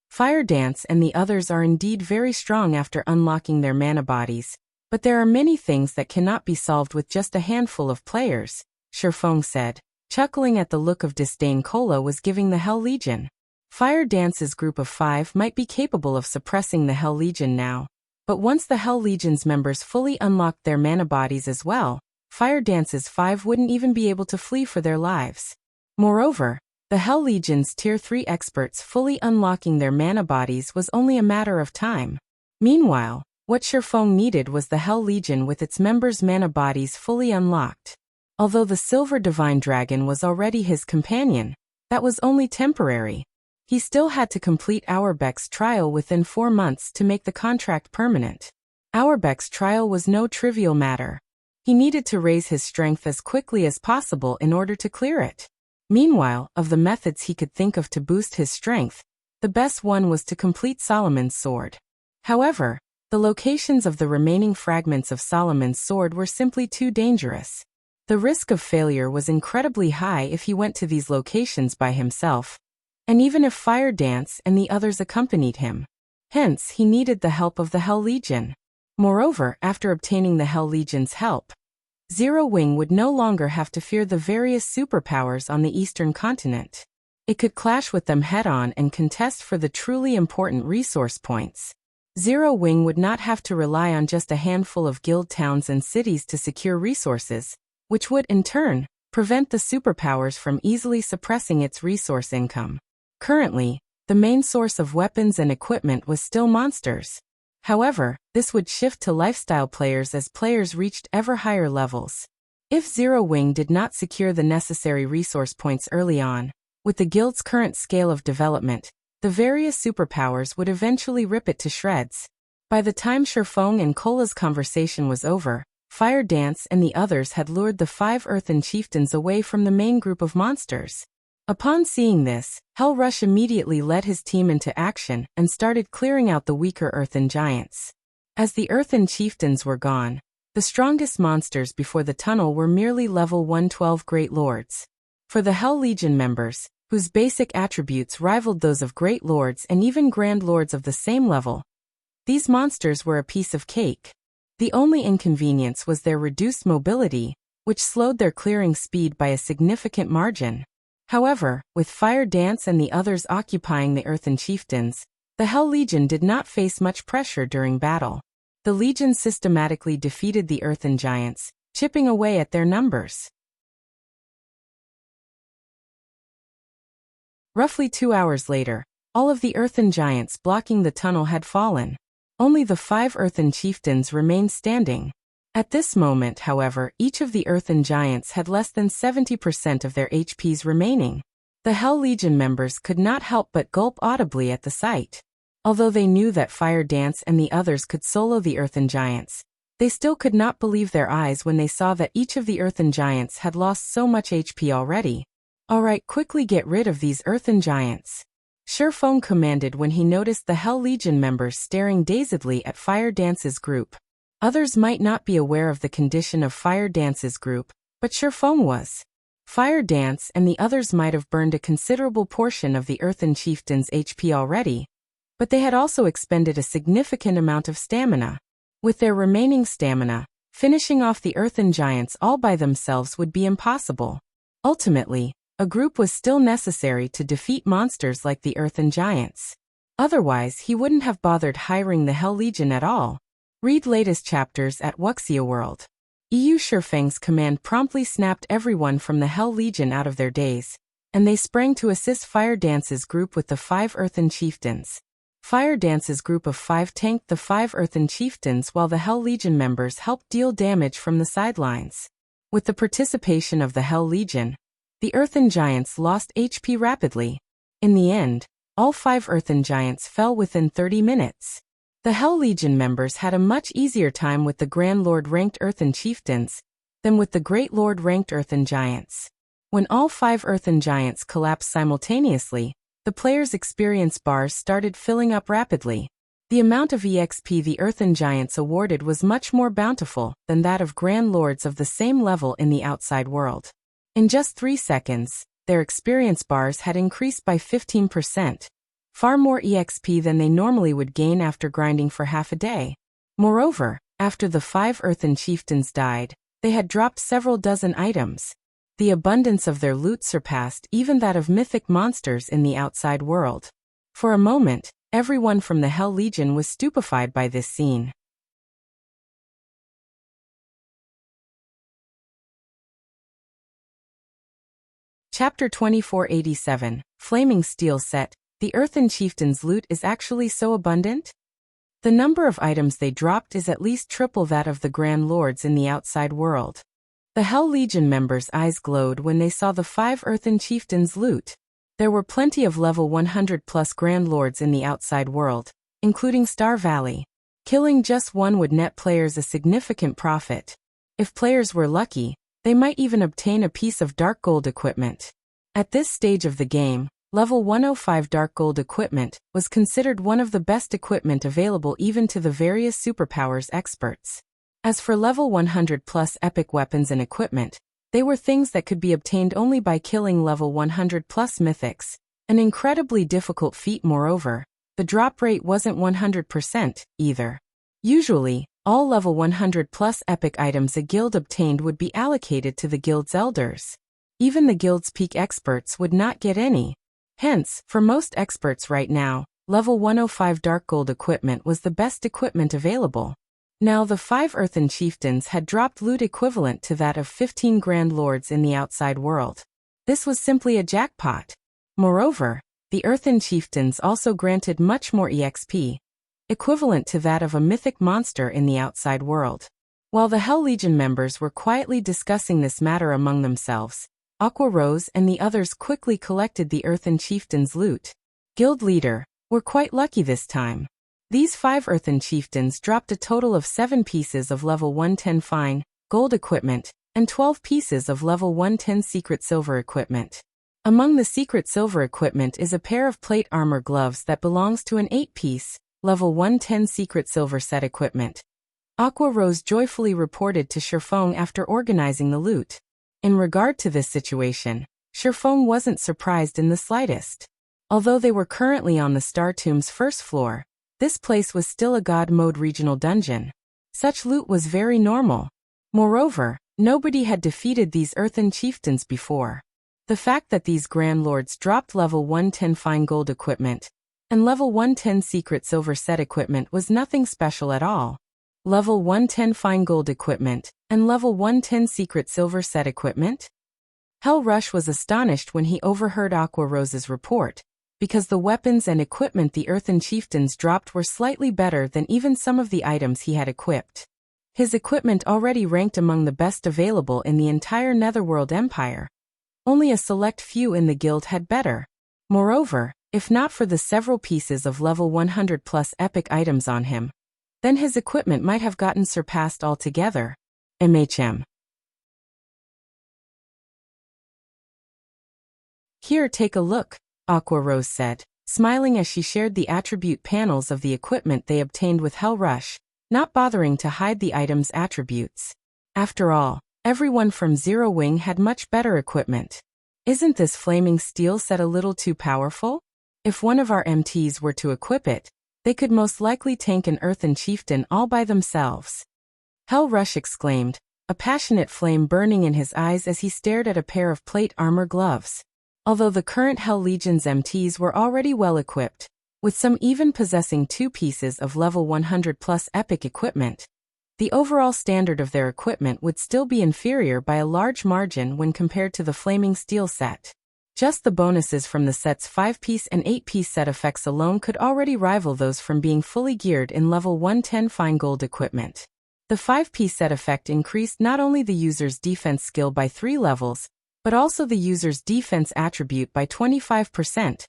Fire Dance and the others are indeed very strong after unlocking their mana bodies, but there are many things that cannot be solved with just a handful of players, Shi Feng said, chuckling at the look of disdain Cola was giving the Hell Legion. Fire Dance's group of 5 might be capable of suppressing the Hell Legion now, but once the Hell Legion's members fully unlocked their mana bodies as well, Fire Dance's 5 wouldn't even be able to flee for their lives. Moreover, the Hell Legion's Tier 3 experts fully unlocking their mana bodies was only a matter of time. Meanwhile, what Shi Feng needed was the Hell Legion with its members' mana bodies fully unlocked. Although the Silver Divine Dragon was already his companion, that was only temporary. He still had to complete Auerbach's trial within 4 months to make the contract permanent. Auerbach's trial was no trivial matter. He needed to raise his strength as quickly as possible in order to clear it. Meanwhile, of the methods he could think of to boost his strength, the best one was to complete Solomon's sword. However, the locations of the remaining fragments of Solomon's sword were simply too dangerous. The risk of failure was incredibly high if he went to these locations by himself, and even if Fire Dance and the others accompanied him. Hence, he needed the help of the Hell Legion. Moreover, after obtaining the Hell Legion's help, Zero Wing would no longer have to fear the various superpowers on the eastern continent. It could clash with them head-on and contest for the truly important resource points. Zero Wing would not have to rely on just a handful of guild towns and cities to secure resources, which would, in turn, prevent the superpowers from easily suppressing its resource income. Currently, the main source of weapons and equipment was still monsters. However, this would shift to lifestyle players as players reached ever higher levels. If Zero Wing did not secure the necessary resource points early on, with the guild's current scale of development, the various superpowers would eventually rip it to shreds. By the time Shi Feng and Cola's conversation was over, Fire Dance and the others had lured the 5 Earthen Chieftains away from the main group of monsters. Upon seeing this, Hell Rush immediately led his team into action and started clearing out the weaker Earthen giants. As the Earthen Chieftains were gone, the strongest monsters before the tunnel were merely level 112 Great Lords. For the Hell Legion members, whose basic attributes rivaled those of Great Lords and even Grand Lords of the same level, these monsters were a piece of cake. The only inconvenience was their reduced mobility, which slowed their clearing speed by a significant margin. However, with Fire Dance and the others occupying the Earthen Chieftains, the Hell Legion did not face much pressure during battle. The Legion systematically defeated the Earthen giants, chipping away at their numbers. Roughly 2 hours later, all of the Earthen giants blocking the tunnel had fallen. Only the 5 Earthen Chieftains remained standing. At this moment, however, each of the Earthen giants had less than 70% of their HPs remaining. The Hell Legion members could not help but gulp audibly at the sight. Although they knew that Fire Dance and the others could solo the Earthen giants, they still could not believe their eyes when they saw that each of the Earthen giants had lost so much HP already. "Alright, quickly get rid of these Earthen giants," Shi Feng commanded when he noticed the Hell Legion members staring dazedly at Fire Dance's group. Others might not be aware of the condition of Fire Dance's group, but Shi Feng was. Fire Dance and the others might have burned a considerable portion of the Earthen Chieftains' HP already, but they had also expended a significant amount of stamina. With their remaining stamina, finishing off the Earthen giants all by themselves would be impossible. Ultimately, a group was still necessary to defeat monsters like the Earthen giants. Otherwise, he wouldn't have bothered hiring the Hell Legion at all. Read latest chapters at Wuxia World. Shi Feng's command promptly snapped everyone from the Hell Legion out of their daze, and they sprang to assist Fire Dance's group with the 5 Earthen Chieftains. Fire Dance's group of 5 tanked the 5 Earthen Chieftains while the Hell Legion members helped deal damage from the sidelines. With the participation of the Hell Legion, the Earthen giants lost HP rapidly. In the end, all 5 Earthen giants fell within 30 minutes. The Hell Legion members had a much easier time with the Grand Lord ranked Earthen Chieftains. than with the Great Lord-ranked Earthen Giants. When all 5 Earthen Giants collapsed simultaneously, the players' experience bars started filling up rapidly. The amount of EXP the Earthen Giants awarded was much more bountiful than that of Grand Lords of the same level in the outside world. In just 3 seconds, their experience bars had increased by 15%, far more EXP than they normally would gain after grinding for half a day. Moreover, after the 5 Earthen Chieftains died, they had dropped several dozen items. The abundance of their loot surpassed even that of mythic monsters in the outside world. For a moment, everyone from the Hell Legion was stupefied by this scene. Chapter 2487, Flaming Steel Set. The Earthen Chieftains' loot is actually so abundant? The number of items they dropped is at least triple that of the Grand Lords in the outside world. The Hell Legion members' eyes glowed when they saw the 5 Earthen Chieftains' loot. There were plenty of level 100+ Grand Lords in the outside world, including Star Valley. Killing just one would net players a significant profit. If players were lucky, they might even obtain a piece of dark gold equipment. At this stage of the game, level 105 dark gold equipment was considered one of the best equipment available even to the various superpowers experts. As for level 100+ epic weapons and equipment, they were things that could be obtained only by killing level 100+ mythics, an incredibly difficult feat. Moreover, the drop rate wasn't 100% either. Usually, all level 100+ epic items a guild obtained would be allocated to the guild's elders. Even the guild's peak experts would not get any. Hence, for most experts right now, level 105 dark gold equipment was the best equipment available. Now the 5 Earthen Chieftains had dropped loot equivalent to that of 15 Grand Lords in the outside world. This was simply a jackpot. Moreover, the Earthen Chieftains also granted much more EXP, equivalent to that of a mythic monster in the outside world. While the Hell Legion members were quietly discussing this matter among themselves, Aqua Rose and the others quickly collected the Earthen Chieftains' loot. Guild leader, we're quite lucky this time. These 5 Earthen Chieftains dropped a total of 7 pieces of level 110 fine, gold equipment, and 12 pieces of level 110 secret silver equipment. Among the secret silver equipment is a pair of plate armor gloves that belongs to an 8-piece, level 110 secret silver set equipment. Aqua Rose joyfully reported to Shi Feng after organizing the loot. In regard to this situation, Shi Feng wasn't surprised in the slightest. Although they were currently on the Star Tomb's first floor, this place was still a God Mode regional dungeon. Such loot was very normal. Moreover, nobody had defeated these Earthen Chieftains before. The fact that these Grand Lords dropped level 110 fine gold equipment and level 110 secret silver set equipment was nothing special at all. Level 110 fine gold equipment and level 110 secret silver set equipment? Hell Rush was astonished when he overheard Aqua Rose's report, because the weapons and equipment the Earthen Chieftains dropped were slightly better than even some of the items he had equipped. His equipment already ranked among the best available in the entire Netherworld Empire. Only a select few in the guild had better. Moreover, if not for the several pieces of level 100+ epic items on him, then his equipment might have gotten surpassed altogether. Here, take a look, Aqua Rose said, smiling as she shared the attribute panels of the equipment they obtained with Hell Rush, not bothering to hide the item's attributes. After all, everyone from Zero Wing had much better equipment. Isn't this flaming steel set a little too powerful? If one of our MTs were to equip it, they could most likely tank an Earthen Chieftain all by themselves. Hell Rush exclaimed, a passionate flame burning in his eyes as he stared at a pair of plate armor gloves. Although the current Hell Legion's MTs were already well equipped, with some even possessing 2 pieces of level 100+ epic equipment, the overall standard of their equipment would still be inferior by a large margin when compared to the Flaming Steel set. Just the bonuses from the set's 5-piece and 8-piece set effects alone could already rival those from being fully geared in level 110 fine gold equipment. The 5-piece set effect increased not only the user's defense skill by 3 levels, but also the user's defense attribute by 25%,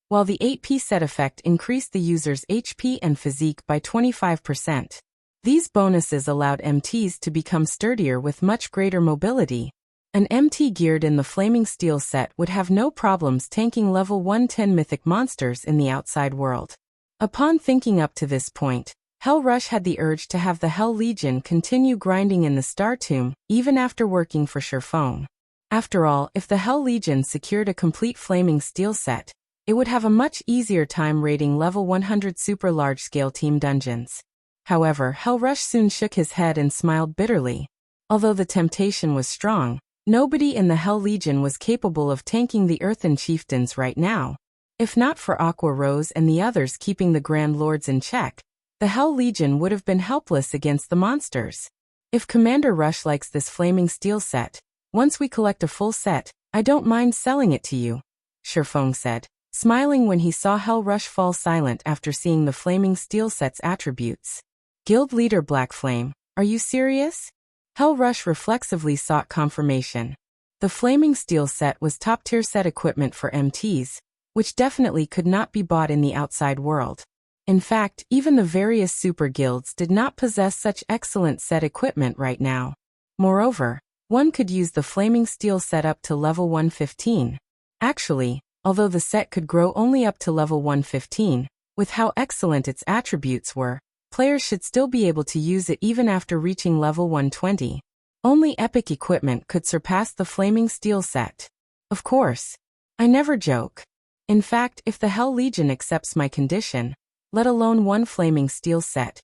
while the 8-piece set effect increased the user's HP and physique by 25%. These bonuses allowed MTs to become sturdier with much greater mobility. An MT geared in the Flaming Steel set would have no problems tanking level 110 mythic monsters in the outside world. Upon thinking up to this point, Hell Rush had the urge to have the Hell Legion continue grinding in the Star Tomb, even after working for Shi Feng. After all, if the Hell Legion secured a complete Flaming Steel set, it would have a much easier time raiding level 100 super large-scale team dungeons. However, Hell Rush soon shook his head and smiled bitterly. Although the temptation was strong, nobody in the Hell Legion was capable of tanking the Earthen Chieftains right now. If not for Aqua Rose and the others keeping the Grand Lords in check, the Hell Legion would have been helpless against the monsters. If Commander Rush likes this Flaming Steel set, once we collect a full set, I don't mind selling it to you, Shi Feng said, smiling when he saw Hell Rush fall silent after seeing the Flaming Steel set's attributes. Guild Leader Black Flame, are you serious? Hell Rush reflexively sought confirmation. The Flaming Steel set was top-tier set equipment for MTs, which definitely could not be bought in the outside world. In fact, even the various super guilds did not possess such excellent set equipment right now. Moreover, one could use the Flaming Steel set up to level 115. Actually, although the set could grow only up to level 115, with how excellent its attributes were, players should still be able to use it even after reaching level 120. Only epic equipment could surpass the Flaming Steel set. Of course. I never joke. In fact, if the Hell Legion accepts my condition, let alone one Flaming Steel set,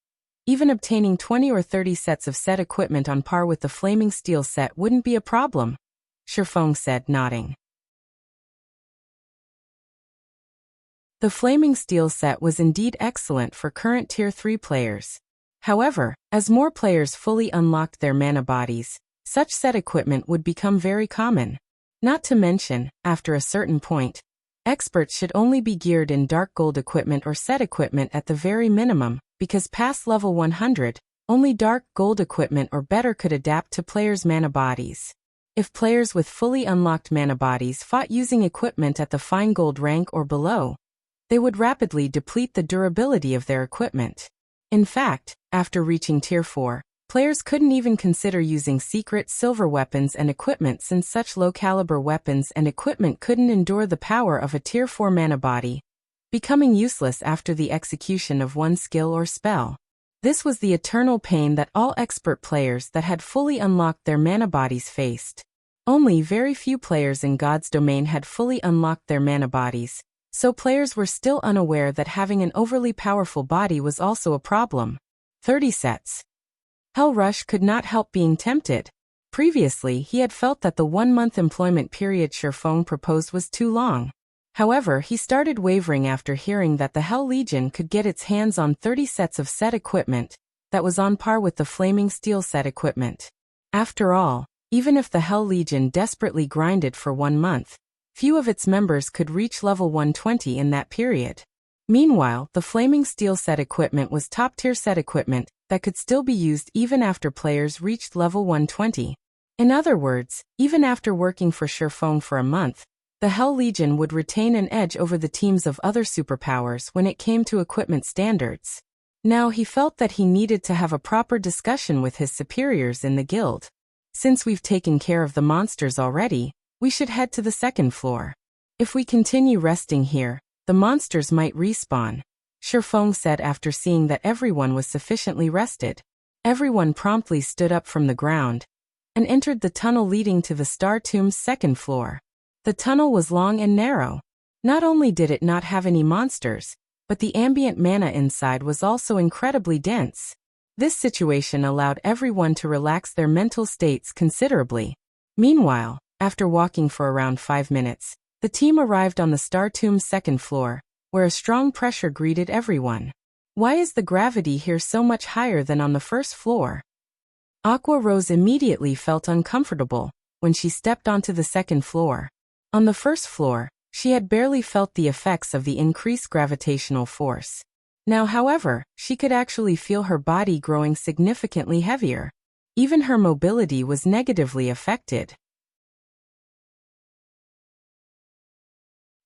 even obtaining 20 or 30 sets of set equipment on par with the Flaming Steel set wouldn't be a problem, Shi Feng said, nodding. The Flaming Steel set was indeed excellent for current Tier 3 players. However, as more players fully unlocked their mana bodies, such set equipment would become very common. Not to mention, after a certain point, experts should only be geared in dark gold equipment or set equipment at the very minimum, because past level 100, only dark gold equipment or better could adapt to players' mana bodies. If players with fully unlocked mana bodies fought using equipment at the fine gold rank or below, they would rapidly deplete the durability of their equipment. In fact, after reaching Tier 4, players couldn't even consider using secret silver weapons and equipment since such low-caliber weapons and equipment couldn't endure the power of a Tier 4 mana body, becoming useless after the execution of one skill or spell. This was the eternal pain that all expert players that had fully unlocked their mana bodies faced. Only very few players in God's domain had fully unlocked their mana bodies, so players were still unaware that having an overly powerful body was also a problem. 30 sets. Hell Rush could not help being tempted. Previously, he had felt that the 1-month employment period Shi Feng proposed was too long. However, he started wavering after hearing that the Hell Legion could get its hands on 30 sets of set equipment that was on par with the Flaming Steel set equipment. After all, even if the Hell Legion desperately grinded for 1 month, few of its members could reach level 120 in that period. Meanwhile, the Flaming Steel set equipment was top-tier set equipment that could still be used even after players reached level 120. In other words, even after working for Shi Feng for a month, the Hell Legion would retain an edge over the teams of other superpowers when it came to equipment standards. Now he felt that he needed to have a proper discussion with his superiors in the guild. Since we've taken care of the monsters already, we should head to the second floor. If we continue resting here, the monsters might respawn, Shi Feng said after seeing that everyone was sufficiently rested. Everyone promptly stood up from the ground and entered the tunnel leading to the Star Tomb's second floor. The tunnel was long and narrow. Not only did it not have any monsters, but the ambient mana inside was also incredibly dense. This situation allowed everyone to relax their mental states considerably. Meanwhile, after walking for around 5 minutes, the team arrived on the Star Tomb's second floor, where a strong pressure greeted everyone. Why is the gravity here so much higher than on the first floor? Aqua Rose immediately felt uncomfortable when she stepped onto the second floor. On the first floor, she had barely felt the effects of the increased gravitational force. Now, however, she could actually feel her body growing significantly heavier. Even her mobility was negatively affected.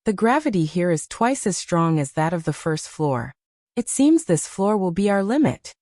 The gravity here is twice as strong as that of the first floor. It seems this floor will be our limit.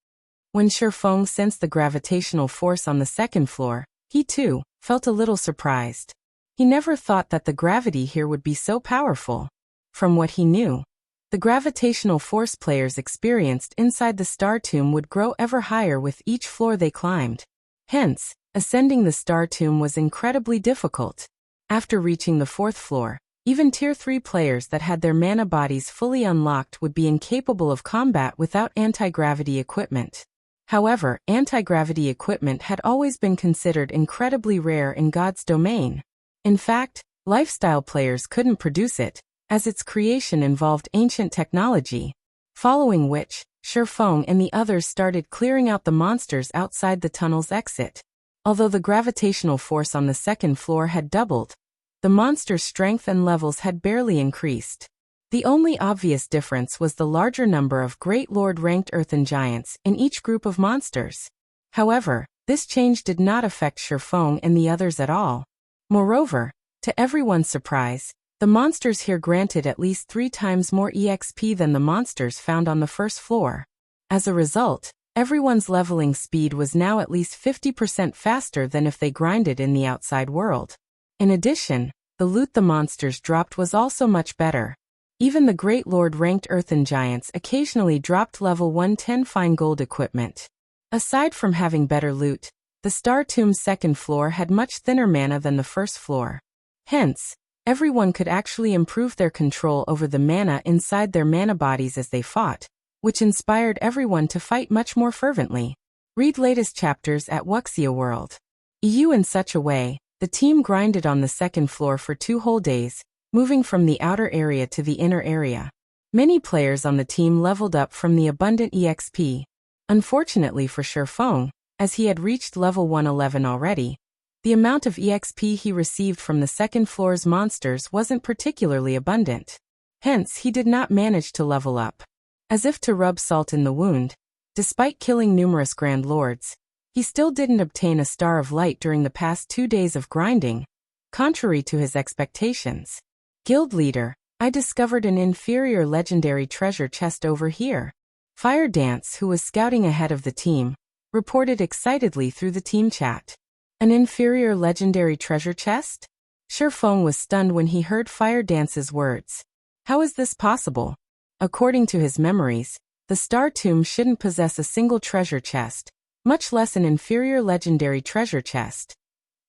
When Shi Feng sensed the gravitational force on the second floor, he too felt a little surprised. He never thought that the gravity here would be so powerful. From what he knew, the gravitational force players experienced inside the star tomb would grow ever higher with each floor they climbed. Hence, ascending the star tomb was incredibly difficult. After reaching the fourth floor, even Tier 3 players that had their mana bodies fully unlocked would be incapable of combat without anti-gravity equipment. However, anti-gravity equipment had always been considered incredibly rare in God's domain. In fact, lifestyle players couldn't produce it, as its creation involved ancient technology. Following which, Shi Feng and the others started clearing out the monsters outside the tunnel's exit. Although the gravitational force on the second floor had doubled, the monsters' strength and levels had barely increased. The only obvious difference was the larger number of Great Lord-ranked Earthen giants in each group of monsters. However, this change did not affect Shi Feng and the others at all. Moreover, to everyone's surprise, the monsters here granted at least 3 times more EXP than the monsters found on the first floor. As a result, everyone's leveling speed was now at least 50% faster than if they grinded in the outside world. In addition, the loot the monsters dropped was also much better. Even the Great Lord-ranked Earthen giants occasionally dropped level 110 fine gold equipment. Aside from having better loot, the Star Tomb's second floor had much thinner mana than the first floor. Hence, everyone could actually improve their control over the mana inside their mana bodies as they fought, which inspired everyone to fight much more fervently. Read latest chapters at Wuxia World. EU. In such a way, the team grinded on the second floor for 2 whole days, moving from the outer area to the inner area. Many players on the team leveled up from the abundant EXP. Unfortunately for Shi Feng, as he had reached level 111 already, the amount of EXP he received from the second floor's monsters wasn't particularly abundant. Hence, he did not manage to level up. As if to rub salt in the wound, despite killing numerous Grand Lords, he still didn't obtain a Star of Light during the past 2 days of grinding, contrary to his expectations. Guild leader, I discovered an inferior legendary treasure chest over here. Fire Dance, who was scouting ahead of the team, reported excitedly through the team chat. An inferior legendary treasure chest? Shi Feng was stunned when he heard Fire Dance's words. How is this possible? According to his memories, the Star Tomb shouldn't possess a single treasure chest, much less an inferior legendary treasure chest.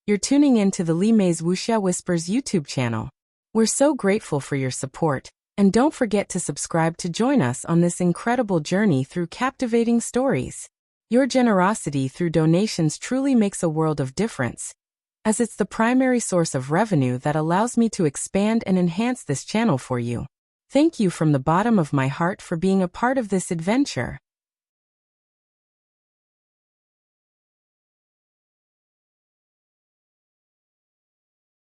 You're tuning in to the Li Mei's Wuxia Whispers YouTube channel. We're so grateful for your support, and don't forget to subscribe to join us on this incredible journey through captivating stories. Your generosity through donations truly makes a world of difference, as it's the primary source of revenue that allows me to expand and enhance this channel for you. Thank you from the bottom of my heart for being a part of this adventure.